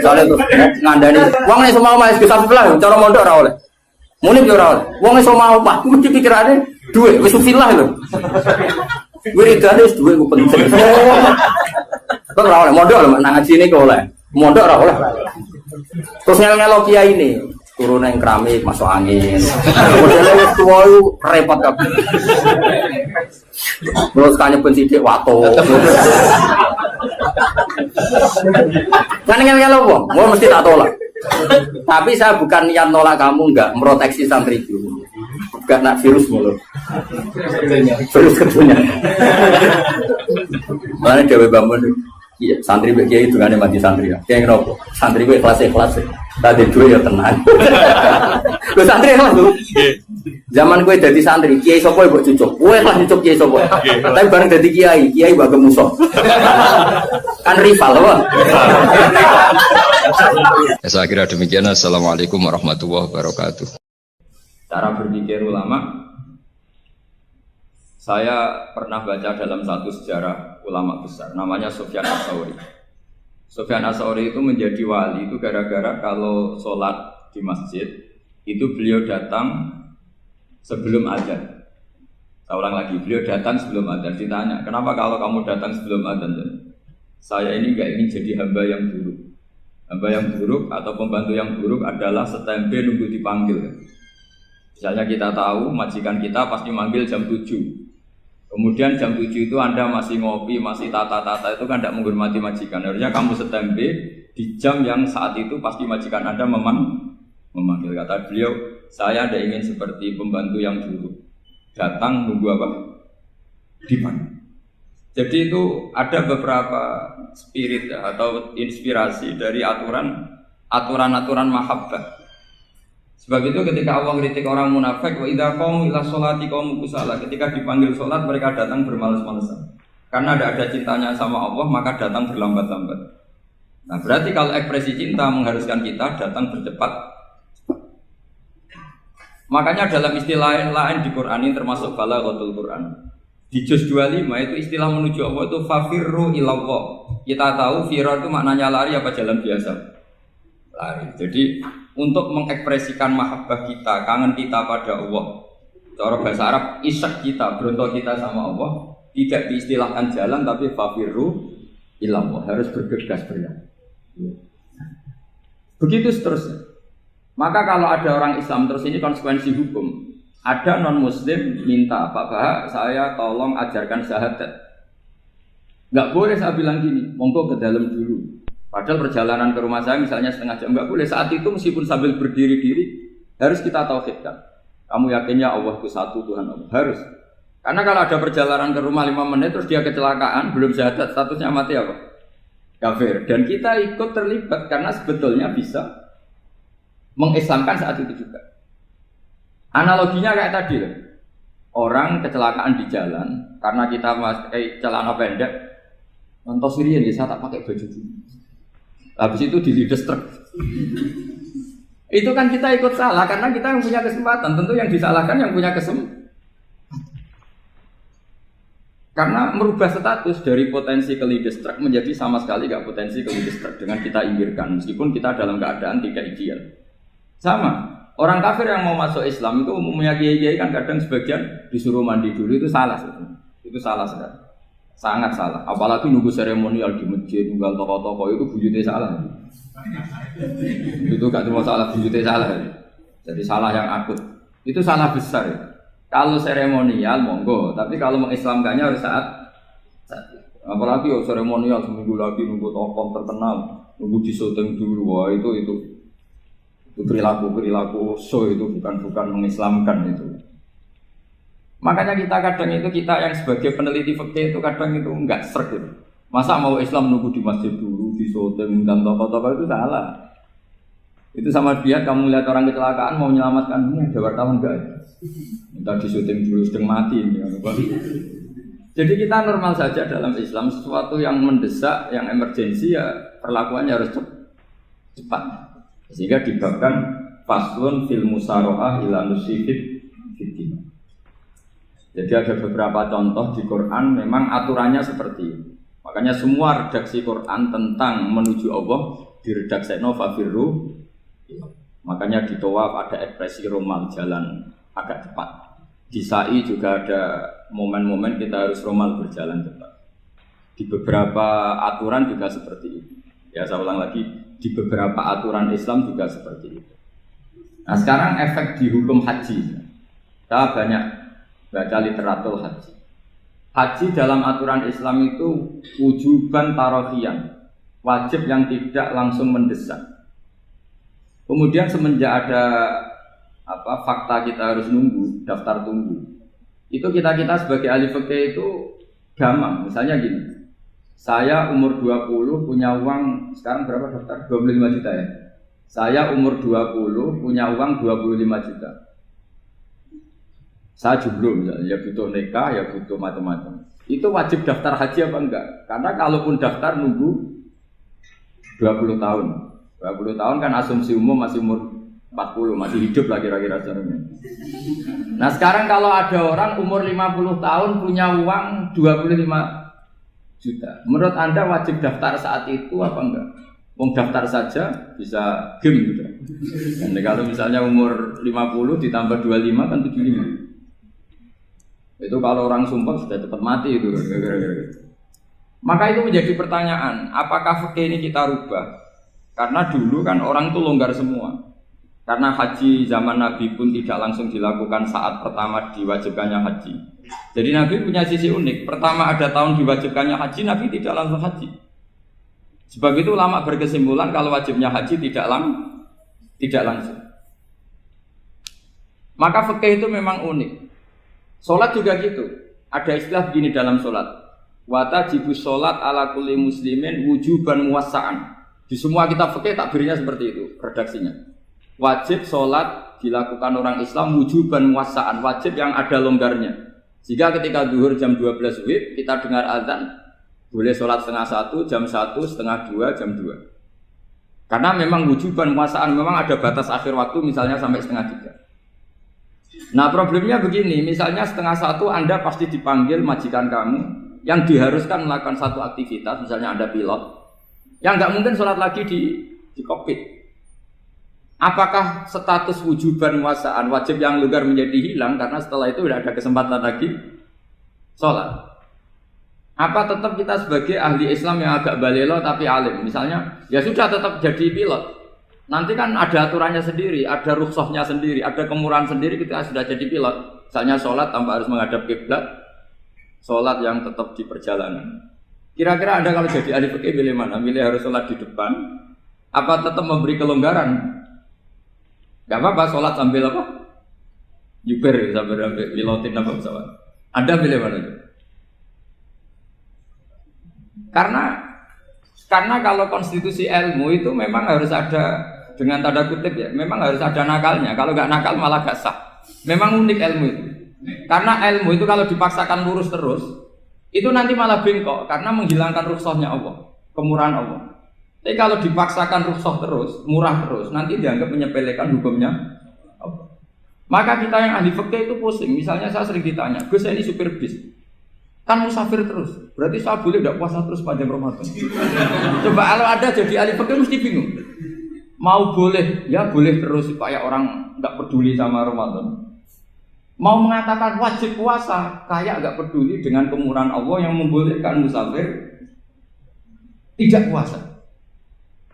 Soalnya tuh ngandani wong nek semau mas bisa sebelah cara mondok ora oleh. Munib yo ora oleh. Wong nek semau Pak, mesti pikirane duwe wis sufilah lho. Wiridane wis duwe ku penting. Kok ora oleh mondok lho nang ngaji ini kok oleh. Mondok ora oleh. Terus ngel-ngelo kiai ini turun yang keramik masuk angin modelnya wis tuwa repot kabeh terus kanya pensidik wato kan ngel-ngelo wong mesti tak tolak tapi saya bukan niat nolak kamu enggak meroteksi santri itu enggak nak virus mulu virus kedunya mana dewe bangun iya, santri kiai itu kan mati santri ya. Kiai kenapa? Santri gue kelas. Tadi dua ya tenang. Lo santri kelas tuh. Zaman gue jadi santri, kiai sopo ibu cucuk. Gue kelas cucuk kiai sopo. Tapi bareng jadi kiai bagai musuh. Kan rival loh. Saya kira demikian. Assalamualaikum warahmatullahi wabarakatuh. Cara berpikir ulama. Saya pernah baca dalam satu sejarah ulama besar, namanya Sufyan Ats-Tsauri. Sufyan Ats-Tsauri itu menjadi wali itu gara-gara kalau sholat di masjid, itu beliau datang sebelum adzan. Saya ulang lagi, beliau datang sebelum adzan. Ditanya, kenapa kalau kamu datang sebelum adzan? Saya ini nggak ingin jadi hamba yang buruk. Hamba yang buruk atau pembantu yang buruk adalah setempe nunggu dipanggil. Misalnya kita tahu majikan kita pasti manggil jam 7. Kemudian jam 7 itu Anda masih ngopi, masih tata-tata, itu kan tidak menghormati majikan. Harusnya kamu standby di jam yang saat itu pasti majikan Anda memanggil. Kata beliau, saya tidak ingin seperti pembantu yang dulu datang nunggu apa? Dipanggil. Jadi itu ada beberapa spirit atau inspirasi dari aturan-aturan mahabbah. Sebab itu ketika Allah kritik orang munafik, wa idza qamu ila sholati qamu kusala, ketika dipanggil sholat mereka datang bermalas-malasan. Karena ada cintanya sama Allah, maka datang berlambat-lambat. Nah, berarti kalau ekspresi cinta mengharuskan kita datang bercepat. Makanya dalam istilah lain di Quran ini termasuk balaghatul Quran. Di juz 25 itu istilah menuju Allah itu fafirru ilallah. Kita tahu firar itu maknanya lari apa jalan biasa? Lari. Jadi untuk mengekspresikan mahabbah kita, kangen kita pada Allah, cara bahasa Arab, isyak kita, berontok kita sama Allah, tidak diistilahkan jalan tapi fafirru ilallah, harus bergegas berlari. Begitu seterusnya. Maka kalau ada orang Islam terus ini konsekuensi hukum. Ada non Muslim minta, Pak Bahak, saya tolong ajarkan syahadat. Nggak boleh saya bilang gini, monggo ke dalam dulu. Padahal perjalanan ke rumah saya misalnya setengah jam, nggak boleh. Saat itu meskipun sambil berdiri-diri harus kita tauhidkan. Kamu yakinnya Allah itu satu, Tuhan Allah, harus. Karena kalau ada perjalanan ke rumah 5 menit terus dia kecelakaan, belum syahadat, statusnya mati apa? Kafir. Dan kita ikut terlibat karena sebetulnya bisa mengislamkan saat itu juga. Analoginya kayak tadi loh. Orang kecelakaan di jalan karena kita pakai celana pendek, nonton Sirian ya, saya tak pakai baju dulu. Habis itu dilides truk. Itu kan kita ikut salah karena kita yang punya kesempatan. Tentu yang disalahkan yang punya kesempatan. Karena merubah status dari potensi kelides truk menjadi sama sekali gak potensi kelides truk dengan kita inggirkan. Meskipun kita dalam keadaan tidak ideal. Sama. Orang kafir yang mau masuk Islam itu umumnya kiai-kiai kan kadang sebagian disuruh mandi dulu, itu salah. Itu salah sekali. Sangat salah, apalagi nunggu seremonial di masjid, nunggal toko-toko itu bujutnya salah. Itu gak cuma salah, bujutnya salah. Jadi salah yang akut. Itu salah besar. Kalau seremonial monggo, tapi kalau mengislamkannya harus saat. Apalagi seremonial seminggu lagi nunggu tokoh terkenal, nunggu di syuting dulu, wah itu perilaku so itu bukan mengislamkan itu. Makanya kita yang sebagai peneliti fikih itu kadang itu enggak sreg gitu. Masa mau Islam nunggu di masjid dulu, di syuting dan tokoh-tokoh itu salah. Itu sama dia kamu lihat orang kecelakaan mau menyelamatkan, ini ada wartawan enggak? Minta di syuting dulu sedang mati ini. Jadi kita normal saja dalam Islam, sesuatu yang mendesak, yang emergensi ya perlakuannya harus cepat. Sehingga dibabkan faslun fil musaroah ila nusifid fitin. Jadi ada beberapa contoh di Quran memang aturannya seperti itu. Makanya semua redaksi Quran tentang menuju Allah diredakseno fafirru. Makanya di Tawaf ada ekspresi romal, jalan agak cepat. Di Sa'i juga ada momen-momen kita harus romal, berjalan cepat. Di beberapa aturan juga seperti itu. Ya saya ulang lagi, di beberapa aturan Islam juga seperti itu. Nah sekarang efek di hukum haji. Kita banyak baca literatur haji. Haji dalam aturan Islam itu wujuban tarofian, wajib yang tidak langsung mendesak. Kemudian semenjak ada fakta kita harus nunggu, daftar tunggu. Itu kita sebagai ahli fikih itu gampang. Misalnya gini, saya umur 20 punya uang, sekarang berapa daftar? 25 juta ya. Saya umur 20 punya uang 25 juta. Saya jomblo misalnya, ya butuh nikah, ya butuh macam-macam. Itu wajib daftar haji apa enggak? Karena kalaupun daftar nunggu 20 tahun. 20 tahun kan asumsi umum masih umur 40, masih hidup lah kira-kira sebenarnya. Nah sekarang kalau ada orang umur 50 tahun punya uang 25 juta. Menurut Anda wajib daftar saat itu apa enggak? Wong daftar saja bisa game gitu. Dan kalau misalnya umur 50 ditambah 25 kan 75. Itu kalau orang sumpah sudah cepat mati itu. Maka itu menjadi pertanyaan, apakah fikih ini kita rubah? Karena dulu kan orang itu longgar semua. Karena haji zaman Nabi pun tidak langsung dilakukan saat pertama diwajibkannya haji. Jadi Nabi punya sisi unik. Pertama ada tahun diwajibkannya haji, Nabi tidak langsung haji. Sebab itu ulama berkesimpulan kalau wajibnya haji tidak langsung. Maka fikih itu memang unik. Sholat juga gitu. Ada istilah begini dalam sholat. Watajibus sholat ala kulli muslimin wujuban muwassa'an. Di semua kitab fikih takbirnya seperti itu redaksinya. Wajib sholat dilakukan orang Islam wujuban muwassa'an, wajib yang ada longgarnya. Jika ketika zuhur jam 12 WIB kita dengar azan, boleh sholat setengah 1, jam 1, setengah 2, jam 2. Karena memang wujuban muwassa'an, memang ada batas akhir waktu misalnya sampai setengah 3. Nah problemnya begini, misalnya setengah 1 Anda pasti dipanggil majikan kamu yang diharuskan melakukan satu aktivitas, misalnya Anda pilot, yang nggak mungkin sholat lagi di kokpit. Apakah status wujuban muwassa'an wajib yang longgar menjadi hilang karena setelah itu tidak ada kesempatan lagi sholat? Apa tetap kita sebagai ahli Islam yang agak balelo tapi alim, misalnya ya sudah tetap jadi pilot. Nanti kan ada aturannya sendiri, ada rukhsahnya sendiri, ada kemurahan sendiri ketika sudah jadi pilot. Misalnya sholat tanpa harus menghadap kiblat, sholat yang tetap di perjalanan. Kira-kira Anda kalau jadi ahli fikih pilih mana? Pilih harus sholat di depan, apa tetap memberi kelonggaran? Gak apa-apa, sholat sambil apa? Yuber, sambil pilotin apa pesawat. Anda pilih mana? Karena kalau konstitusi ilmu itu memang harus ada, dengan tanda kutip ya, memang harus ada nakalnya. Kalau nggak nakal malah gak sah. Memang unik ilmu itu. Karena ilmu itu kalau dipaksakan lurus terus, itu nanti malah bengkok karena menghilangkan rukhsahnya Allah, kemurahan Allah. Tapi kalau dipaksakan rukhsah terus, murah terus, nanti dianggap menyepelekan hukumnya Allah. Maka kita yang ahli fikih itu pusing. Misalnya saya sering ditanya, Gus saya ini supir bis, kan musafir terus, berarti saya boleh tidak puasa terus panjang Ramadan? Coba kalau ada jadi ahli fikih mesti bingung. Mau boleh, ya boleh terus supaya orang nggak peduli sama Ramadan. Mau mengatakan wajib puasa, kayak nggak peduli dengan kemurahan Allah yang membolehkan musafir tidak puasa.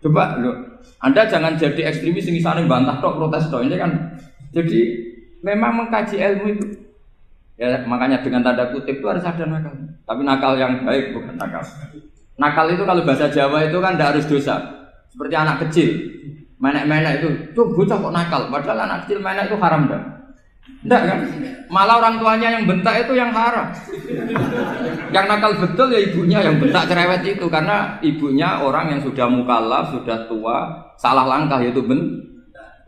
Coba loh, Anda jangan jadi ekstremis yang saling bantah tok, protes tok. Ini kan, jadi memang mengkaji ilmu itu. Ya makanya dengan tanda kutip itu harus ada nakal. Tapi nakal yang baik bukan nakal. Nakal itu kalau bahasa Jawa itu kan tidak harus dosa. Seperti anak kecil, menek-menek itu, tuh bocah kok nakal. Padahal anak kecil menek itu haram dah. Enggak kan? Malah orang tuanya yang bentak itu yang haram. Yang nakal betul ya ibunya yang bentak cerewet itu, karena ibunya orang yang sudah mukallaf, sudah tua, salah langkah yaitu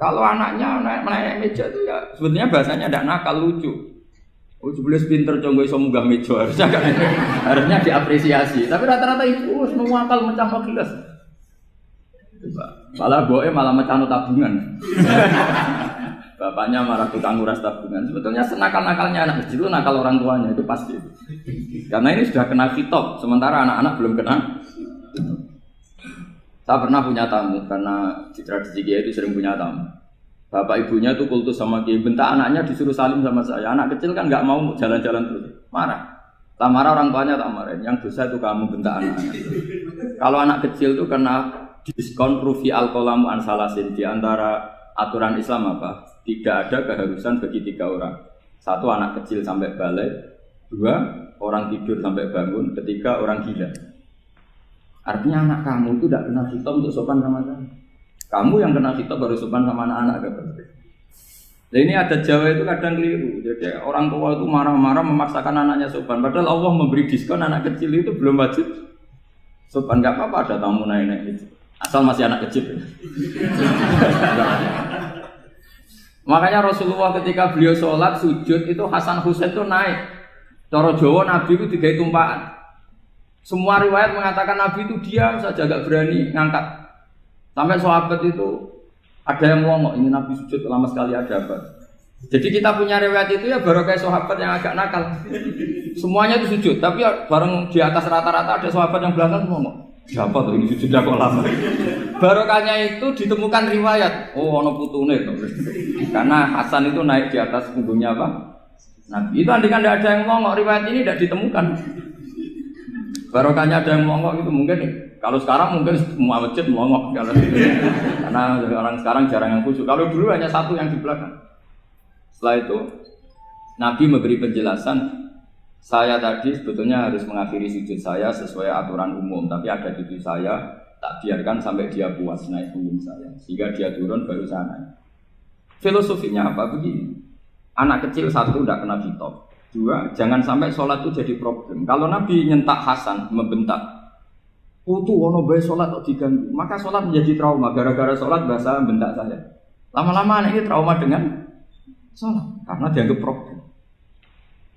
Kalau anaknya naik meja itu ya sebetulnya bahasanya tidak nakal, lucu. Oh jelas pinter conggo iso munggah meja, harusnya diapresiasi. Tapi rata-rata ibu semua akal mecah gelas. Malah boe malah mecah tabungan. Bapaknya marah tukang nguras tabungan. Sebetulnya senakal-nakalnya anak kecil itu nakal orang tuanya, itu pasti. Karena ini sudah kena khitab, sementara anak-anak belum kena. Saya pernah punya tamu, karena di tradisi Kiai itu sering punya tamu. Bapak ibunya itu kultus sama Kiai, bentak anaknya disuruh salim sama saya. Anak kecil kan nggak mau jalan-jalan terus, marah. Tak marah orang tuanya tak marahin. Yang dosa itu kamu bentak anak-anak. Kalau anak kecil itu kena diskon rufi al-qalamu an salasin. Di antara aturan Islam apa? Tidak ada keharusan bagi 3 orang. 1 anak kecil sampai balik, 2 orang tidur sampai bangun, 3 orang gila. Artinya anak kamu itu tidak kena khitab untuk sopan sama kamu. Kamu yang kena khitab baru sopan sama anak-anak. Nah ini ada Jawa itu kadang keliru. Jadi orang tua itu marah-marah memaksakan anaknya sopan. Padahal Allah memberi diskon anak kecil itu belum wajib sopan. Gak apa-apa ada tamu naik-naik itu. Asal masih anak kecil. Makanya Rasulullah ketika beliau sholat sujud itu Hasan Husain itu naik. Cara Jawa Nabi itu 3 tumpahan. Semua riwayat mengatakan Nabi itu diam saja, gak berani ngangkat. Sampai sahabat itu ada yang ngomong, ini Nabi sujud lama sekali ada apa? Jadi kita punya riwayat itu ya baru kayak sahabat yang agak nakal. Semuanya itu sujud, tapi bareng di atas rata-rata ada sahabat yang belakang ngomong, siapa tuh ini sujudnya kok lama? Barokahnya itu ditemukan riwayat, oh ono putune itu. Karena Hasan itu naik di atas punggungnya apa? Nabi. Itu andai kan tidak ada yang ngomong, riwayat ini tidak ditemukan. Barokahnya ada yang melongok itu mungkin kalau sekarang mungkin semua masjid melongok karena orang sekarang jarang yang khusyuk. Kalau dulu hanya satu yang di belakang. Setelah itu Nabi memberi penjelasan, saya tadi sebetulnya harus mengakhiri sujud saya sesuai aturan umum, tapi ada cucu saya tak biarkan sampai dia puas naik punggung saya, sehingga dia turun baru saya naik. Filosofinya apa? Begini, anak kecil satu tidak kena hitop. Dua, jangan sampai sholat itu jadi problem. Kalau Nabi nyentak Hasan, membentak, putu ono bae sholat kok diganggu, maka sholat menjadi trauma. Gara-gara sholat bahasa bentak saya. Lama-lama anak ini trauma dengan sholat karena dianggap problem.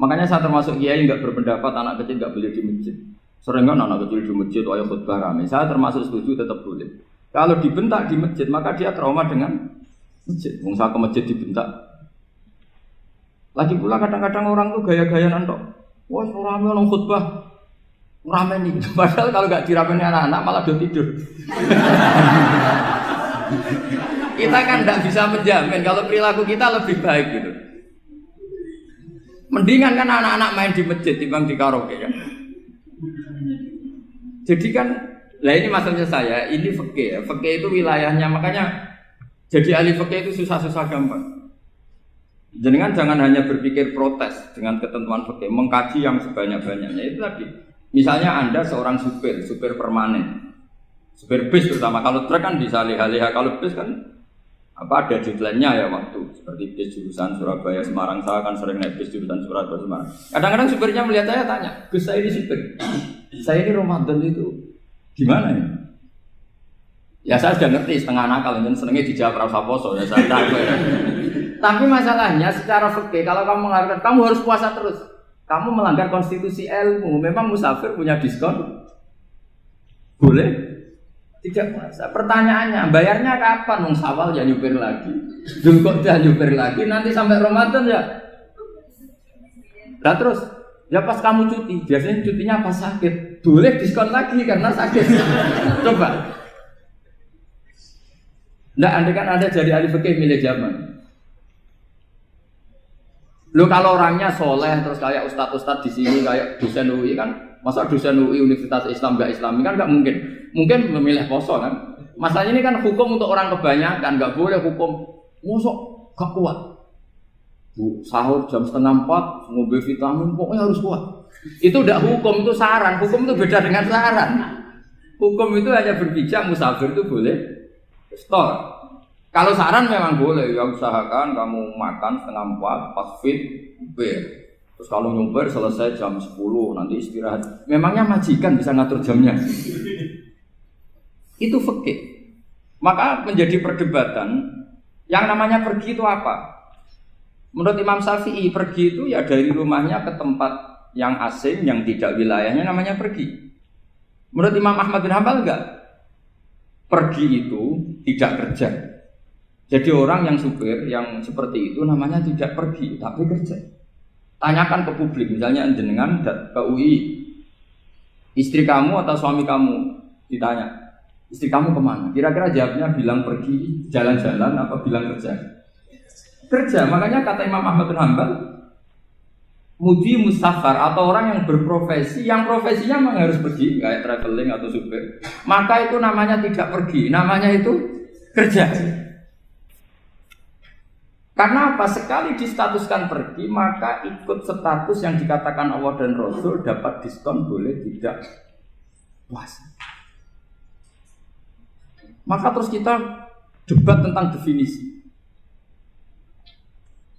Makanya saya termasuk kiai nggak berpendapat anak kecil nggak boleh di masjid. Sering kan anak kecil di masjid, ayo khutbah rame. Saya termasuk setuju tetap boleh. Kalau dibentak di masjid, maka dia trauma dengan masjid. Mungkin ke masjid dibentak. Lagi pula kadang-kadang orang tuh gaya-gayaan tok. Wah, rame orang khutbah. Rame nih. Padahal kalau nggak diramein anak-anak malah udah tidur. Kita kan nggak bisa menjamin kalau perilaku kita lebih baik gitu. Mendingan kan anak-anak main di masjid timbang di karaoke kan. Jadi kan, lah ini maksudnya saya, ini fikih ya. Fikih itu wilayahnya, makanya jadi ahli fikih itu susah-susah gampang. Jenengan jangan hanya berpikir protes dengan ketentuan fikih, mengkaji yang sebanyak-banyaknya. Itu tadi, misalnya Anda seorang supir permanen, supir bis terutama, kalau truk kan bisa leha-leha, kalau bis kan apa ada deadline-nya ya waktu, seperti bis jurusan Surabaya Semarang, saya kan sering naik bis jurusan Surabaya Semarang. Kadang-kadang supirnya melihat saya tanya, Gus saya ini supir, saya ini Ramadan itu gimana ya? Ya saya sudah ngerti setengah nakal, dan senengnya dijawab rasa poso ya saya tahu ya. Tapi masalahnya secara fikih kalau kamu mengatakan kamu harus puasa terus, kamu melanggar konstitusi ilmu. Memang musafir punya diskon? Boleh? Tidak puasa. Pertanyaannya, bayarnya kapan? Wong Syawal ya nyupir lagi, Dzulqa'dah nyupir lagi, nanti sampai Ramadan ya. Nah terus, ya pas kamu cuti, biasanya cutinya pas sakit, boleh diskon lagi karena sakit. Coba. Nggak, andai kan Anda jadi ahli fikih milih zaman. Lo kalau orangnya soleh terus kayak ustadz di sini kayak dosen UI kan, masa dosen UI Universitas Islam nggak Islami kan nggak mungkin. Mungkin memilih poso kan. Masalahnya ini kan hukum untuk orang kebanyakan, nggak boleh hukum musuh gak kuat. Sahur jam 3:30 ngombe vitamin pokoknya harus kuat. Itu udah hukum, itu saran. Hukum itu beda dengan saran. Hukum itu hanya berpijak musafir itu boleh store. Kalau saran memang boleh, ya usahakan kamu makan 3:30 pas fit, bir. Terus kalau nyumpir selesai jam 10, nanti istirahat. Memangnya majikan bisa ngatur jamnya? Itu fikih. Maka menjadi perdebatan, yang namanya pergi itu apa? Menurut Imam Syafi'i, pergi itu ya dari rumahnya ke tempat yang asing, yang tidak wilayahnya namanya pergi. Menurut Imam Ahmad bin Hanbal enggak? Pergi itu tidak kerja. Jadi orang yang supir yang seperti itu namanya tidak pergi, tapi kerja. Tanyakan ke publik, misalnya jenengan ke UI, istri kamu atau suami kamu ditanya, istri kamu kemana? Kira-kira jawabnya bilang pergi jalan-jalan apa bilang kerja? Kerja. Makanya kata Imam Ahmad bin Hanbal, mudi musafar atau orang yang berprofesi, yang profesinya memang harus pergi, kayak traveling atau supir, maka itu namanya tidak pergi, namanya itu kerja. Karena apa? Sekali distatuskan pergi, maka ikut status yang dikatakan Allah dan Rasul, dapat diskon, boleh tidak puasa. Maka terus kita debat tentang definisi.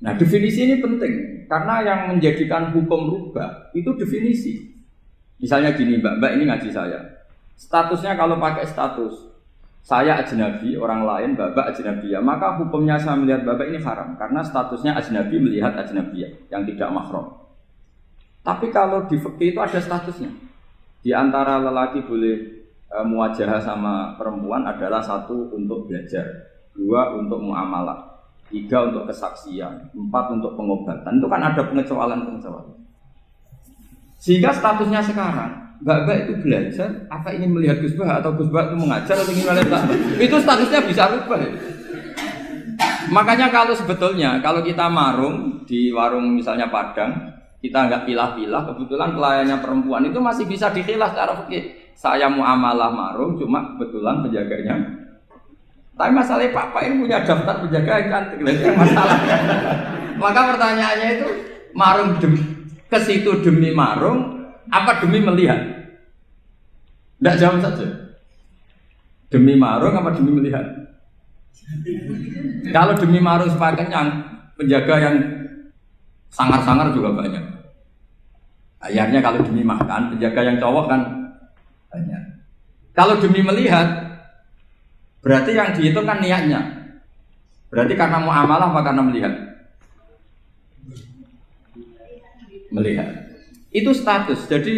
Nah, definisi ini penting, karena yang menjadikan hukum rubah itu definisi. Misalnya gini, mbak ini ngaji saya. Statusnya kalau pakai status saya ajnabi, orang lain bapak ajnabiyah, maka hukumnya saya melihat bapak ini haram karena statusnya ajnabi melihat ajnabiyah yang tidak mahram. Tapi kalau di fikih itu ada statusnya. Di antara lelaki boleh muwajahah sama perempuan adalah 1 untuk belajar, 2 untuk muamalah, 3 untuk kesaksian, 4 untuk pengobatan. Itu kan ada pengecualian. Sehingga statusnya sekarang Mbak itu belajar, apa ingin melihat Gus Bah atau Gus Bah itu mengajar atau ingin melihat itu statusnya bisa rubah. Makanya kalau sebetulnya kalau kita marung di warung misalnya Padang, kita nggak pilah-pilah, kebetulan pelayannya perempuan itu masih bisa dikhilah secara fikih. Saya muamalah marung, cuma kebetulan penjaganya. Tapi masalahnya Pak ini punya daftar penjaga yang cantik, itu masalahnya. Maka pertanyaannya itu marung ke situ demi marung, apa demi melihat? Tidak jawab saja. Demi marung apa demi melihat? Kalau demi marung supaya kenyang, penjaga yang sangar-sangar juga banyak. Akhirnya kalau demi makan, penjaga yang cowok kan banyak. Kalau demi melihat, berarti yang dihitung kan niatnya. Berarti karena muamalah apa karena melihat? Melihat. Itu status. Jadi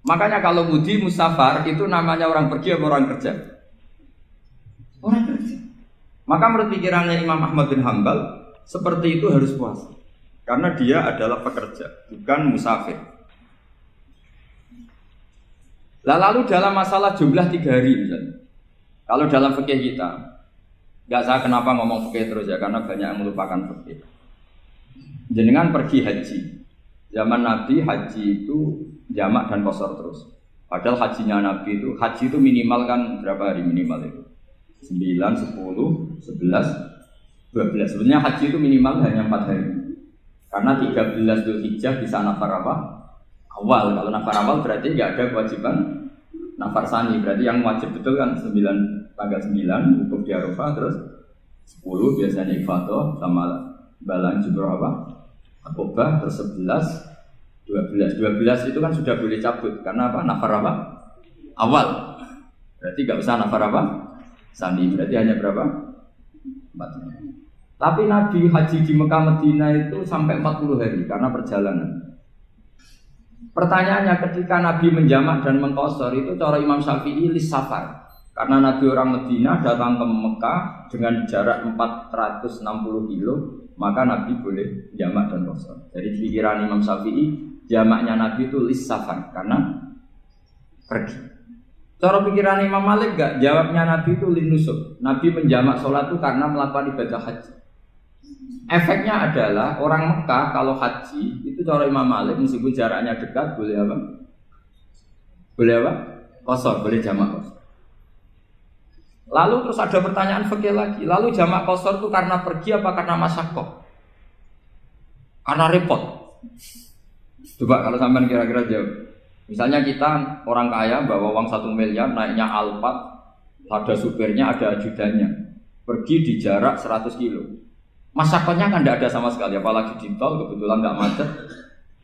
makanya kalau mudi musafar itu namanya orang pergi atau orang kerja? Orang kerja. Maka menurut pikirannya Imam Ahmad bin Hambal, seperti itu harus puasa. Karena dia adalah pekerja, bukan musafir. Lalu dalam masalah jumlah 3 hari misalnya. Kalau dalam fikih kita, nggak saya kenapa ngomong fikih terus ya, karena banyak yang melupakan fikih. Jenengan pergi haji. Zaman Nabi haji itu jamak dan qashar terus. Padahal hajinya Nabi itu, haji itu minimal kan berapa hari minimal itu? 9, 10, 11, 12. Sebenarnya haji itu minimal hanya 4 hari. Karena 13 Dzulhijjah bisa nafar apa? Awal. Kalau nafar awal berarti nggak ada kewajiban nafar sani. Berarti yang wajib betul kan 9, tanggal 9 wukuf di Arafah, terus 10 biasanya ifadah sama balang jumroh apa? Akobah, terus 11, 12. 12 itu kan sudah boleh cabut karena apa? Nafar apa? Awal. Berarti nggak usah nafar apa? Sani. Berarti hanya berapa? 4. Tapi Nabi haji di Mekah Medina itu sampai 40 hari karena perjalanan. Pertanyaannya ketika Nabi menjamak dan mengqashar itu cara Imam Syafi'i lis safar. Karena Nabi orang Medina datang ke Mekah dengan jarak 460 kilo, maka Nabi boleh jamak dan qashar. Jadi pikiran Imam Syafi'i, jamaknya Nabi itu lis safar karena pergi. Cara pikiran Imam Malik enggak, jawabnya Nabi itu lin nusuk. Nabi menjamak sholat itu karena melakukan ibadah haji. Efeknya adalah orang Mekah kalau haji itu cara Imam Malik meskipun jaraknya dekat boleh apa? Boleh apa? Qashar, boleh jamak qashar. Lalu terus ada pertanyaan fikih lagi. Lalu jamak qashar itu karena pergi apa karena masyaqqah? Karena repot. Coba kalau sampean kira-kira jawab. Misalnya kita orang kaya bawa uang 1 miliar naiknya Alphard, ada supirnya, ada ajudannya. Pergi di jarak 100 kilo. Masyaqqahnya kan tidak ada sama sekali, apalagi di tol kebetulan nggak macet.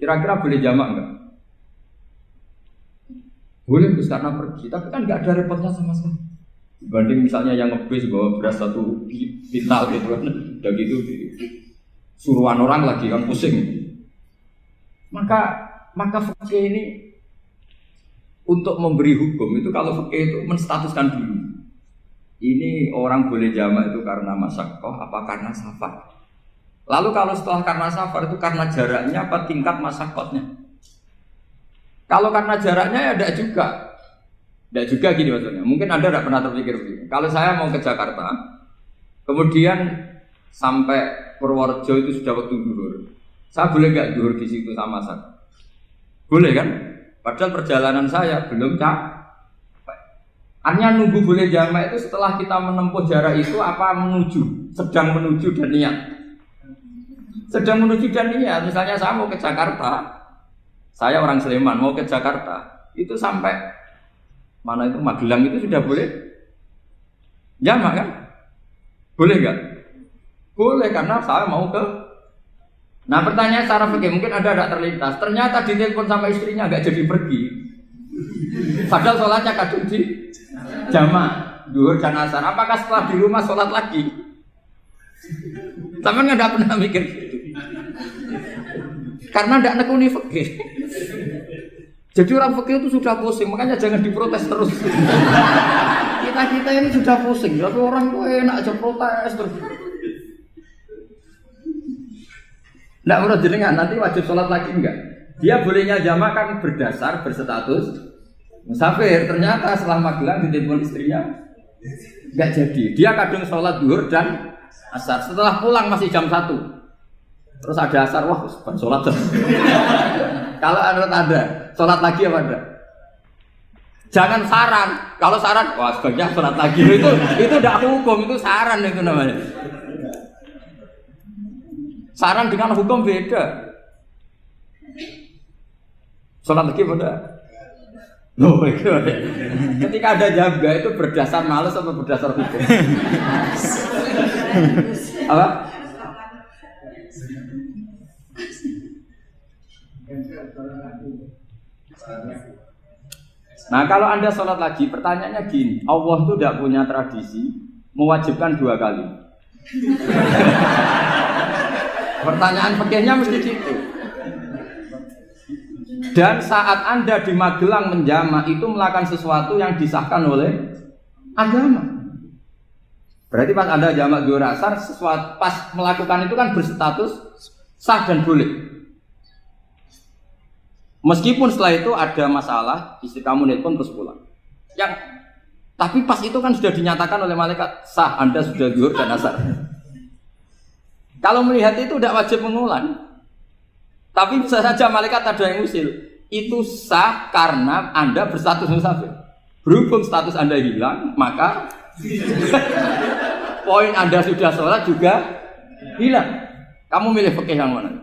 Kira-kira boleh jamak nggak? Boleh Gus karena pergi, tapi kan nggak ada repotnya sama sekali. Dibanding misalnya yang ngebis bawa beras 1 pintal gitu kan, udah gitu suruhan orang lagi kan pusing. Maka fikih ini untuk memberi hukum itu kalau fikih itu menstatuskan dulu. Ini orang boleh jamak itu karena masyaqqah apa karena safar. Lalu kalau setelah karena safar itu karena jaraknya apa tingkat masyaqqahnya. Kalau karena jaraknya ya tidak juga. Tidak juga gini maksudnya. Mungkin Anda tidak pernah terpikir begini. Kalau saya mau ke Jakarta, kemudian sampai Purworejo itu sudah waktu zuhur. Saya boleh nggak zuhur di situ sama saya? Boleh kan? Padahal perjalanan saya belum capek. Artinya nunggu boleh jamak itu setelah kita menempuh jarak itu apa menuju, sedang menuju dan niat. Sedang menuju dan niat. Misalnya saya mau ke Jakarta, saya orang Sleman mau ke Jakarta, itu sampai mana itu Magelang itu sudah boleh jamak kan? Boleh nggak? Boleh karena saya mau ke. Nah pertanyaan secara fikih mungkin ada tidak terlintas. Ternyata ditelepon sama istrinya nggak jadi pergi. Padahal sholatnya kadung di jamak, zuhur dan asar. Apakah setelah di rumah sholat lagi? Sama nggak pernah mikir gitu. Karena tidak nekuni fikih. Jadi orang fikih itu sudah pusing, makanya jangan diprotes terus. Kita ini sudah pusing, tapi orang itu enak aja protes terus. Tidak menurut jenengan nanti wajib sholat lagi enggak? Dia bolehnya jamak kan berdasar berstatus musafir. Ternyata setelah Magelang ditelepon istrinya enggak jadi. Dia kadung sholat zuhur dan asar. Setelah pulang masih jam 1. Terus ada asar, wah sholat. Kalau ada, sholat lagi apa ada? Jangan saran. Kalau saran, wah sebaiknya sholat lagi. Itu tidak hukum, itu saran itu namanya. Saran dengan hukum beda. Sholat lagi pada. No, ketika ada jaga itu berdasar malas atau berdasar hukum? Apa? Nah kalau Anda sholat lagi, pertanyaannya gini, Allah itu tidak punya tradisi mewajibkan 2 kali. Pertanyaan fikihnya mesti gitu. Dan saat Anda di Magelang menjama itu melakukan sesuatu yang disahkan oleh agama. Berarti pas Anda jamak zuhur asar, sesuatu pas melakukan itu kan berstatus sah dan boleh. Meskipun setelah itu ada masalah, istri kamu nelpon terus pulang. Tapi pas itu kan sudah dinyatakan oleh malaikat sah, Anda sudah zuhur dan asar. Kalau melihat itu tidak wajib mengulang. Tapi bisa saja malaikat ada yang usil. Itu sah karena Anda berstatus musafir. Berhubung status Anda hilang, maka poin Anda sudah sholat juga hilang. Kamu milih fikih yang mana?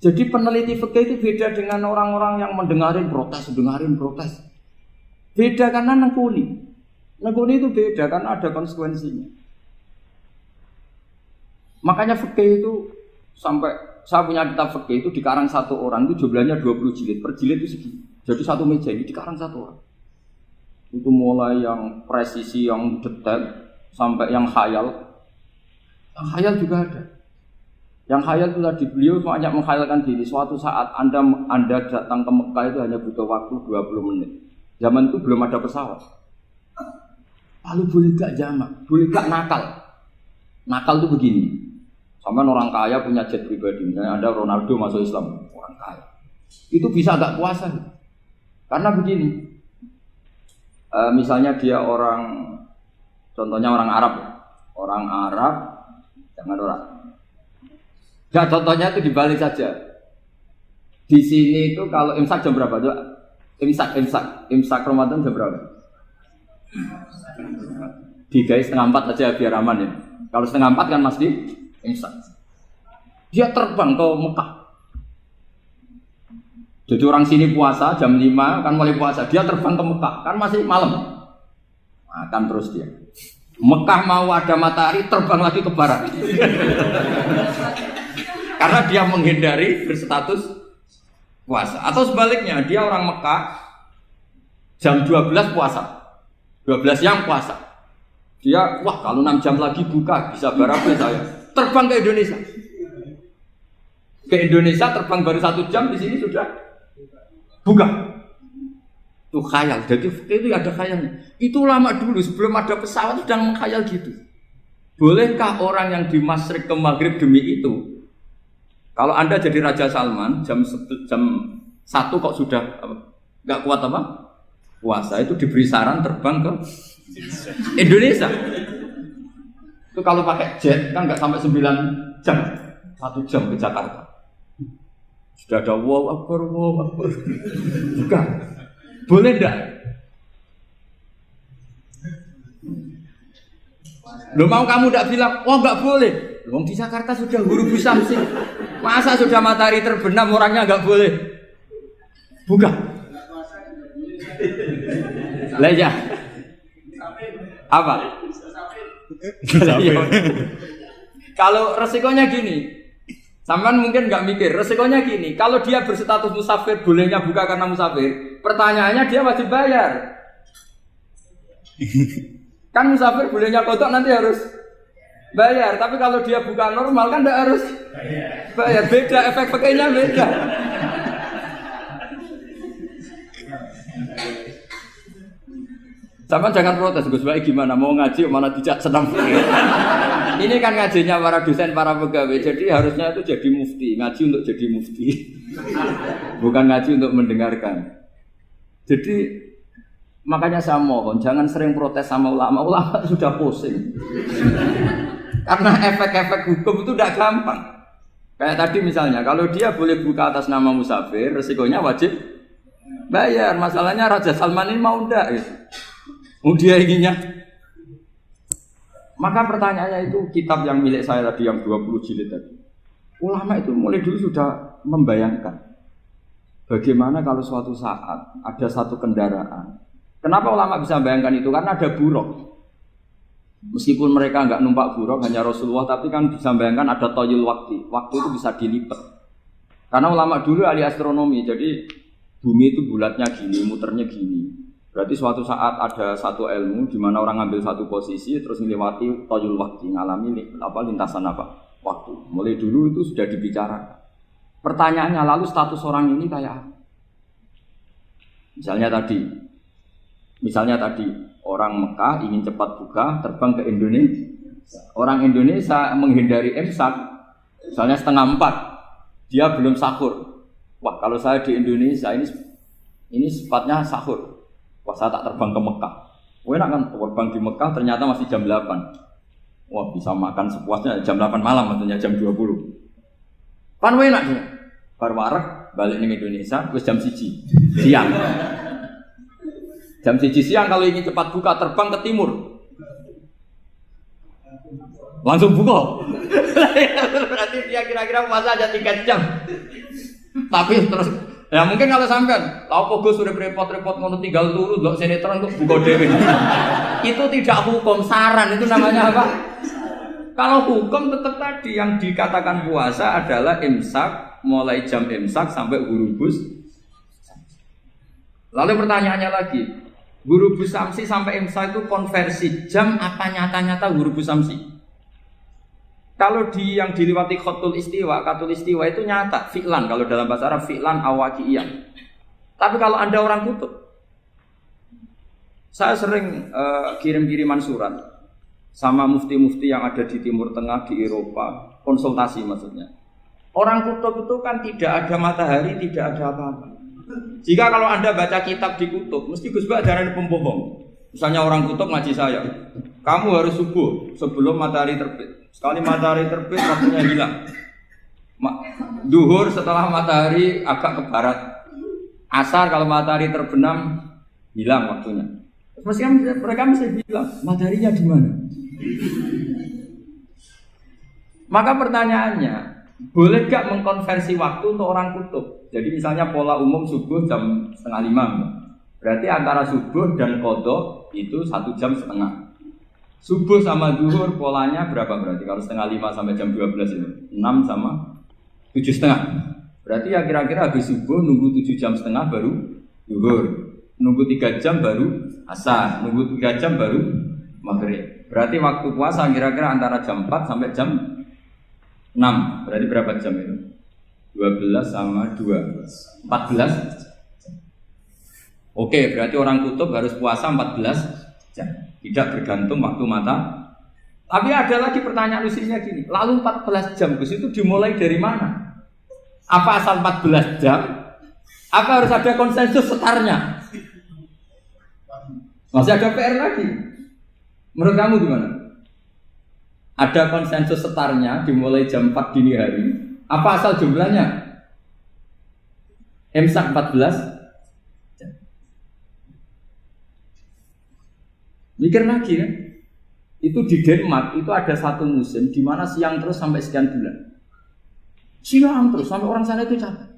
Jadi peneliti fikih itu beda dengan orang-orang yang dengarin protes. Beda karena nekuni. Nekuni itu beda karena ada konsekuensinya. Makanya fikih itu sampai saya punya kitab fikih itu dikarang 1 orang itu jumlahnya 20 jilid. Per jilid itu segini. Jadi 1 meja ini dikarang 1 orang. Itu mulai yang presisi, yang detail sampai yang khayal. Yang khayal juga ada. Yang khayal itu tadi beliau banyak menghayalkan diri. Suatu saat Anda datang ke Mekah itu hanya butuh waktu 20 menit. Zaman itu belum ada pesawat. Lalu boleh gak jamak? Boleh gak nakal? Nakal itu begini. Sama orang kaya punya jet pribadi. Misalnya ada Ronaldo masuk Islam, orang kaya. Itu bisa gak puasa? Karena begini. Misalnya dia contohnya orang Arab. Orang Arab, jangan orang. Ya contohnya itu dibalik saja. Di sini itu kalau imsak jam berapa? Imsak Ramadan jam berapa? 3:30 aja biar aman ya. Kalau 3:30 kan masih imsak. Dia terbang ke Mekah. Jadi orang sini puasa jam 5 kan mulai puasa. Dia terbang ke Mekah kan masih malam. Makan terus dia. Mekah mau ada matahari terbang lagi ke barat. Karena dia menghindari berstatus puasa. Atau sebaliknya, dia orang Mekah jam 12 puasa. 12 siang puasa. Dia, wah kalau 6 jam lagi buka, bisa berapa saya. Terbang ke Indonesia. Ke Indonesia terbang baru 1 jam, di sini sudah buka. Itu khayal, jadi itu ada khayalnya. Itu lama dulu, sebelum ada pesawat sedang mengkhayal gitu. Bolehkah orang yang di Masyriq ke Maghrib demi itu? Kalau Anda jadi Raja Salman jam 1 kok sudah nggak kuat apa? Puasa itu diberi saran terbang ke Indonesia. Itu kalau pakai jet kan nggak sampai 9 jam, 1 jam ke Jakarta. Sudah ada wow akbar. Bukan. Boleh enggak? Loh mau kamu enggak bilang, oh enggak boleh. Wong di Jakarta sudah huru Syamsi. Masa sudah matahari terbenam orangnya enggak boleh? Bukan. Lah ya. Apa? Kalau resikonya gini. Sampean mungkin nggak mikir, resikonya gini, kalau dia berstatus musafir, bolehnya buka karena musafir, pertanyaannya dia wajib bayar. Kan musafir bolehnya kodok nanti harus bayar, tapi kalau dia buka normal kan nggak harus bayar, beda, efek-efeknya beda. Sampean jangan protes, Gus Baik gimana, mau ngaji mana tidak senang. Ini kan ngajinya para dosen, para pegawai, jadi harusnya itu jadi mufti, ngaji untuk jadi mufti, bukan ngaji untuk mendengarkan. Jadi Makanya saya mohon jangan sering protes sama ulama. Ulama sudah pusing. Karena efek-efek hukum itu tidak gampang. Kayak tadi misalnya, kalau dia boleh buka atas nama musafir, resikonya wajib bayar. Masalahnya Raja Salman ini mau enggak? Gitu. Dia inginnya. Maka pertanyaannya itu kitab yang milik saya tadi yang 20 jilid tadi. Ulama itu mulai dulu sudah membayangkan bagaimana kalau suatu saat ada satu kendaraan. Kenapa ulama bisa membayangkan itu? Karena ada buruk. Meskipun mereka enggak numpak buruk, hanya Rasulullah, tapi kan bisa membayangkan ada toyul waktu. Waktu itu bisa dilipat. Karena ulama dulu ahli astronomi, jadi bumi itu bulatnya gini, muternya gini. Berarti suatu saat ada satu ilmu di mana orang ngambil satu posisi terus melewati toyul waktu, ngalami lintasan waktu. Mulai dulu itu sudah dibicarakan. Pertanyaannya lalu status orang ini kayak apa? Misalnya tadi orang Mekah ingin cepat buka terbang ke Indonesia. Orang Indonesia menghindari imsak, misalnya 3:30, dia belum sahur. Wah kalau saya di Indonesia ini sifatnya sahur. Wah saya tak terbang ke Mekah. Enak kan terbang di Mekah ternyata masih jam 8. Wah bisa makan sepuasnya jam 8 malam maksudnya jam 20. Kan enak dia. Bar wareg balik ke Indonesia terus jam 1 siang. Jam 1 siang kalau ingin cepat buka terbang ke timur. Langsung buka. Berarti dia kira-kira puasa aja 3 jam. Tapi terus ya mungkin kalau sampean, apa Gus sudah repot-repot ngono tinggal turu ndelok sinetron kok buka dhewe. Itu tidak hukum, saran itu namanya apa? Kalau hukum tetap tadi yang dikatakan puasa adalah imsak, mulai jam imsak sampai ghurubus. Lalu pertanyaannya lagi, ghurubus samsi sampai imsak itu konversi jam apa nyata-nyata ghurubus samsi? Kalau yang diliwati khatul istiwa itu nyata, fi'lan kalau dalam bahasa Arab fi'lan awaqiyan. Tapi kalau Anda orang kutub, saya sering kirim-kiriman surat sama mufti-mufti yang ada di Timur Tengah, di Eropa, konsultasi maksudnya. Orang kutub itu kan tidak ada matahari, tidak ada apa-apa. Jika kalau Anda baca kitab di kutub, mesti Gus Bak darani pembohong. Misalnya orang kutub ngaji saya, kamu harus subuh sebelum matahari terbit. Sekali matahari terbit waktunya hilang. Duhur setelah matahari agak ke barat. Asar kalau matahari terbenam hilang waktunya. Mereka mesti bilang mataharinya di mana? Maka pertanyaannya, boleh gak mengkonversi waktu untuk orang kutub? Jadi misalnya pola umum subuh jam 4:30. Berarti antara subuh dan qadha itu 1,5 jam. Subuh sama duhur polanya berapa berarti? Kalau 4:30 sampai jam 12 itu 6 sama 7,5. Berarti ya kira-kira habis subuh nunggu 7,5 jam baru duhur, nunggu 3 jam baru asar, nunggu 3 jam baru maghrib. Berarti waktu puasa kira-kira antara jam 4 sampai jam 6. Berarti berapa jam itu? 12 sama 2 14. Oke, berarti orang kutub harus puasa 14 jam. Tidak bergantung waktu mata. Tapi ada lagi pertanyaan lucunya gini. Lalu 14 jam Gus itu dimulai dari mana? Apa asal 14 jam? Apa harus ada konsensus setarnya? Masih ada PR lagi. Menurut kamu gimana? Ada konsensus setarnya dimulai jam 4 dini hari. Apa asal jumlahnya? Imsak 14. Mikir lagi kan? Itu di Denmark itu ada satu musim di mana siang terus sampai sekian bulan. Siang terus sampai orang sana itu capek.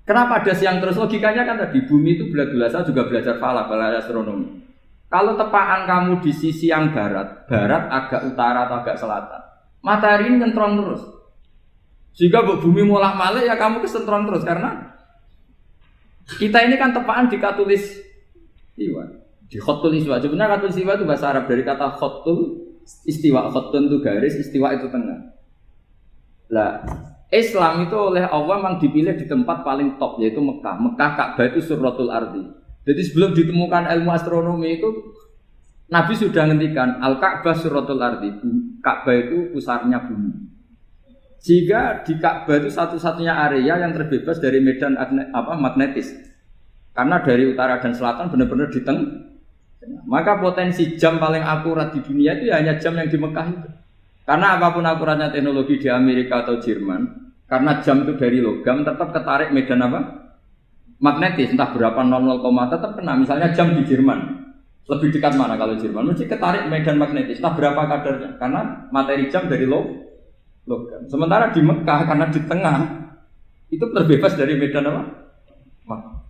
Kenapa ada siang terus? Logikanya kan tadi bumi itu saya juga belajar falak, belajar astronomi. Kalau tepaan kamu di sisi yang barat agak utara atau agak selatan, matahari ini nyentrong terus. Jika bumi molak-malik ya kamu kesentron terus karena kita ini kan tepaan di katulis istiwa, di khotul istiwa. Sebenarnya khotul istiwa itu bahasa Arab dari kata khotul istiwa. Khotun itu garis, istiwa itu tengah. Lah, Islam itu oleh Allah memang dipilih di tempat paling top yaitu Mekah. Mekah Ka'bah itu surratul ardi. Jadi sebelum ditemukan ilmu astronomi itu Nabi sudah ngendikan Al-Ka'bah surratul ardi. Ka'bah itu pusarnya bumi. Jika di Ka'bah itu satu-satunya area yang terbebas dari medan magnetis. Karena dari utara dan selatan benar-benar di tengah. Maka potensi jam paling akurat di dunia itu ya hanya jam yang di Mekah itu. Karena apapun akuratnya teknologi di Amerika atau Jerman, karena jam itu dari logam tetap ketarik medan apa? Magnetis, entah berapa 00, tetap kena. Misalnya jam di Jerman, lebih dekat mana kalau Jerman? Mesti ketarik medan magnetis, entah berapa kadarnya. Karena materi jam dari logam. Sementara di Mekah karena di tengah itu terbebas dari medan apa? Magnetis.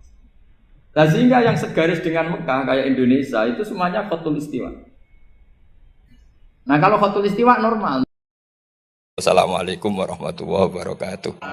Nah, sehingga yang segaris dengan Mekah kayak Indonesia itu semuanya khotul istiwa. Nah kalau khotul istiwa normal. Assalamualaikum warahmatullahi wabarakatuh.